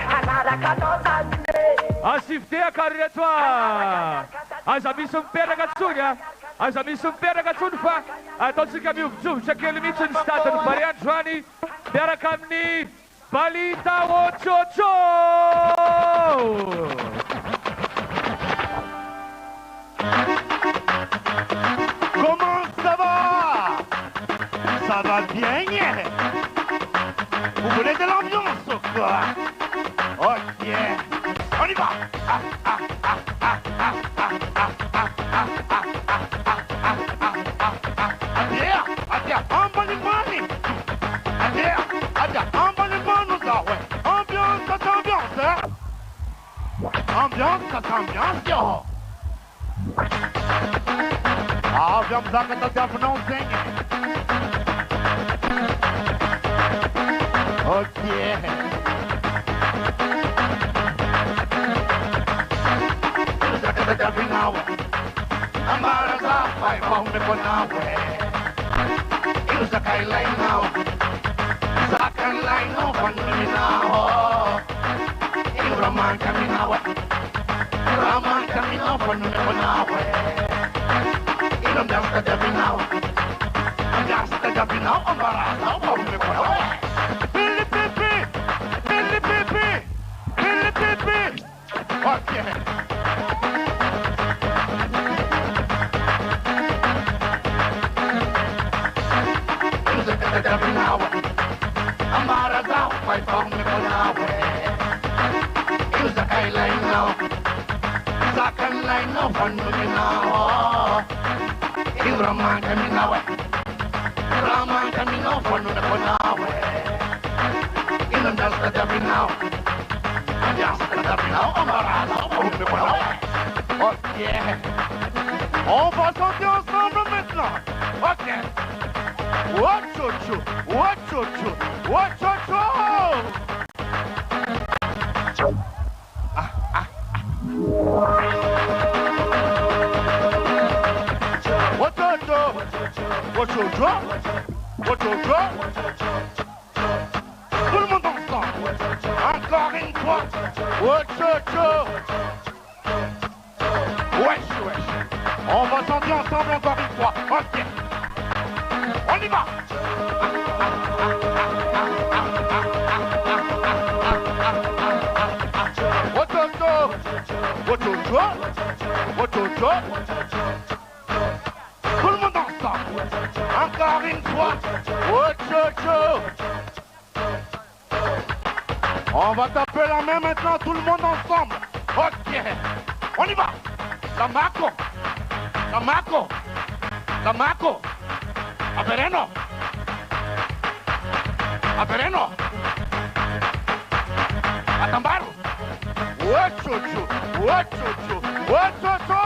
Hanara kano daline Asiftea carriera Aza misy mipera gatsonya Aza misy mipera gatsony fa ataontsika miovizovitra kely mihitsy ny stadiny Mariandroany miaraka amin'ny Balita Ochocho Comment ça va? Ça va bien? Vous voulez de l'ambiance ou quoi? Ok, on y va. Adia, emballement. Ambiance, yo. Vamos lá cantar até não tem. Ok. Amaraza, vai, vamos me bonar, ué. Eu já caí lá e não. Saca lá e não, quando me não. Eu Raman caminhava. Raman caminhava, quando me bonar, ué. Eu não devo estar final. Gasta de final, amaraza, vamos me bonar, ué. Pili pipi. Ok. Amaraza, vai vamos me bonar, ué. Eu já caí lá e não. Saca lá e não, quando me não. Eu Raman caminhava, ué. Raman caminhava, quando me bonar, ué. Eu não gasta de final. Gasta de final, amaraza, vamos me bonar, ué. Ok. On va chanter ensemble maintenant. Ok. Wachocho, wachocho, wachocho. Wachocho, wachocho, wachocho. Tout le monde ensemble. Encore une fois. Wachocho. Wesh, wesh. On va chanter ensemble encore une fois. Ok. On y va. Wachocho. Wachocho. Wachocho. Tout le monde ensemble. Encore une fois. Wachocho. On va taper la main maintenant, tout le monde ensemble. Ok. On y va. Tamako. Tamako. Tamako. Apereno. Apereno. Atambaru. Wachocho. Wachocho. Wachocho.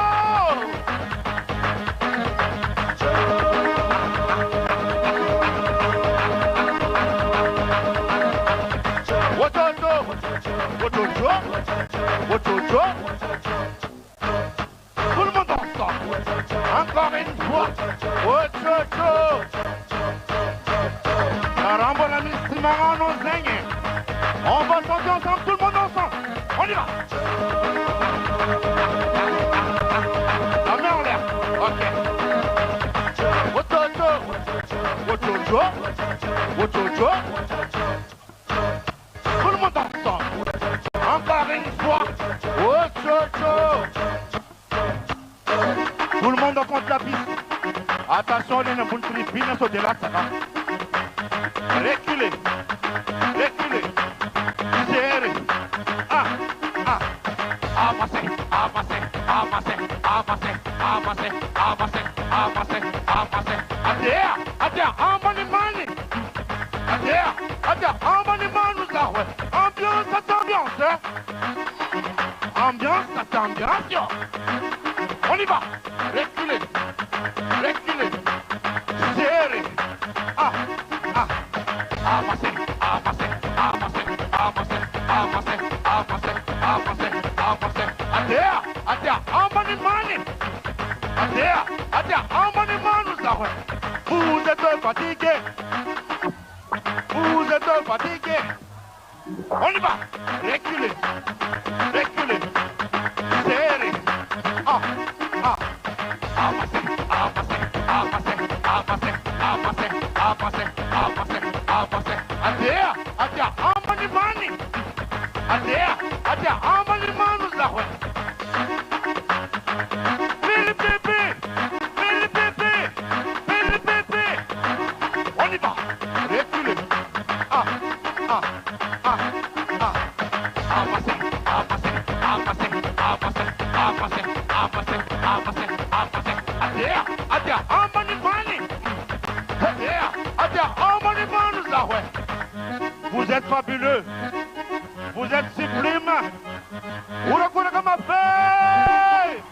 Wachocho. Wachocho. Wachocho. Tout le monde ensemble. Encore une fois. Wachocho. Caramba, la mistimara nos zengue. On va chanter ensemble, tout le monde ensemble. On y va. La main en l'air. Ok. Wachocho. Wachocho. Wachocho. Tout le monde ensemble. Encore une fois. Wachocho. Tout le monde compte la piste. Attention, les nabouns philippines sont de là, ça va. Reculez. Reculez. Serrez. Ah. Ah. Avancez. Avancez. Avancez. Avancez. Avancez. Avancez. Avancez. Avancez. Adhère. Adhère. Embanimani. Adhère. Adhère. Embanimani, ça, ouais. Ambiance, ça ambiance, hein. Ambiance, ça ambiance. On y va. Reculez. Reculez. Serrez. Ah. Ah. Avancez. Avancez. Avancez. Avancez. Avancez. Avancez. Avancez. Avancez. Adhère. Adhère. Embanimani. Adhère. Adhère. Embanimani, ça, ouais. Vous êtes fatigués. Vous êtes fatigués. On y va. Reculez. Reculez. Serrez. Ah. Ah. Avancez. Avancez. Avancez. Avancez. Avancez. Avancez. Avancez. Avancez. Adhère. Adhère. Embanimani. Adhère. Adhère. Embanimani, ça, ouais. On y va. Reculez. Ah. Ah. Ah. Ah. Avancez. Avancez. Avancez. Avancez. Avancez. Avancez. Avancez. Avancez. Adhère. Adhère. Embanimani. Adhère. Adhère. Embanimani, ça, ouais. Vous êtes fabuleux. Vous êtes sublime. Vous le connaissez comme fait.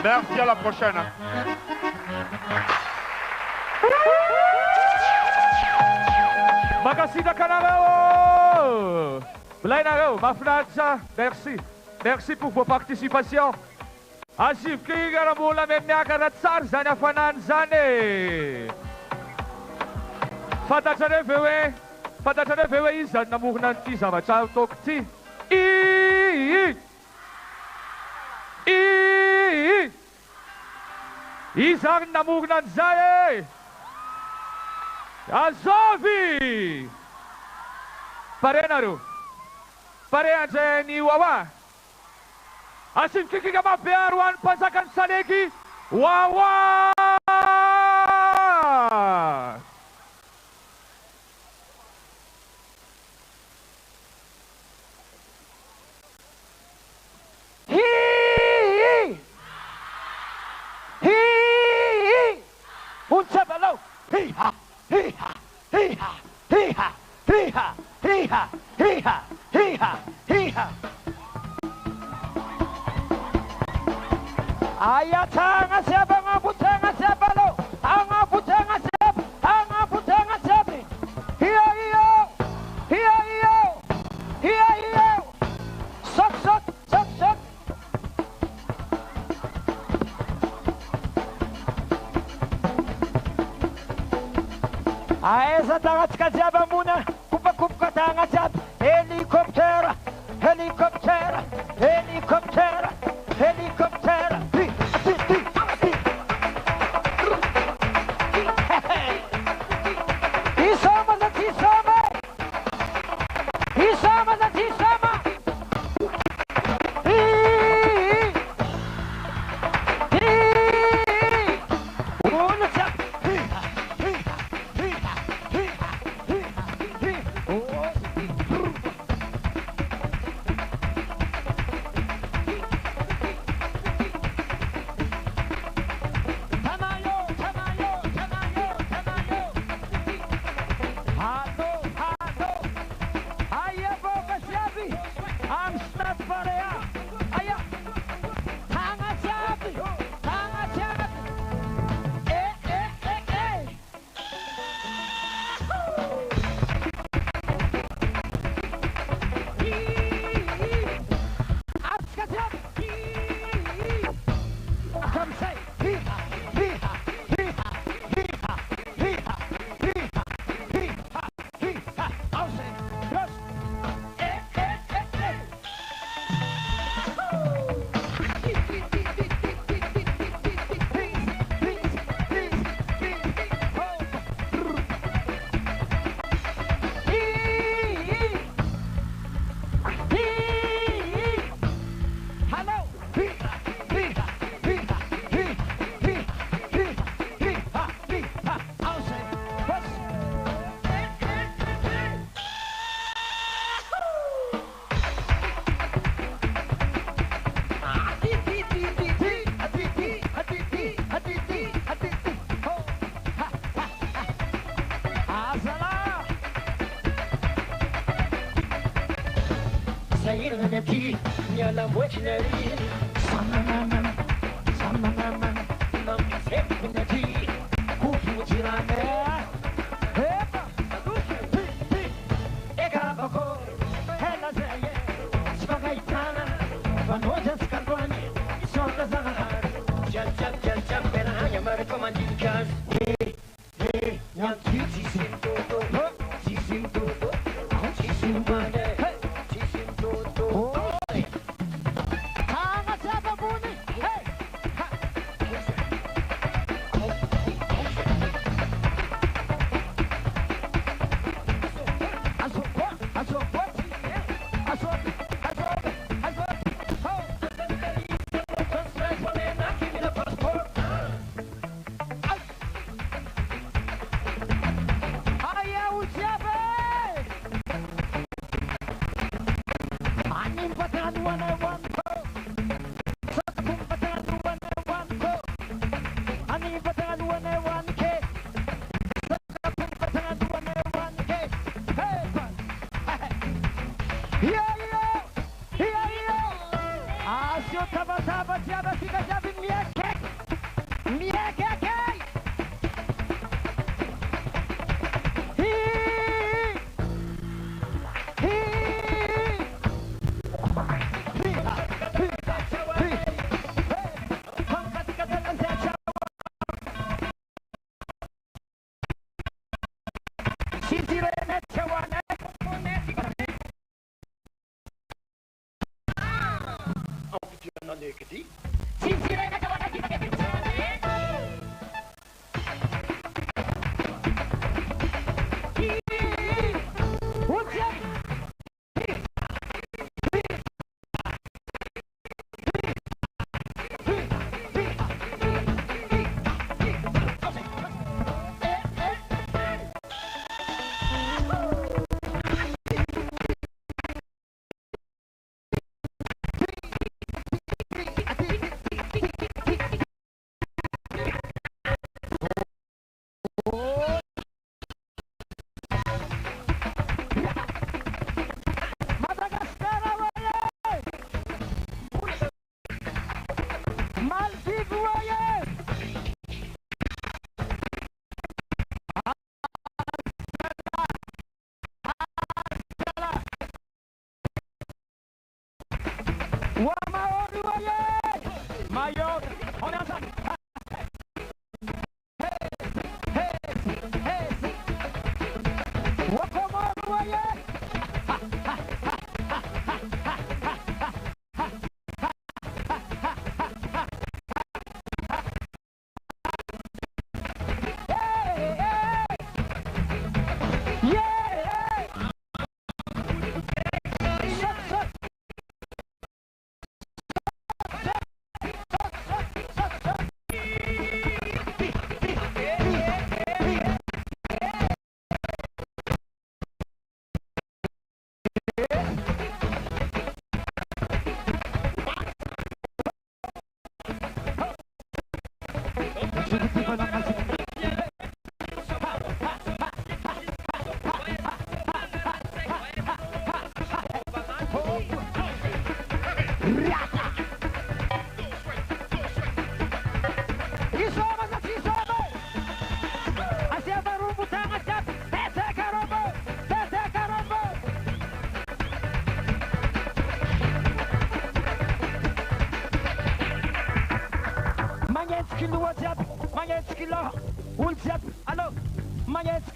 Merci, à la prochaine. Makasih dah Kanarao. Belainarao, Mafnacha, merci. Merci pour vos participations. Asif kiga na mula memnyaka na tsar zanya fanan zane. Fatachane vewe izan na muhnan ti sama chao tokti. Izan na muhnan zaye. Azovi! Parenaru! Pareanze ni wawa! Asim kiki kama pearuan pasakan salegi! Wawa! Hii! Hii! Unsa balaw! Hee-ha! Hee-ha! Hee-ha! Hee-ha! Hee-ha! Hee-ha! Hee-ha! Hee-ha! Hee-ha! Ayat ang asya bang abutang asya balo! Ang abutang asya! Ang Aiza tagnatsika jiaby ambony kopakopaka tagna jiaby. Hélicoptère, hélicoptère, hélicoptère, hélicoptère. Isama za tisama. Isama za tisama.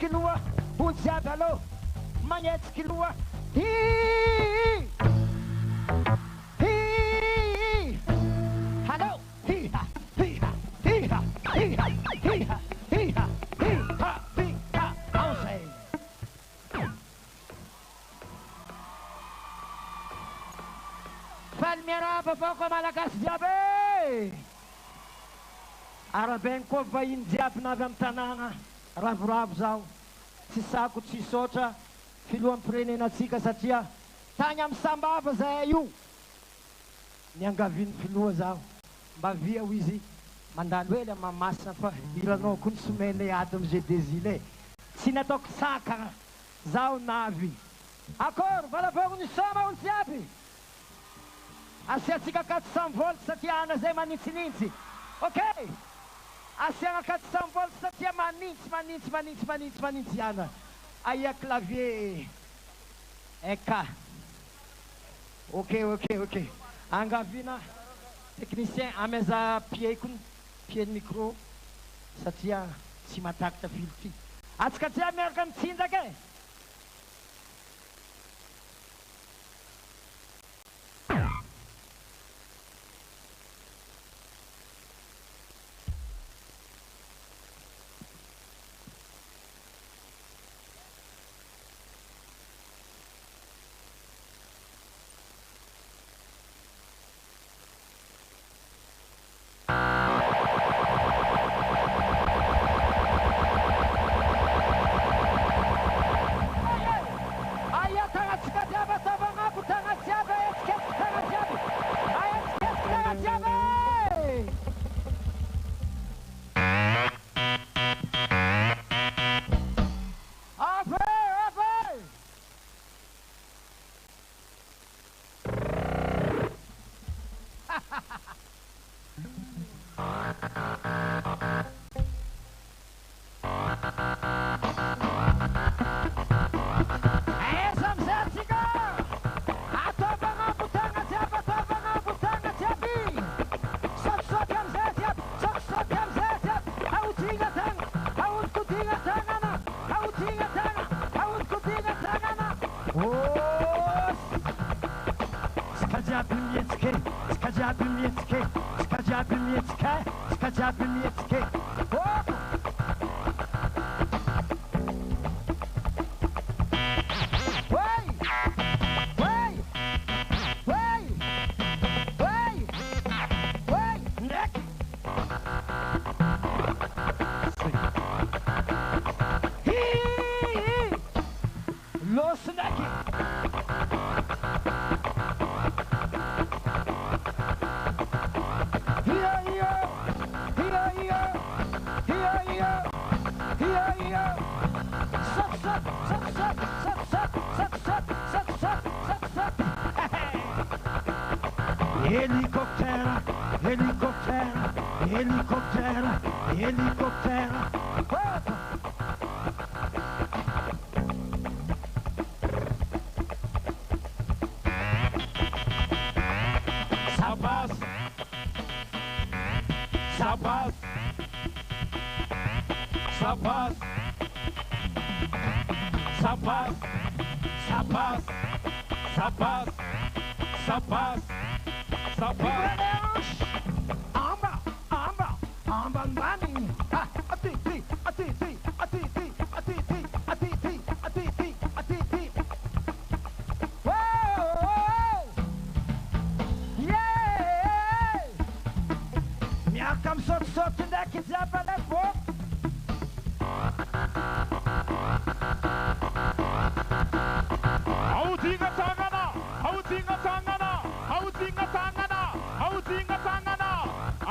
kiloa onjiaby alo magnetsiky loa Hello. Hee-ha, hee-ha, hee-ha, hee-ha, hee-ha, hee-ha, hee-ha, hee-ha, outside. Falmiaraba po ko malakas jiaby. Araben ko vahiny jiaby navy amin'ny tanàna ravoravo zao. Tsy sako tsy sotra filohan'ny pirenenantsika satria tany amin'ny sambava zay io. Niangaviany filoha zaho mba via ho izy mandalo hely mamasina fa iranao koa ny somene ady am'izay désile tsy nataoko saka zaho navy akôry valavogno ny soma ony jiaby asiatsika 400 volts satria ana zay manintsinintsy ok asiagna 400 volts satria manintsy ana aia clavier eka ok angavina technicien ameza piekony pieny micro satria tsy matakatra filo ty atsika tsy miaraka mitsinjaka e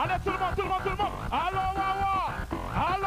Allez tout le monde, allô, waouh,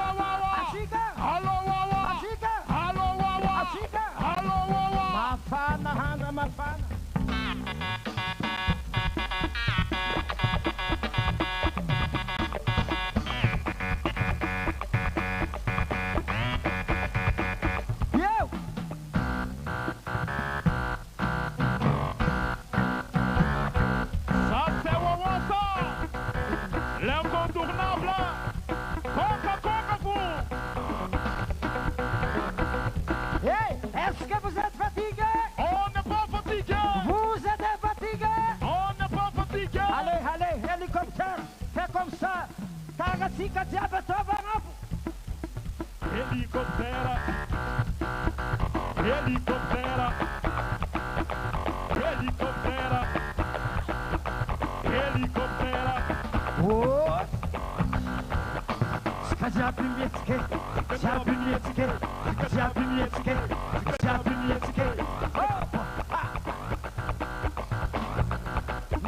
Helicoptera. Helicoptera. Helicoptera. Oh! Skazabinieckie, Zabinieckie, Zabinieckie, Zabinieckie.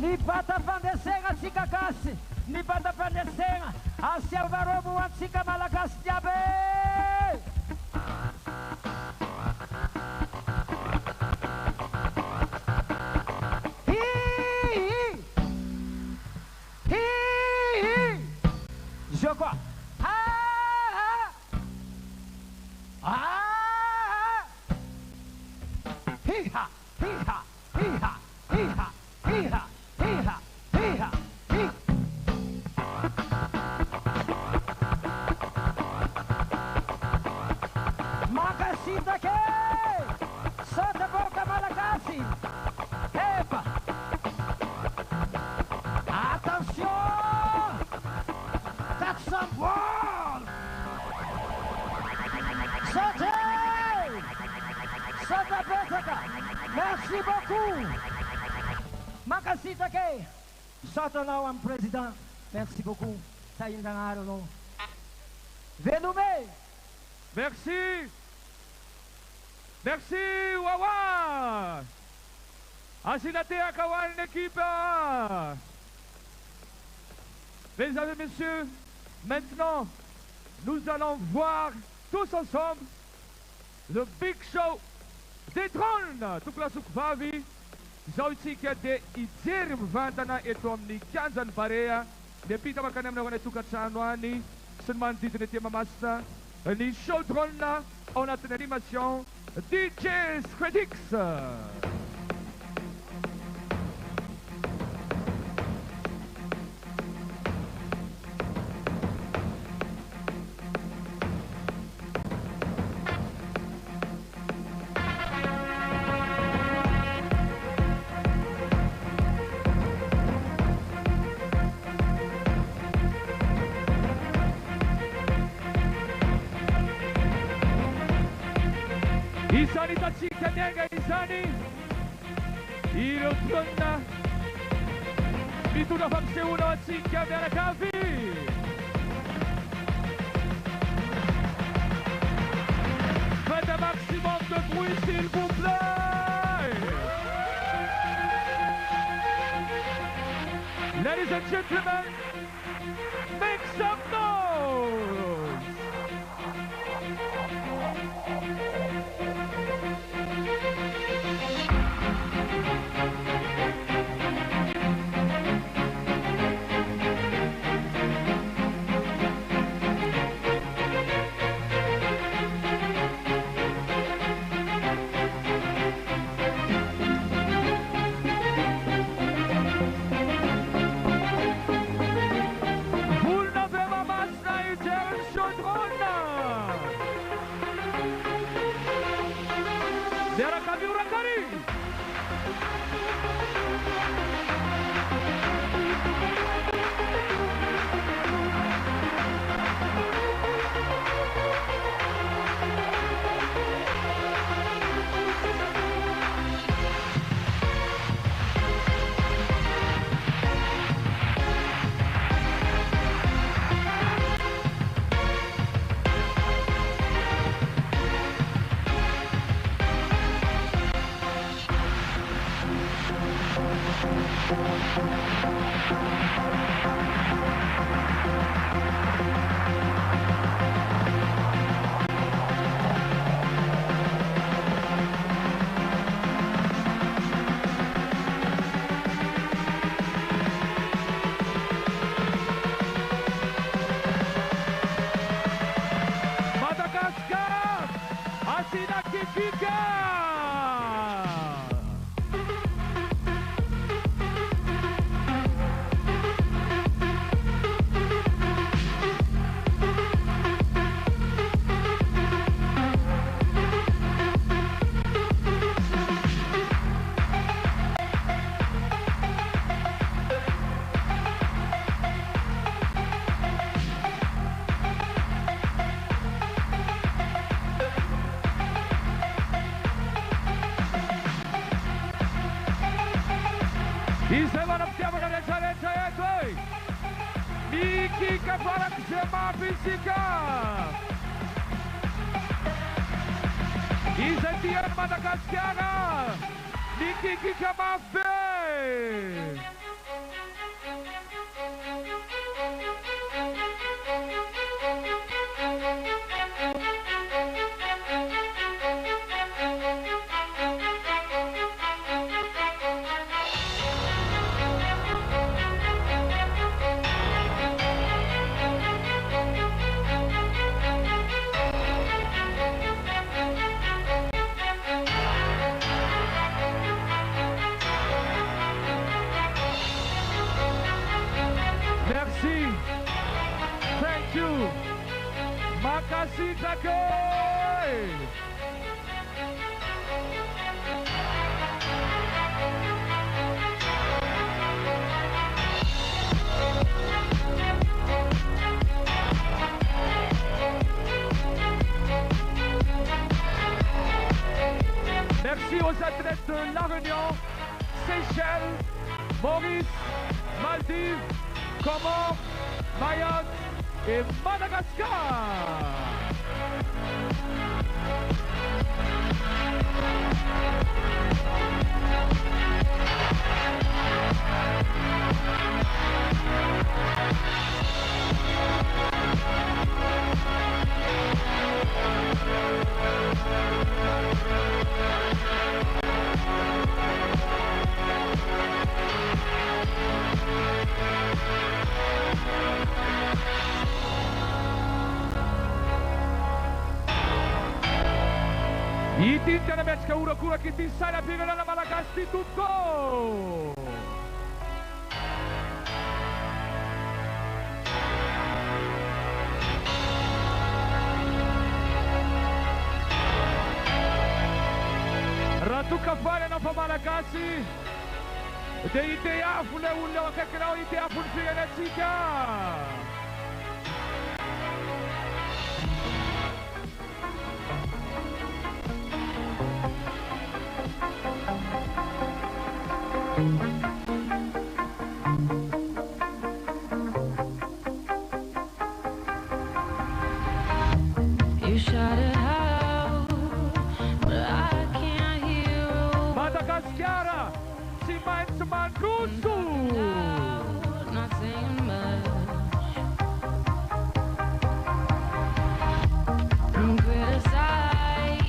Ni bata pandesena tsika gasy, ni bata pandesena, asiavaromo antsika malagasy jiaby. Je quoi? Hi-ha, hi-ha, hi-ha, hi-ha, hi-ha, hi-ha, hi-ha, hi. Makasita ke! Sota boca malagasi! Epa! Attention! That's some ball! Sautez! Sota Betaka! Merci beaucoup! Makasita ke! Sota now ang president. Merci beaucoup. Sa indang araw no. Velume! Merci. Merci, Wawa. Asinate Akawan l'équipe. Mesdames et messieurs, maintenant, nous allons voir tous ensemble le Big Show des drones. Tukla Sukvavi, Zautika de Idzirim Vandana et Omni Kanzan Barea, de Pita Makanem na Tukachanwani, Senman Didrete Mamasa. Les show drone là, on a une animation DJ Scredix. Isani Tachika Nega Isani Irotunda Mituna Famse Uno Atsika Verakavi Faites un maximum de bruit s'il vous plaît. Ladies and gentlemen, make some noise. Izay manampiavaka rehetrarehetra eto e! Mikika farak'izay mafy isika! Izay tiany Madagasikara! Mikikika mafy be! Merci. Thank you. Makasih Takoy. Merci aux athlètes de La Réunion, Seychelles, Maurice, Maldives, Comores, Mayotte et Madagascar. Ity tena metsika orakoraka ity sainam-pirenena malagasy ity tompoko! Raha toka valy anao fa malagasy dia iteafo ilay olona eo akaikinao, iteafo ny firenentsika! You shout it out, but I can't hear a Madagascar, si mainz mangusu. not saying much. I'm criticized,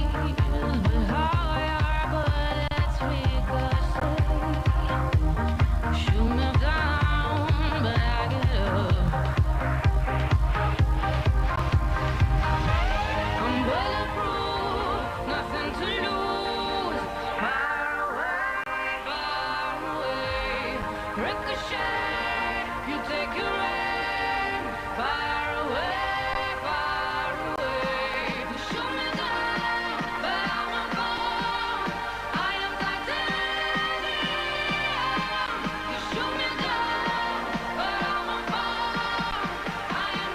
but how I are, but it's ricochet. Shoot me down, but I get up. I'm bulletproof, nothing to lose. Far away, ricochet. You take your aim. Far away, you shoot me down, but I won't fall. I am titanium. You shoot me down, but I won't fall. I am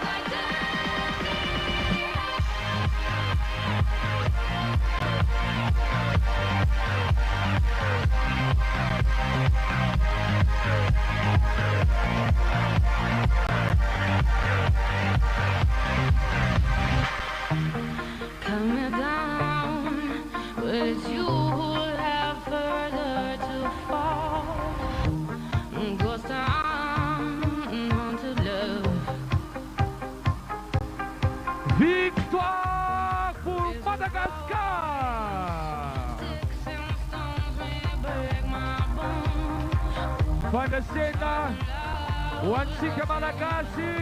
Cut me down, but it's you who have further to fall. Ghost town, haunted love. Victoire pour Madagascar! Fantasena, Wansika Malagasy,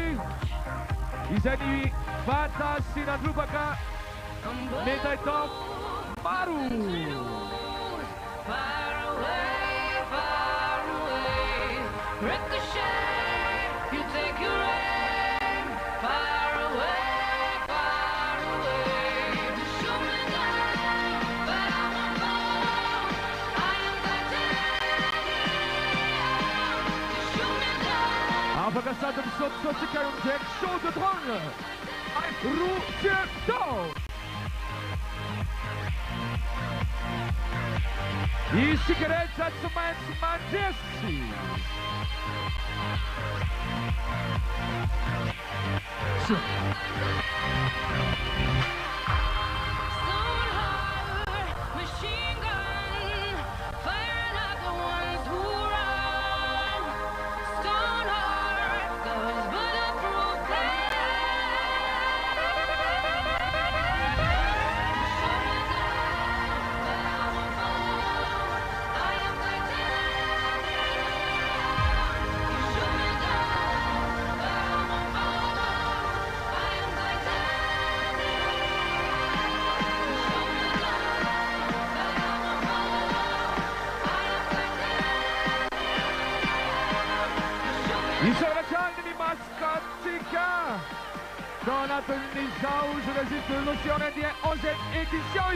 izany vata sy nandrobaka médaille d'or maro! Far away, ricochet. You take your aim. Far away, you shoot me down, but I won't fall. I am titanium. You shoot me down. Afaka sady misaotisaotsika eo amin'izay show de drone! Routier I sicurezza tsy maintsy manjesy. Machine gun, firing at the ones who run. Stone heart, those bulletproof Isorazione mascotica dans la télévision, je résiste de l'océan Indien 11e édition.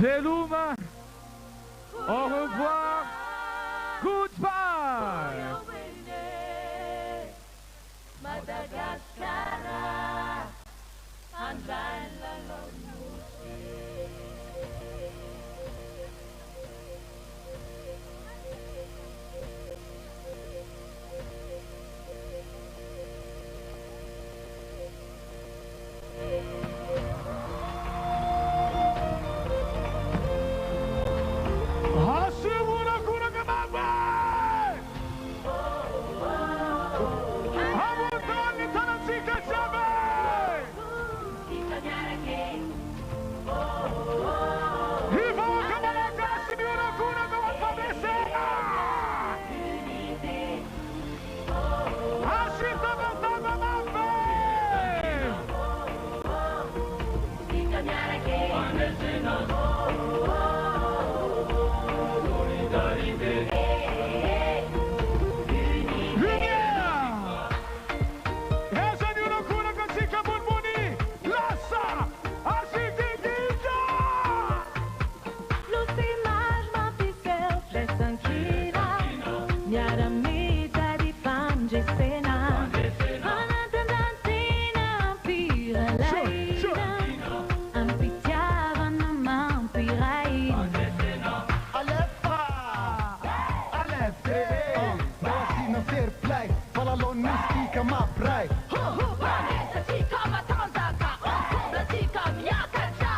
Veluma, au revoir, goodbye. Madagascar, Andran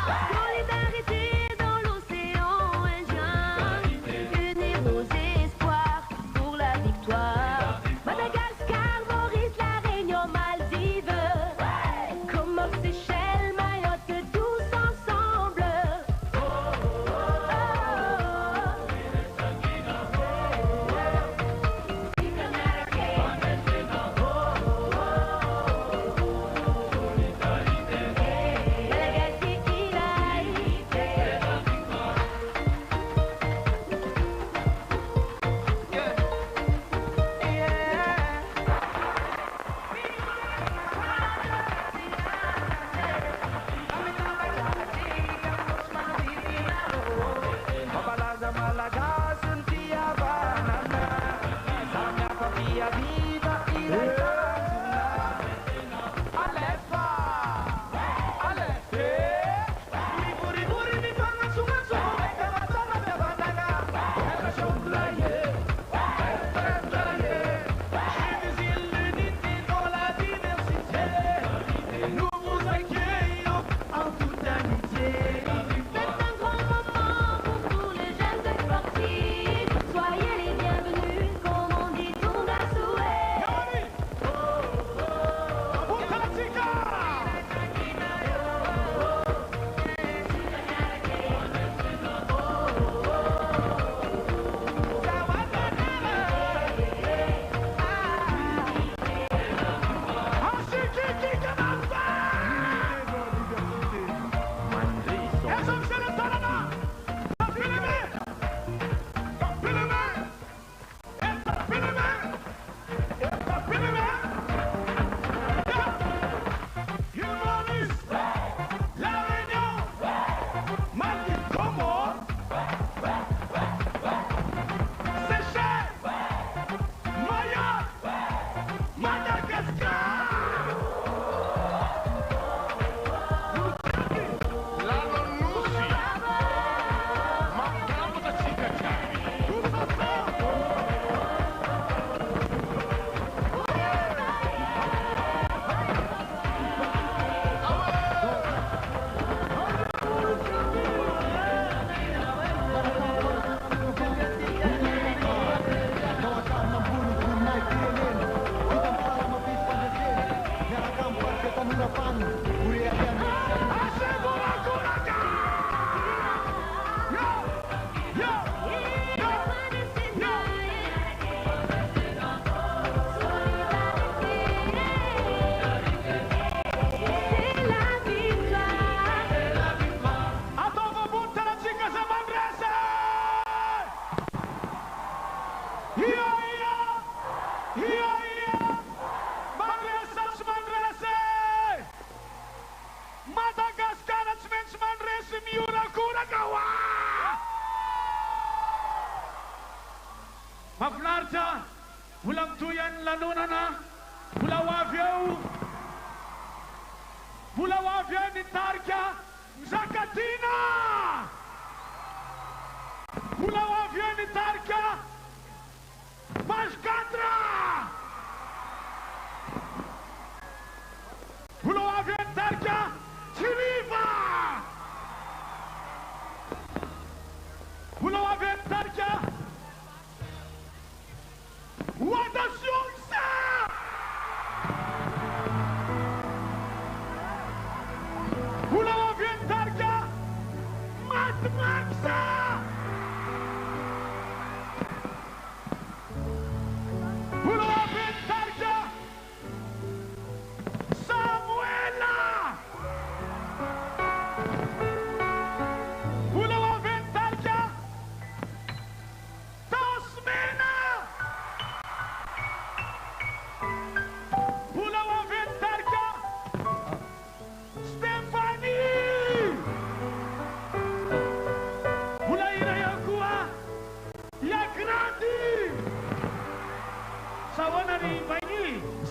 la solidarité dans l'océan Indien, unis nos espoirs pour la victoire. Madagascar, Maurice, La Réunion, Maldives, Comores, Seychelles, Mayotte, tous ensemble. Mahafinaritra, vola mitoyan lanonana, vola ho avy eo, vola ho avy eo nitarika Nzakatina, vola ho avy eo nitarika Page 4, vola ho avy eo nitarika Tsiriva, vola ho avy eo nitarika ou attention ça! Vous l'avez vu un targa? Mad Maxa! Vous l'avez vu un targa? Samuela! Vous l'avez vu un targa? Tasmena!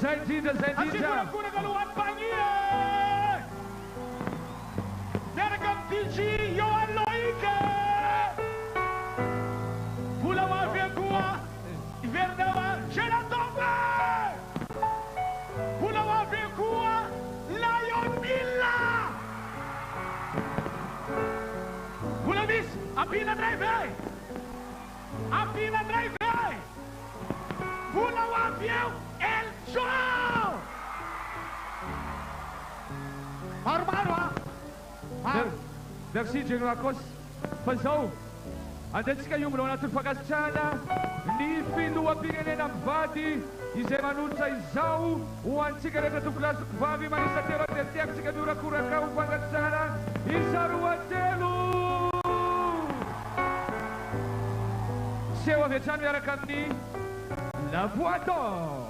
Zendida, Zendida. Kuna galuhan pangi Nergam Tiji Yohan Loike Pula wafia kuwa Iverdawa Sheratombe Pula wafia kuwa Lion Milla Pula bis Apina drive Apina drive Pula wafia El Show! Merci General Kos. Fazao. Andatsika io mbola anatin'ny fankasitrahana ny filoham-pirenena mivady izay manolotra izao ho antsika rehetra tompolasiko vavy manisatelo atetiaka tsika miorakoraka ho fankasitrahana isaroatelo. Seho avy hatrany miaraka amin'ny La Voix d'Or.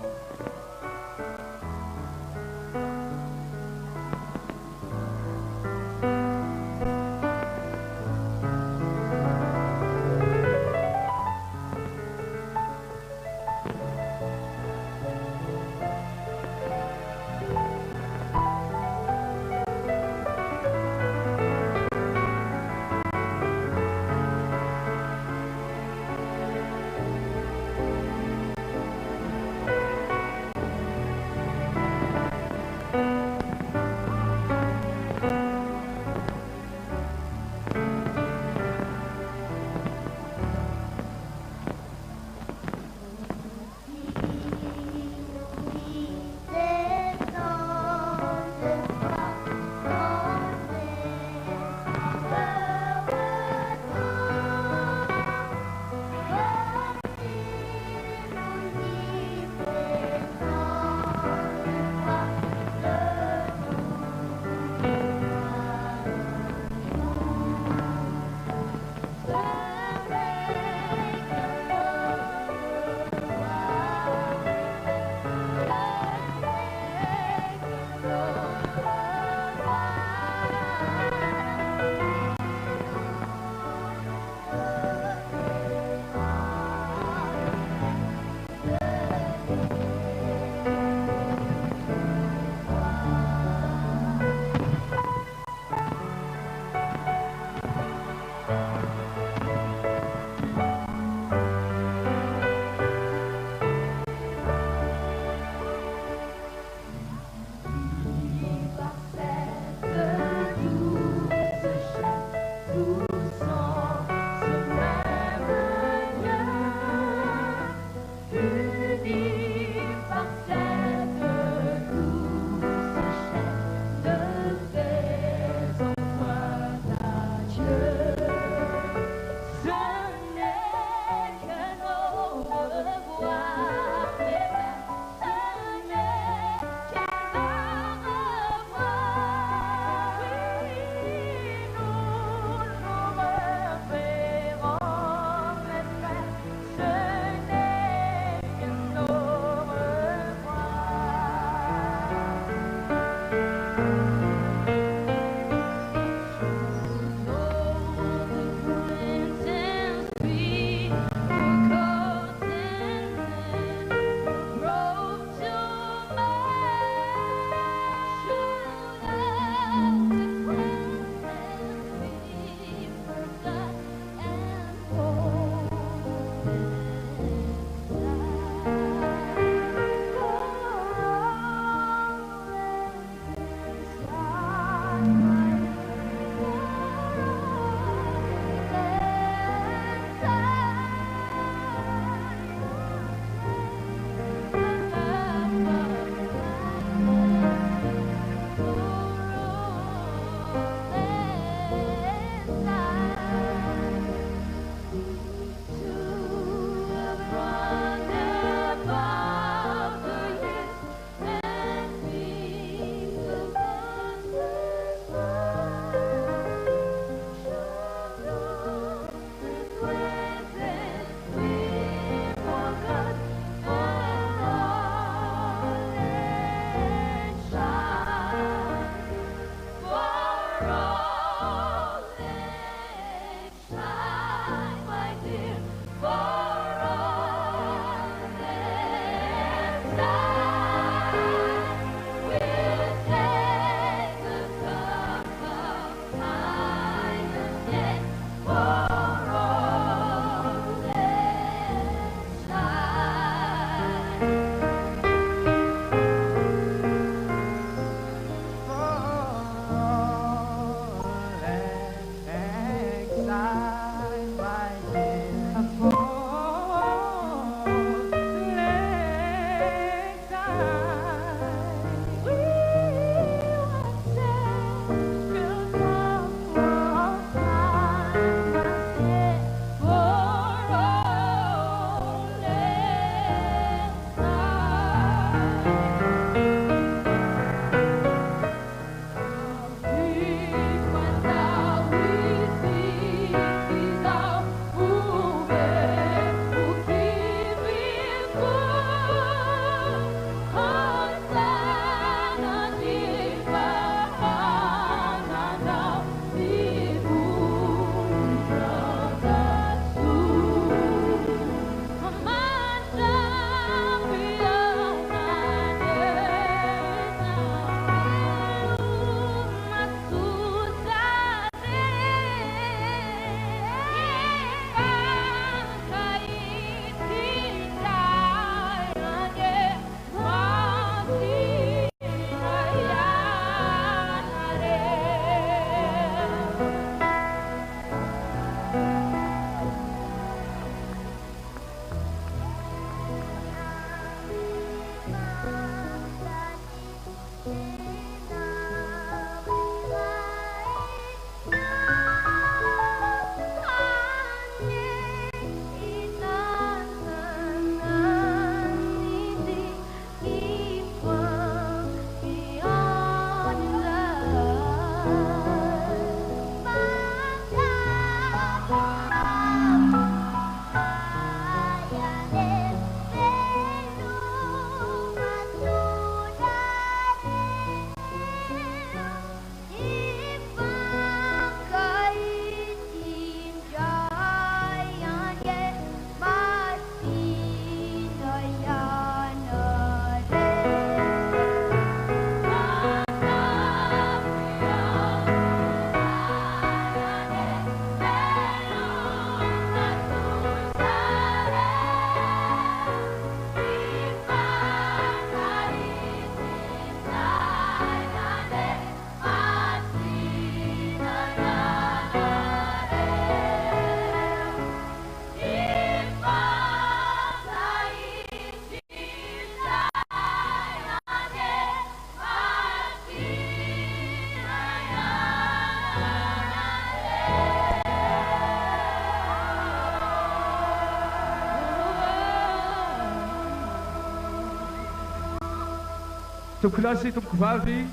Tukulasy Tukuvavy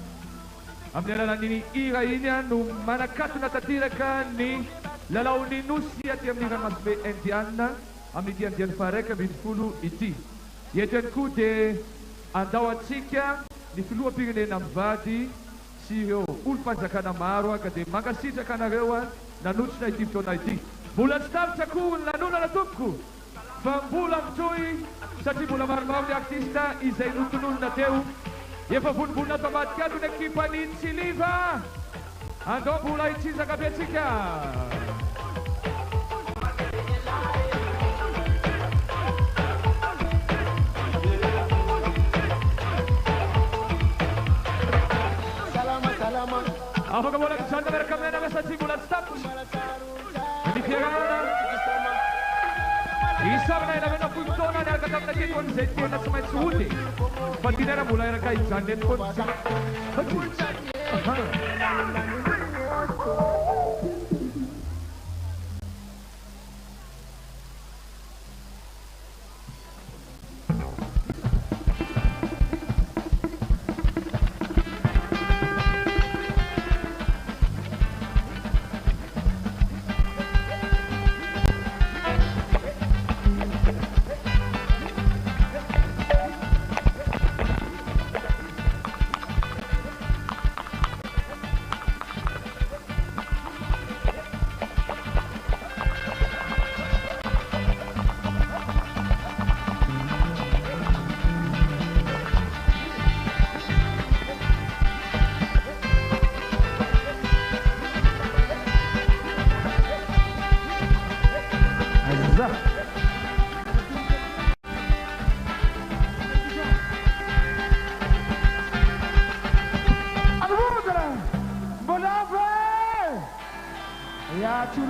amin'ny alalan'ny hira iny no manakatona tanteraka ny lalaon'ny nosy aty amin'ny ranomasimbe indiana amin'ny dia andiany faraiky ambin'ny folo ity. Eto ihany koa dia andao antsika ny filoham-pirenena mivady sy ireo olo-panjakana maro ka dia mankasitraka anareo nanotrona ity fotoana ity. Mbola tsy tavitra akory ny lanonana tompoko fa mbola mitohy satria mbola maromaro ny artista izay notononona teo. Efa vonibonina tambadika ato ny ekipany Tsiliva. Andao mbola hitsizaka be antsika. Afaka mbola kisanna miaraka aminay satria mbola tsy tapitra ny fiarahana. Isarana ilavena fotoana niaraka tamina keto an'izay tena tsy maintsy hody fa tinera mbola iraka hijanona eto foana.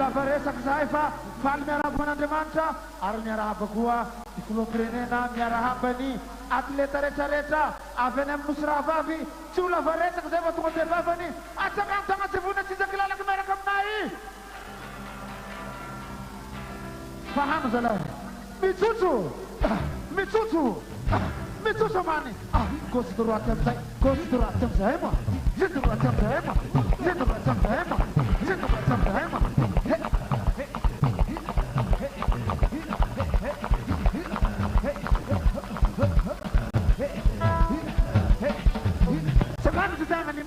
Faresaka zahay fa faly miarahaba an'Andriamanitra ary miarahaba koa ny filoham-pirenena miarahaba ny atleta rehetrarehetra avy any amin'ny nosy rahavavy tsy olona varesaka zay fa tonga be vavany atsakany tagna tsivona tsy zakilalaka miaraka aminay. Fahano zalahy mitsotso mitsotso mitsotso many gauche droite amizay gauche droite amizay ma gauche droite amizay ma gauche droite amizay ma gauche droite amizay ma.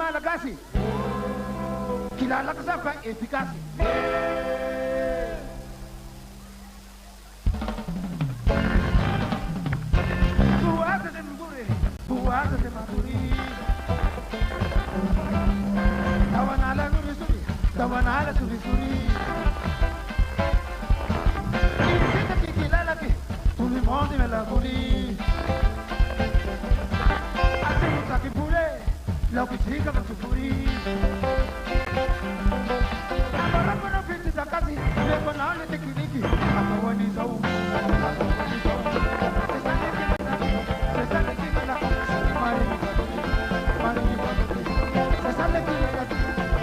Malagasy kilala ka sa fa efikasy. Buwasa de mburi, buwasa de mburi. Tawanala nuri suri, tawanala suri suri. Sita ki kilala ki, tuli mondi me la buri. Ati ki pure. Lo que chica con su furí. Ahora con los pinches a casi, le ponen de quiniqui. Hasta bueno y sau. Se sale aquí de la se sale aquí de la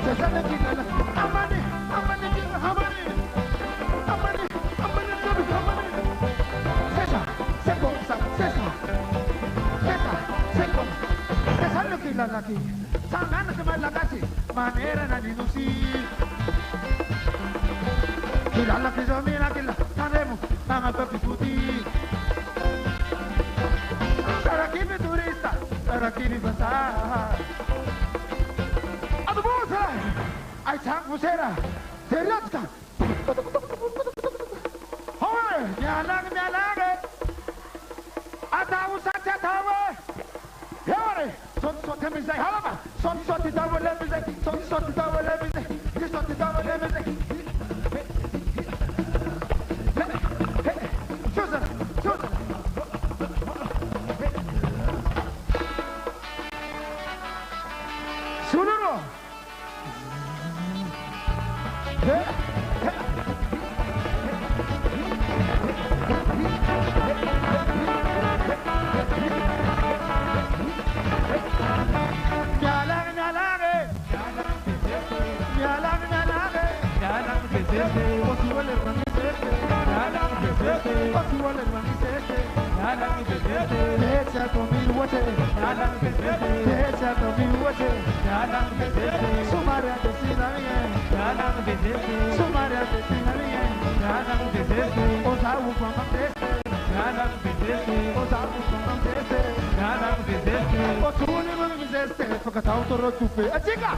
se sale aquí de la amani, amani, amani. Amani, amani, amani. Cesa, seco, cesa. Cesa, seco. Lalaki, sangan sa Malagasy, manera na ninusi. Kilala ki sa mina kila, tanemo, mga papiputi. Sarakini turista, sarakini basaha. Ano mo sa? Ay sang musera, seriotska. Hoy, nyalang. Atawu sa tawa. Hore. Son temizay halama. Son tawa lemizay. Son tawa lemizay. Son tawa lemizay. Susan. Sunuro. Nyalang. wote yalan bezete teja no mi wote yalan bezete sumara de sinariye yalan bezete sumara de sinariye yalan bezete osawu kwa mtese yalan bezete osawu kwa mtese yalan bezete otuni mo bizeste fakata utoro tupe achika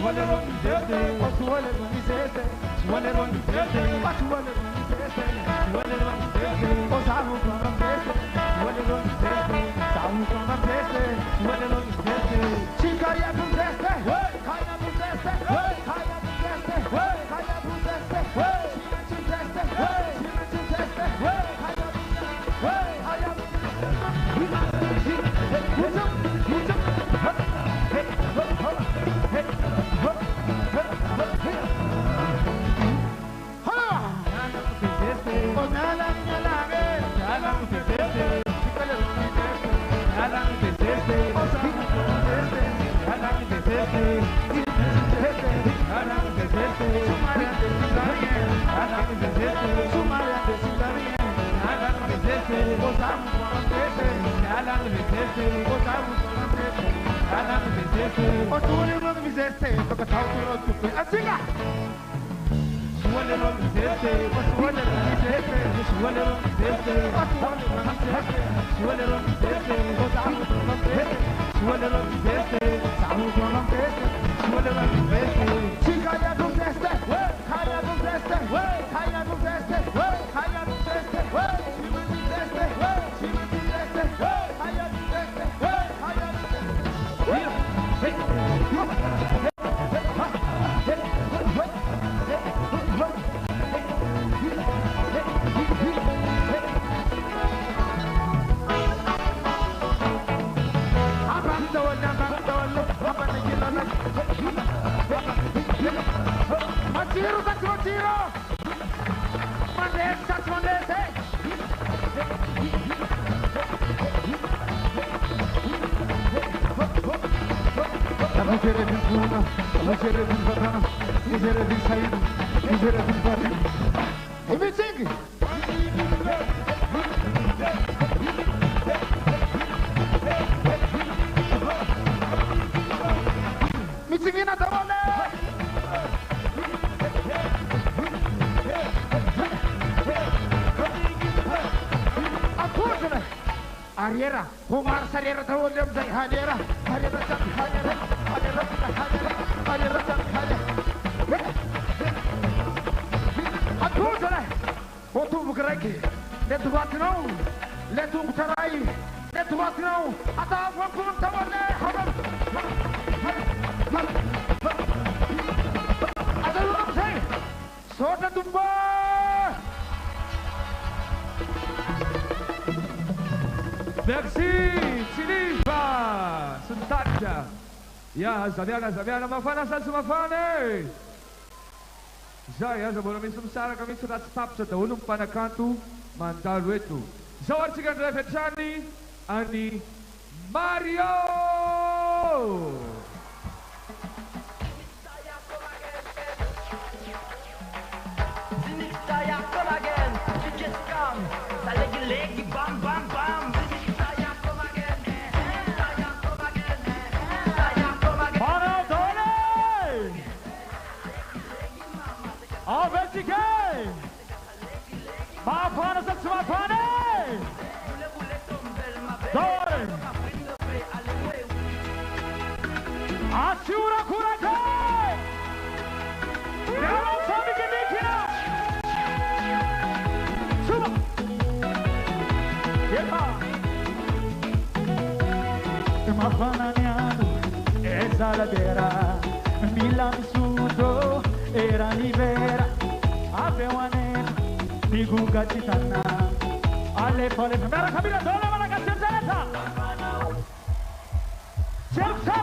Suole ron bizeste osuole ron bizeste suole ron bizeste osuole ron bizeste suole ron bizeste osawu kwa mtese suole ron bizeste sawu kwa mtese suole ron bizeste chikaya bizeste kaya bizeste kaya bizeste kaya bizeste chimachizeste chimachizeste kaya Ariera, Omar Sariera Tawandam Zai Haniera, Haniera Sam Haniera, Haniera Haniera, Haniera Sam Haniera. Atuzare, Otu Bukaraki, let what know, let Umtarai, let what know, Atawapun Tawale, Atawam Zai, Sota Tumba. Merci, Siliva, Suntaja. Ya, Zaviana, Mafana, Sansu Mafane. Zaya, Zaboramin Sumsara, kami sudah stop sa taulong panakanto, Mandalueto. Zawar Sigan Refetchani, Ani Mario! Bam, bam, bam. Mafana sa Mafana! Doi! Ashura Kuraka! Yaro Sami Kimikina! Suba! Yepa! Mafana niano, esa ladeira, Mila Misudo, era libera, ave uma Miguga Titana, Ale Pole, Mera Kabila, Dona Malaka, Santa, Chelsea,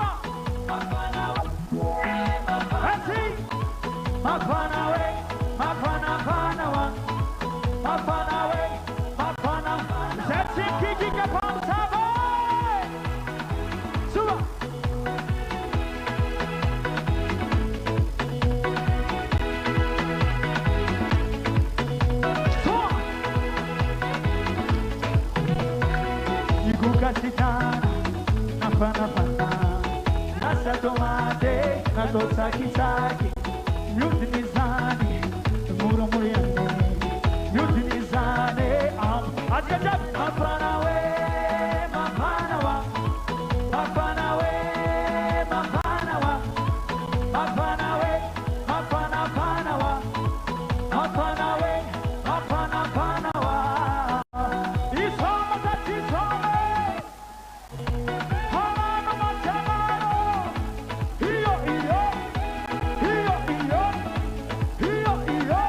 Ati, Mafana way, Mafana, Mafana way, Mafana, Setsi Kiki Kapam Sabo, Suba. Bukasitana, Nafanafana, Nasa tomate, Nato saki-saki, Yutinizani, Murumuriane, Yutinizane, Adjajab, Mapanawe, Mapanawa, Mapanawe, Mapanawa, Mapanawe, Mapanapanawa, Mapanawe, Mapanapanawa. Isoma tatisome, Hamano machamano, Hiyo iyo, Hiyo iyo, Hiyo iyo,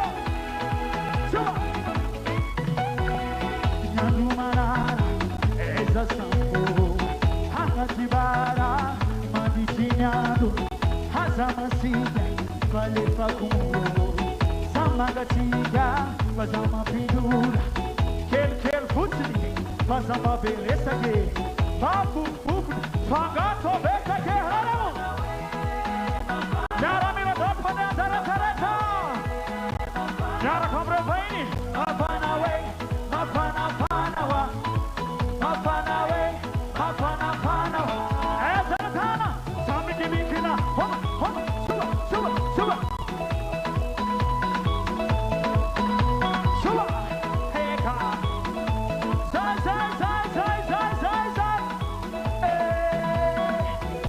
Chuma. Nyanumarara, Eza sampo, Hakatibara, Madicignado, Hazamasiga, Vale facundo, Samagatiga, Vazama pindura, Kel futli, Vazama beleza que, Papu fuku, Fagato beta que haramo. Yara mira dopa de andara tareta. Yara compra vaini, Mapanawe, Mapanapanawa, Mapanawe, Mapanapanawa. Ezatana, Samikimikina, Homa, Homa, Suba, Suba, Suba. Suba, Heka. Zai, zai, zai, zai, zai, zai, zai.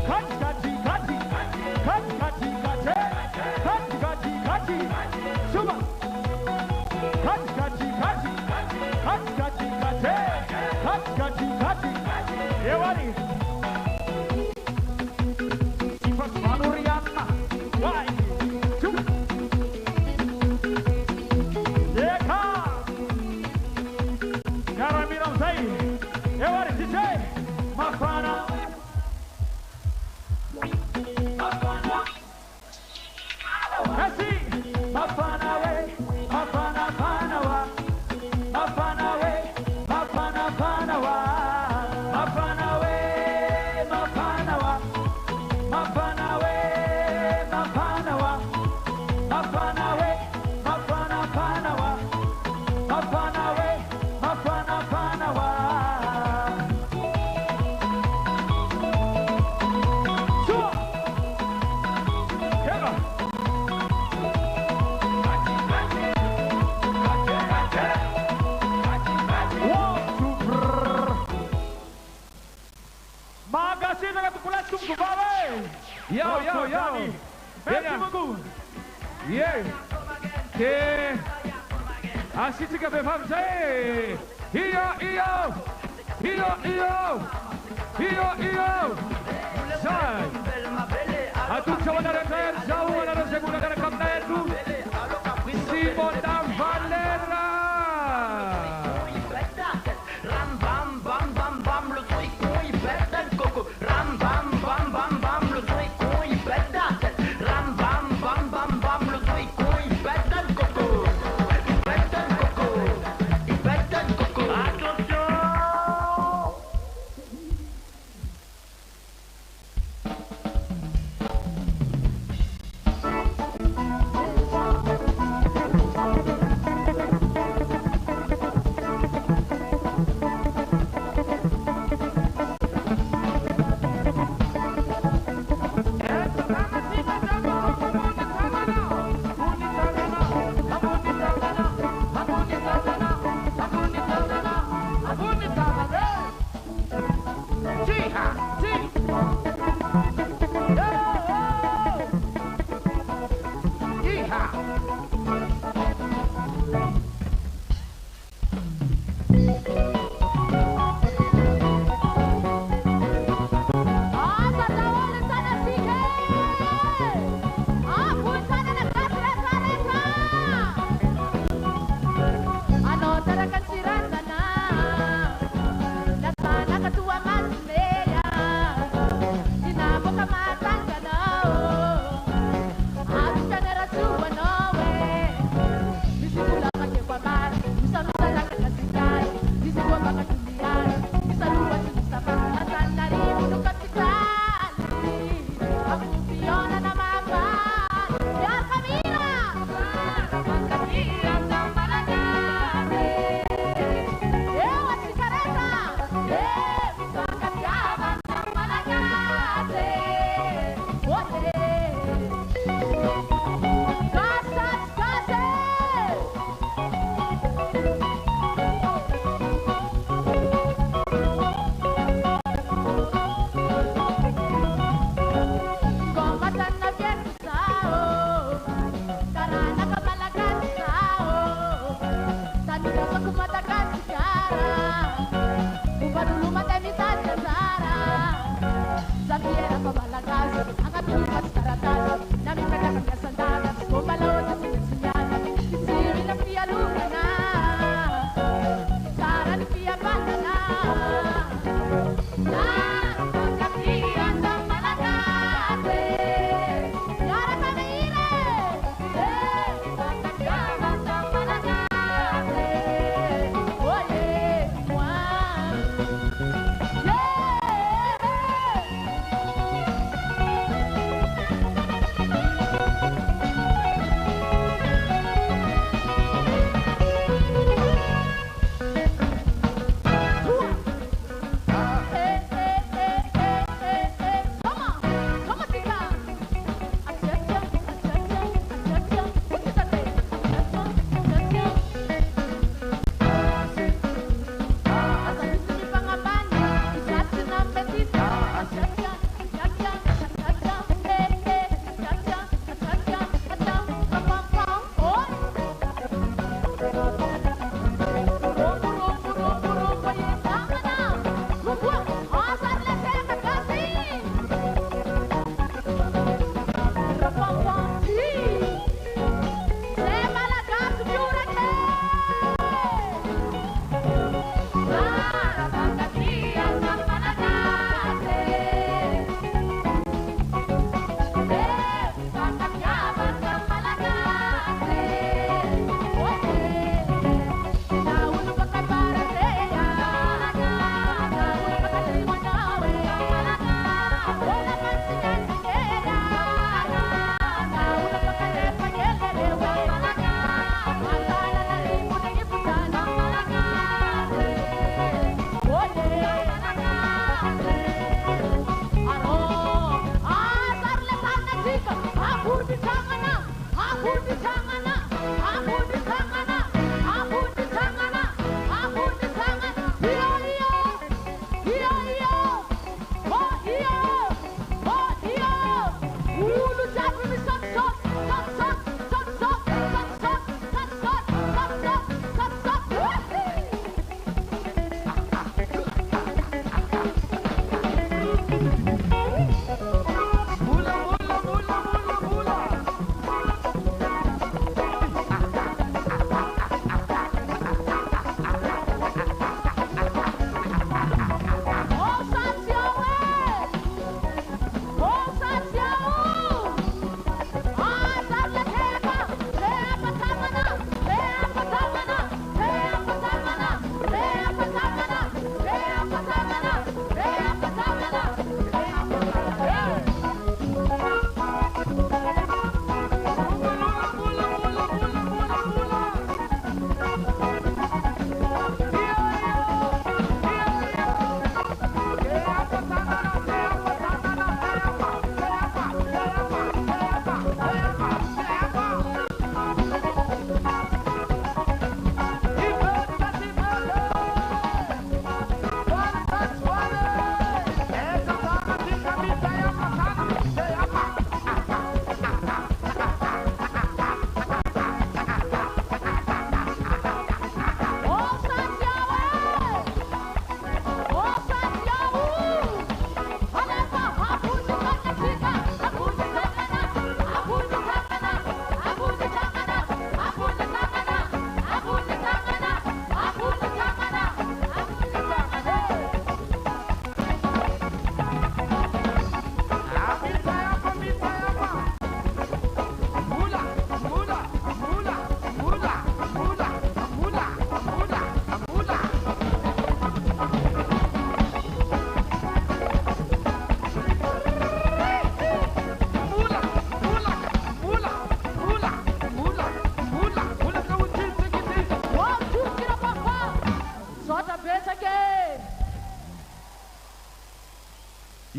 Kati, kati, kati. Kati, kati, kati. Kati, kati, kati. Suba. Kati, kati, kati. Kati, kati, kati. Kati, kati, kati. Ewari. Sifat Manuriana. Wai. Suba. Eka. Cara miram sai. Ewari DJ. Mafana. Mafana. Messi. Mafana we. Mafana panawa. Mafana we. Mafana panawa. Mafana we. Mafanawa. Mafana we. Mafanawa. Mafana we. Mafana panawa. Mafana we. Mafana panawa. Sua. Kega. One, two, brrr. Magazine na tukulas kumkubawe. Yo, yo, yo. Merci beaucoup. Yeah. Que asitika bevamze. Iyo, iyo. Iyo, iyo. Iyo, iyo. Sai. Atucha wana refer, zau wana resegura gara kamnaetu. Simon da Valera. Ram bam bam bam bam, le truc il pète le coco. Ram bam bam bam bam, le truc il pète la tête. Ram bam bam bam bam, le truc il pète le coco. Il pète le coco. Il pète le coco. Attention.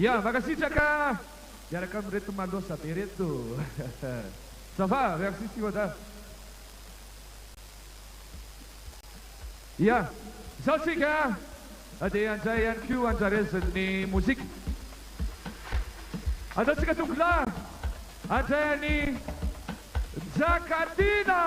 Ya, makasih Caka. Diarahkan reto malosa bereto. Ça va, merci Siwada. Ya, Zalsika. Ada anjayan Q anjares ni musik. Ada Zalsika tungla. Anjayan ni Zakatina.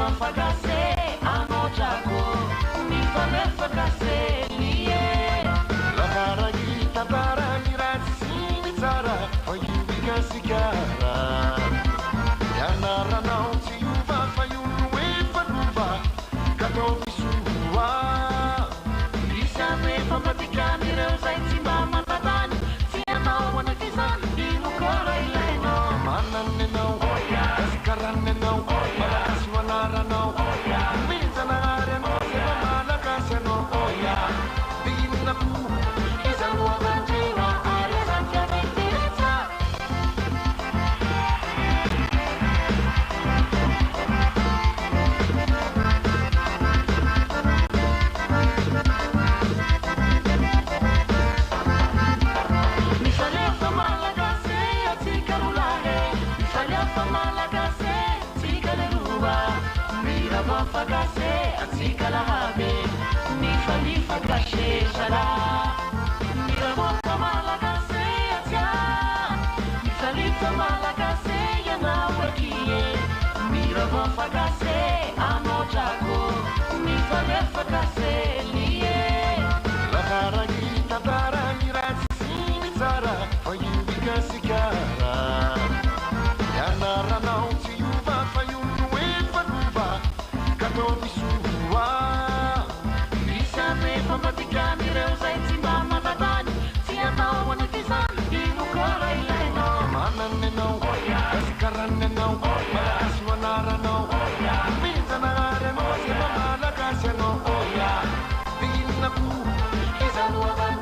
Mifagase, Amojako, Mifagase, Lie. La Maragita Tara Mirazzi Mizara, for you because Sigara. Yanara now to you, for you, wait for Ruba, Katovi Sua. Lisa me from the Ticani, Zaiti Mama Natani, Tiana, one of his own, Inukora Ileno, Mananino, Escaranino, Malasuanarano, Mizanaremo, Malacasano, Oya, Dinapu, is a woman, Fagase, Atzika la Habe, Nifa Gashe, Shala, Mirabota Malagase, Atia, Nifa Malagase, Yanawakie, Mirabota Fagase, Amojako, Nifa Fagase, Lie. La Haragita Tara Mirazzi Mizara, for you because Sigara. Yanara now to you, for you, wait for Ruba. Katovi Sua. Lisa me from the Ticani, Zaiti Mama Natani, Tiana, one of his own, Inukora Ileno, Mananino, Escaranino, Malasuanarano, Mizanaremo, Malacasano, Oya, Dinapu, is a woman,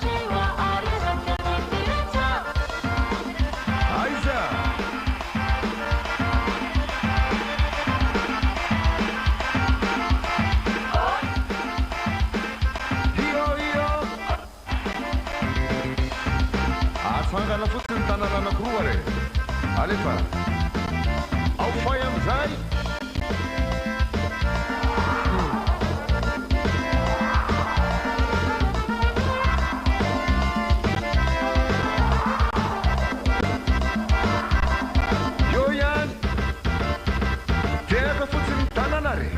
Fangana fotsiny ny tanàna anankiroa re. Alefa. Ao fay am'izay. Io ihany. Teka fotsiny ny tanàna re.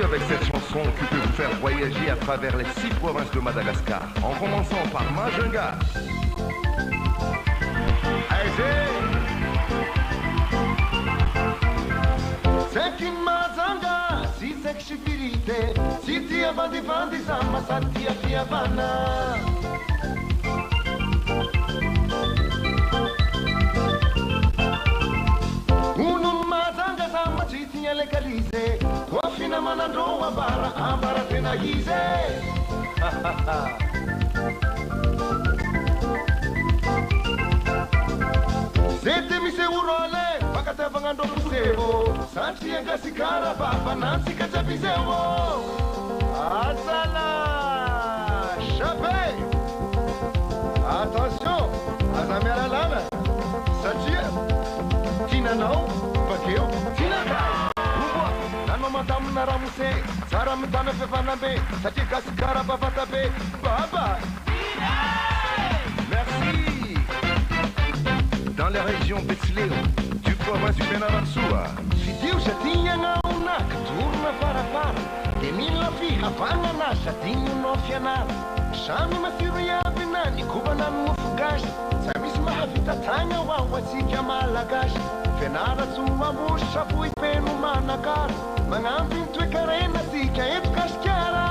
Avec cette chanson qui peut vous faire voyager à travers les 6 provinces de Madagascar, en commençant par Majunga. Seki Mazanga, si sekshipirite, si tia vandi sama satia fiavana. Legalize, wafina manando abara, ambara tena ize. Sete mi se urole, pakata vangando kusevo, santi anga sikara baba nansi kacha bisevo. Asala, chapé. Attention, azamera lana. Satia, tina não, bakeo, tina não. Madame Naramuse, Saram Tanafanabe, Satikascara Babatabe, Baba. Merci. Dans la région Betsileo, du province du Penaransua. Si Deus já tinha uma turma para de mila fiha vana na já tinha fianar. Chame-me Siriabina, e Kubana no Fugash, Samis Mahavita Tanya, atsika malagasy fianaratsy mamosy safoy feno manakara magnampy ny toe-karena atsika eto Gasikara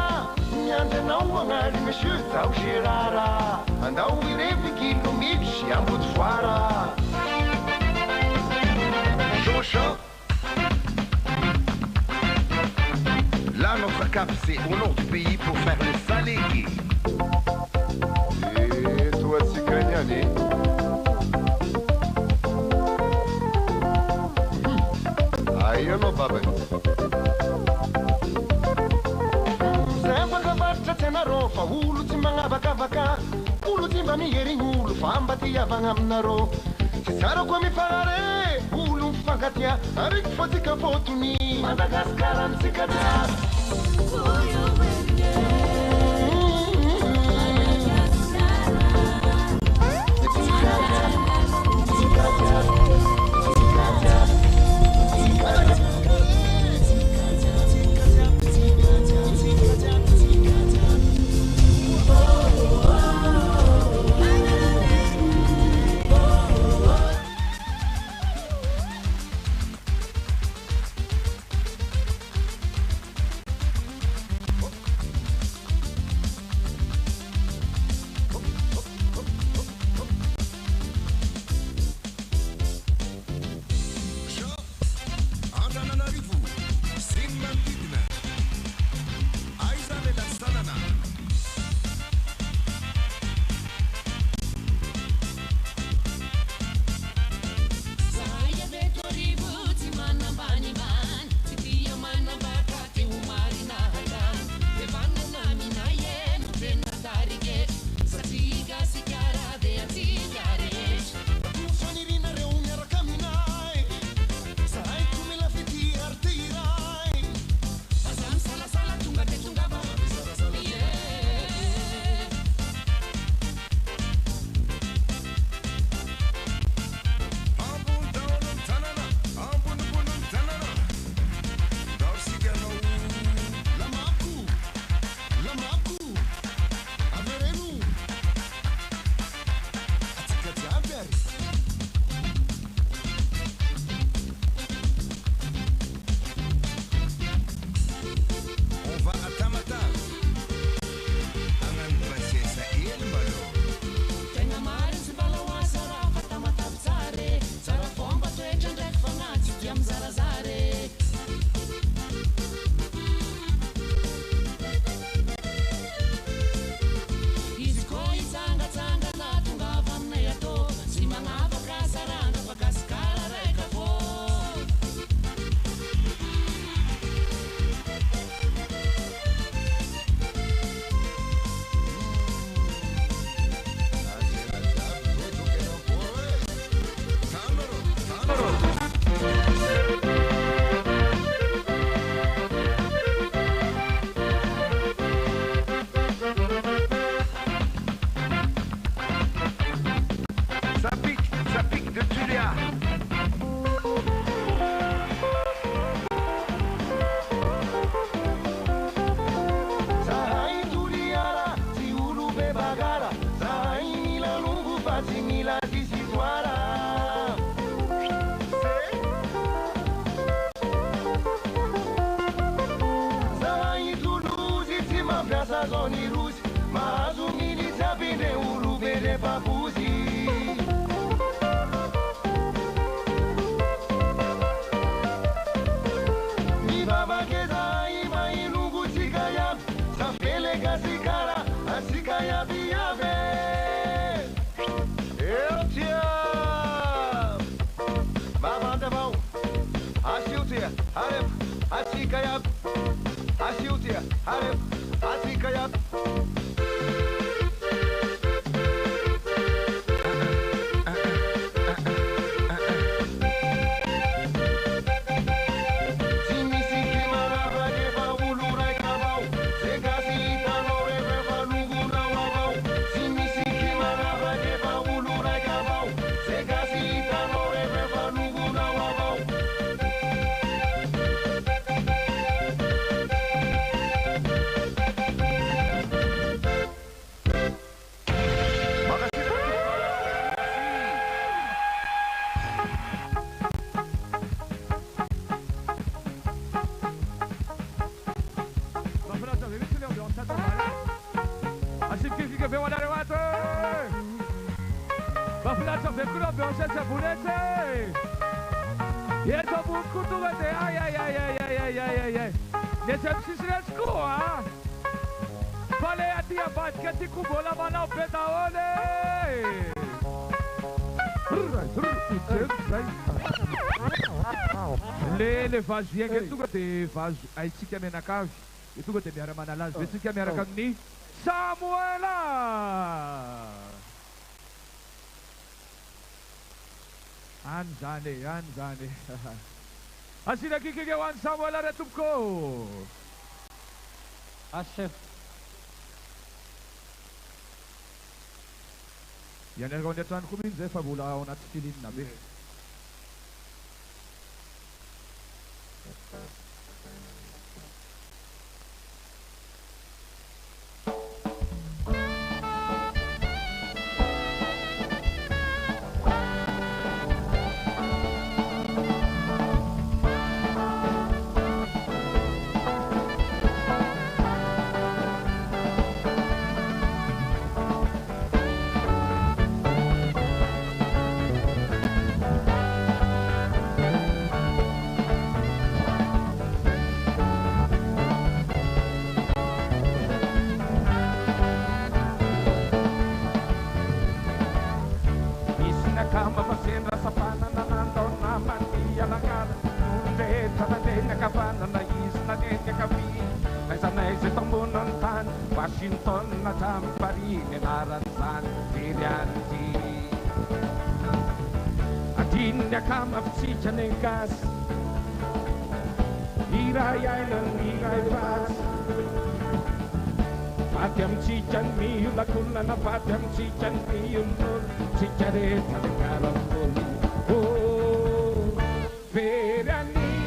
miandry anao agnary monsieur zao Gérara andao irevy kilomitry Ambodivoara Jean-Jean. Là, notre cap, c'est au nord du pays pour faire le Salégué. Et toi, Tsikanyani. Aïe, non, baba. Zambakavatra tsenarô fa olo tsy magnavakavaka olo tsy mba miherigny olo fa mba tiavagna aminarô tsy tsara koa mifare olo mifankatia ariky fa tsika fotony Madagasikara amitsika jiaby Mahafinaritra be koa ambiance tsy abonetsy eto moniko tonga dia ay. Netsy amin'ny sisiny etsy koa fa le aty ambadika aty koa mbola manao be daholo le vazo iagna eto tonga dia vazo haitsika menakavy e tonga dia miara manalazy ve tsika miaraka amin'ny Samuela any zany asina kikiny eo any Samuela re tompoko Chef ianareo any an-trano koa mihitsy zay fa mbola ao anaty filinina be Washington na tampari narasan dirianti Adinda kama fsicha negas Irai island irai bas Patyam chichan miyu la kulla na patyam chichan miyu nur Chichareta de karambol Oh Veranine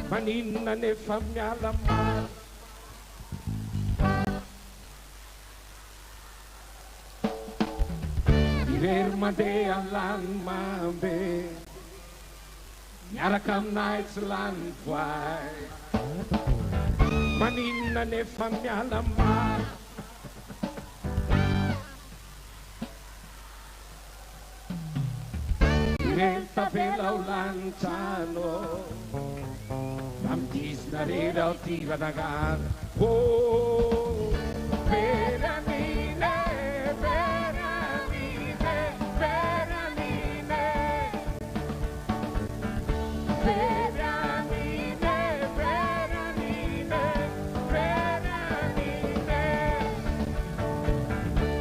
Manina ne fammiala mar Iverma de alan mambe Yarakam nights land fly Manina ne fammiala mar Irenta pela lanciano Amtis na reda altiva da gara Oh, Veranine, Veranine, Veranine Veranine, Veranine, Veranine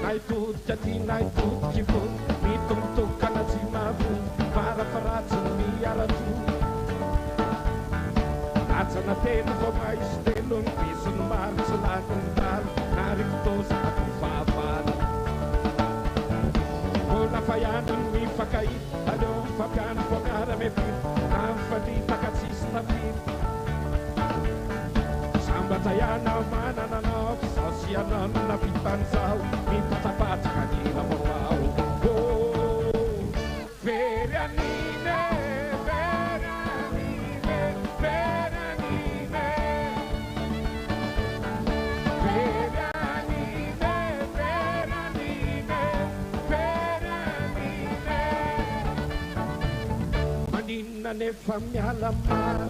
Nai tutti ati, nai tutti fu Mi tum na zimavu Para farazzo mi aratu Atsana tena ko mais telon pisun mar salatong tal narito sa akong fafala Mula fayanong mi fakay Adong fakan fakara me pin Ang fadita katsis na pin Sambataya na manananop Sasya na napitansaw Mi patapat kanina mawaw Oh, Veranine Ne fammiala mar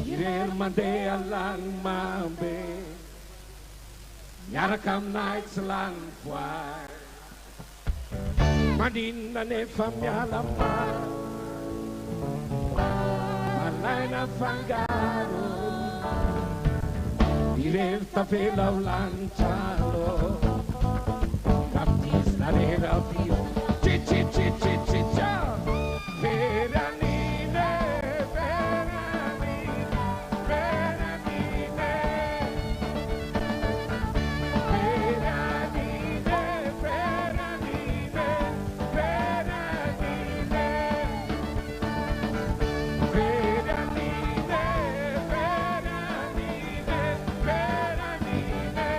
Irerma de alang mambe Yarakam nights lang fly Manina ne fammiala mar Malaina fangaro Irerta pela lancialo La nera fio Ci ciao Veranine Veranine Veranine Veranine Veranine Veranine Veranine Veranine Veranine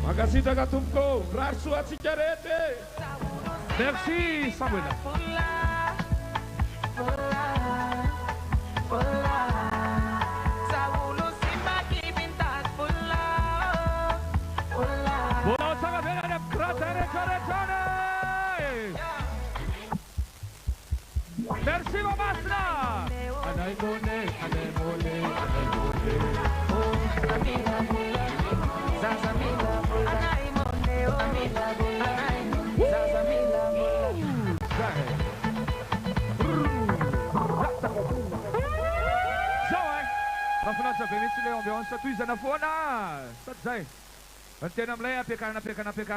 Makasih jaga tumko, rasu atsikarete. Merci Samuel. Bola sangat benar kerajaan. Merci Mamasna. Anai mone. Sa Venice ambiance tuiza na fona. Sady zay. Ny tena amilay ampiakarana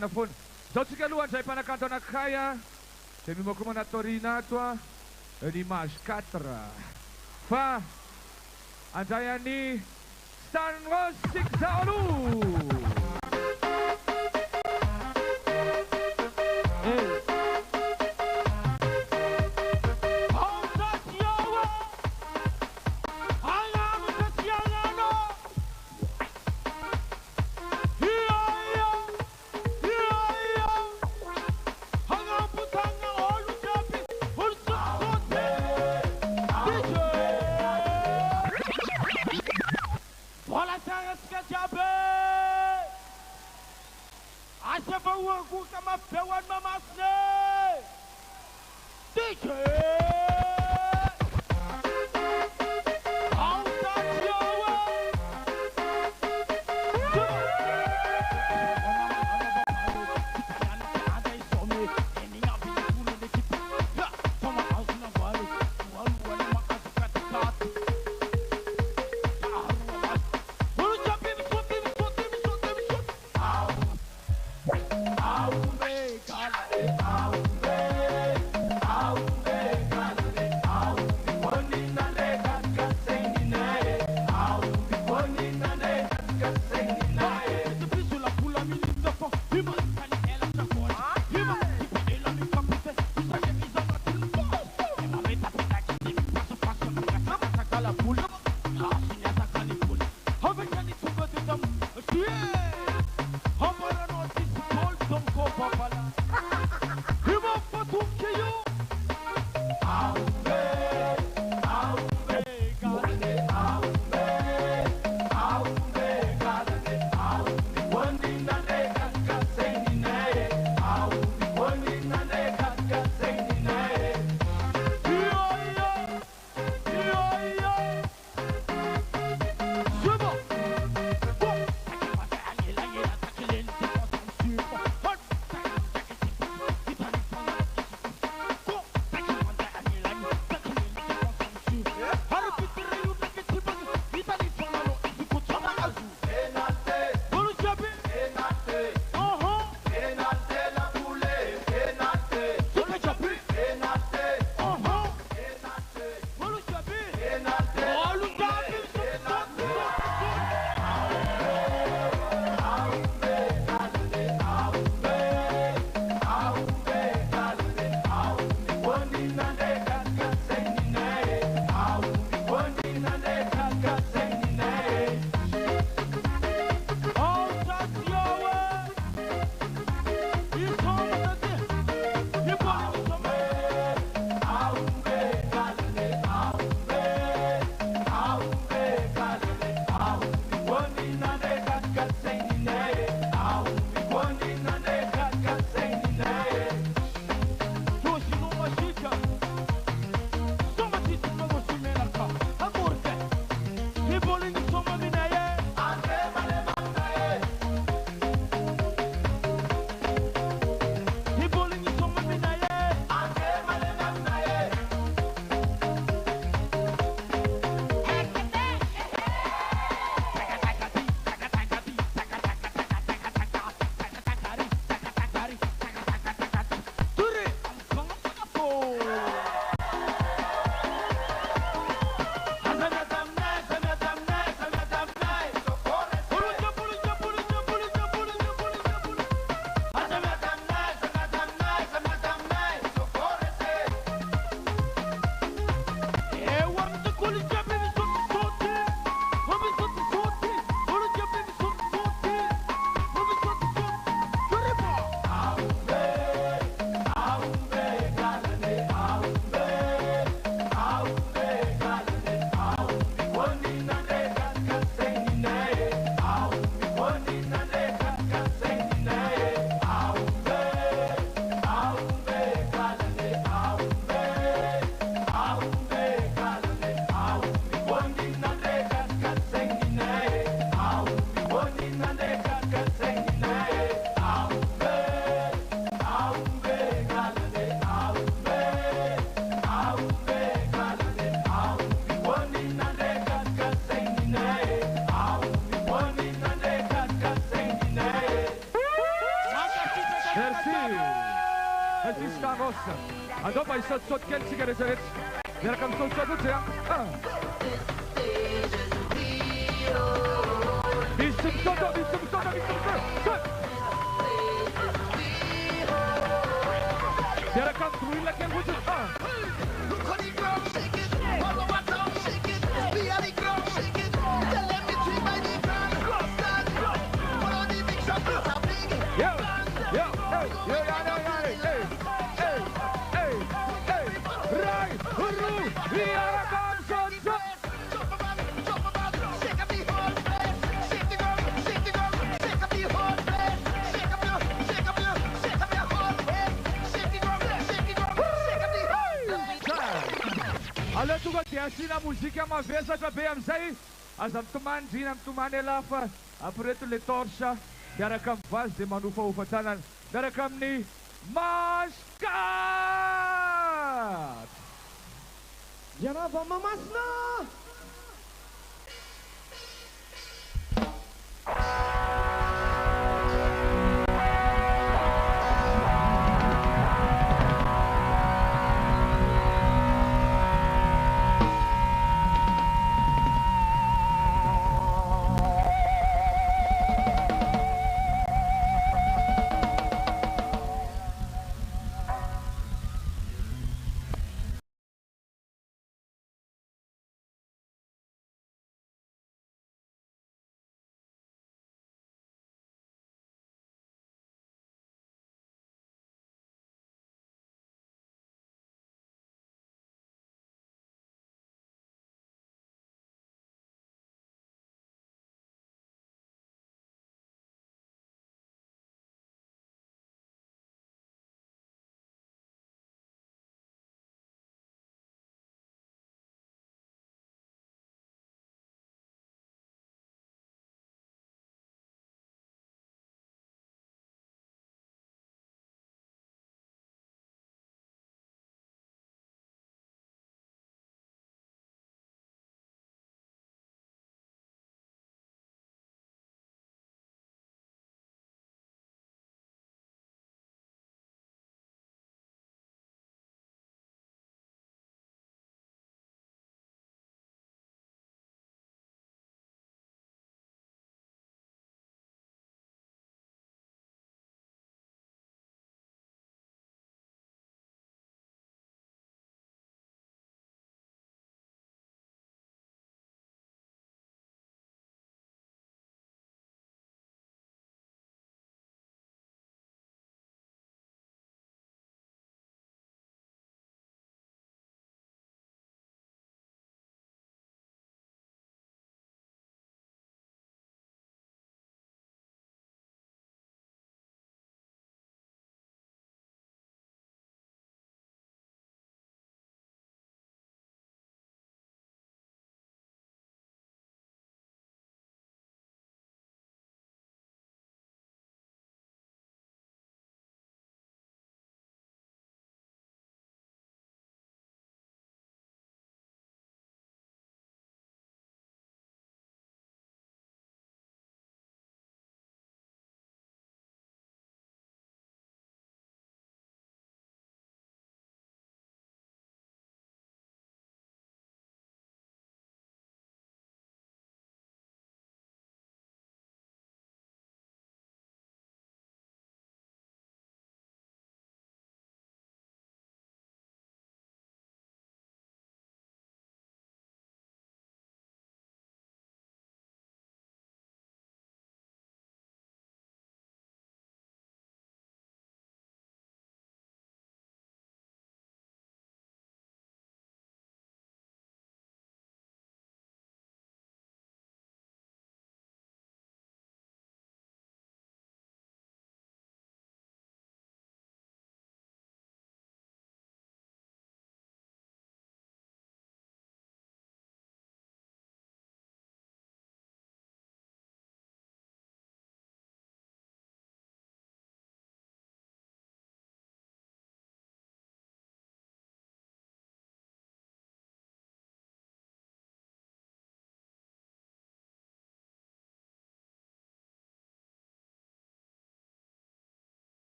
na fona. Zao tsika aloha andray mpanakanto anakaya. Dia mimoako manatorina ato ny image 4. Fa andray any Stan Rosik zao aloha. Stamos. Andao mba hisaotisaoty kely tsika rehetrarehetra. Miaraka misaotisaoty ohatsy misy misaoty, misy misaoty, misy misaoty. Miaraka midroila kely ohatsy. Alô, tonga dia asina muzika mavesatra be amizay. Aza mitomany drina mitomany ela fa apreto le torsa miaraka amin'ny vazy dia manofahofa tanana miaraka amin'ny Mascat. Jaraba mamasina.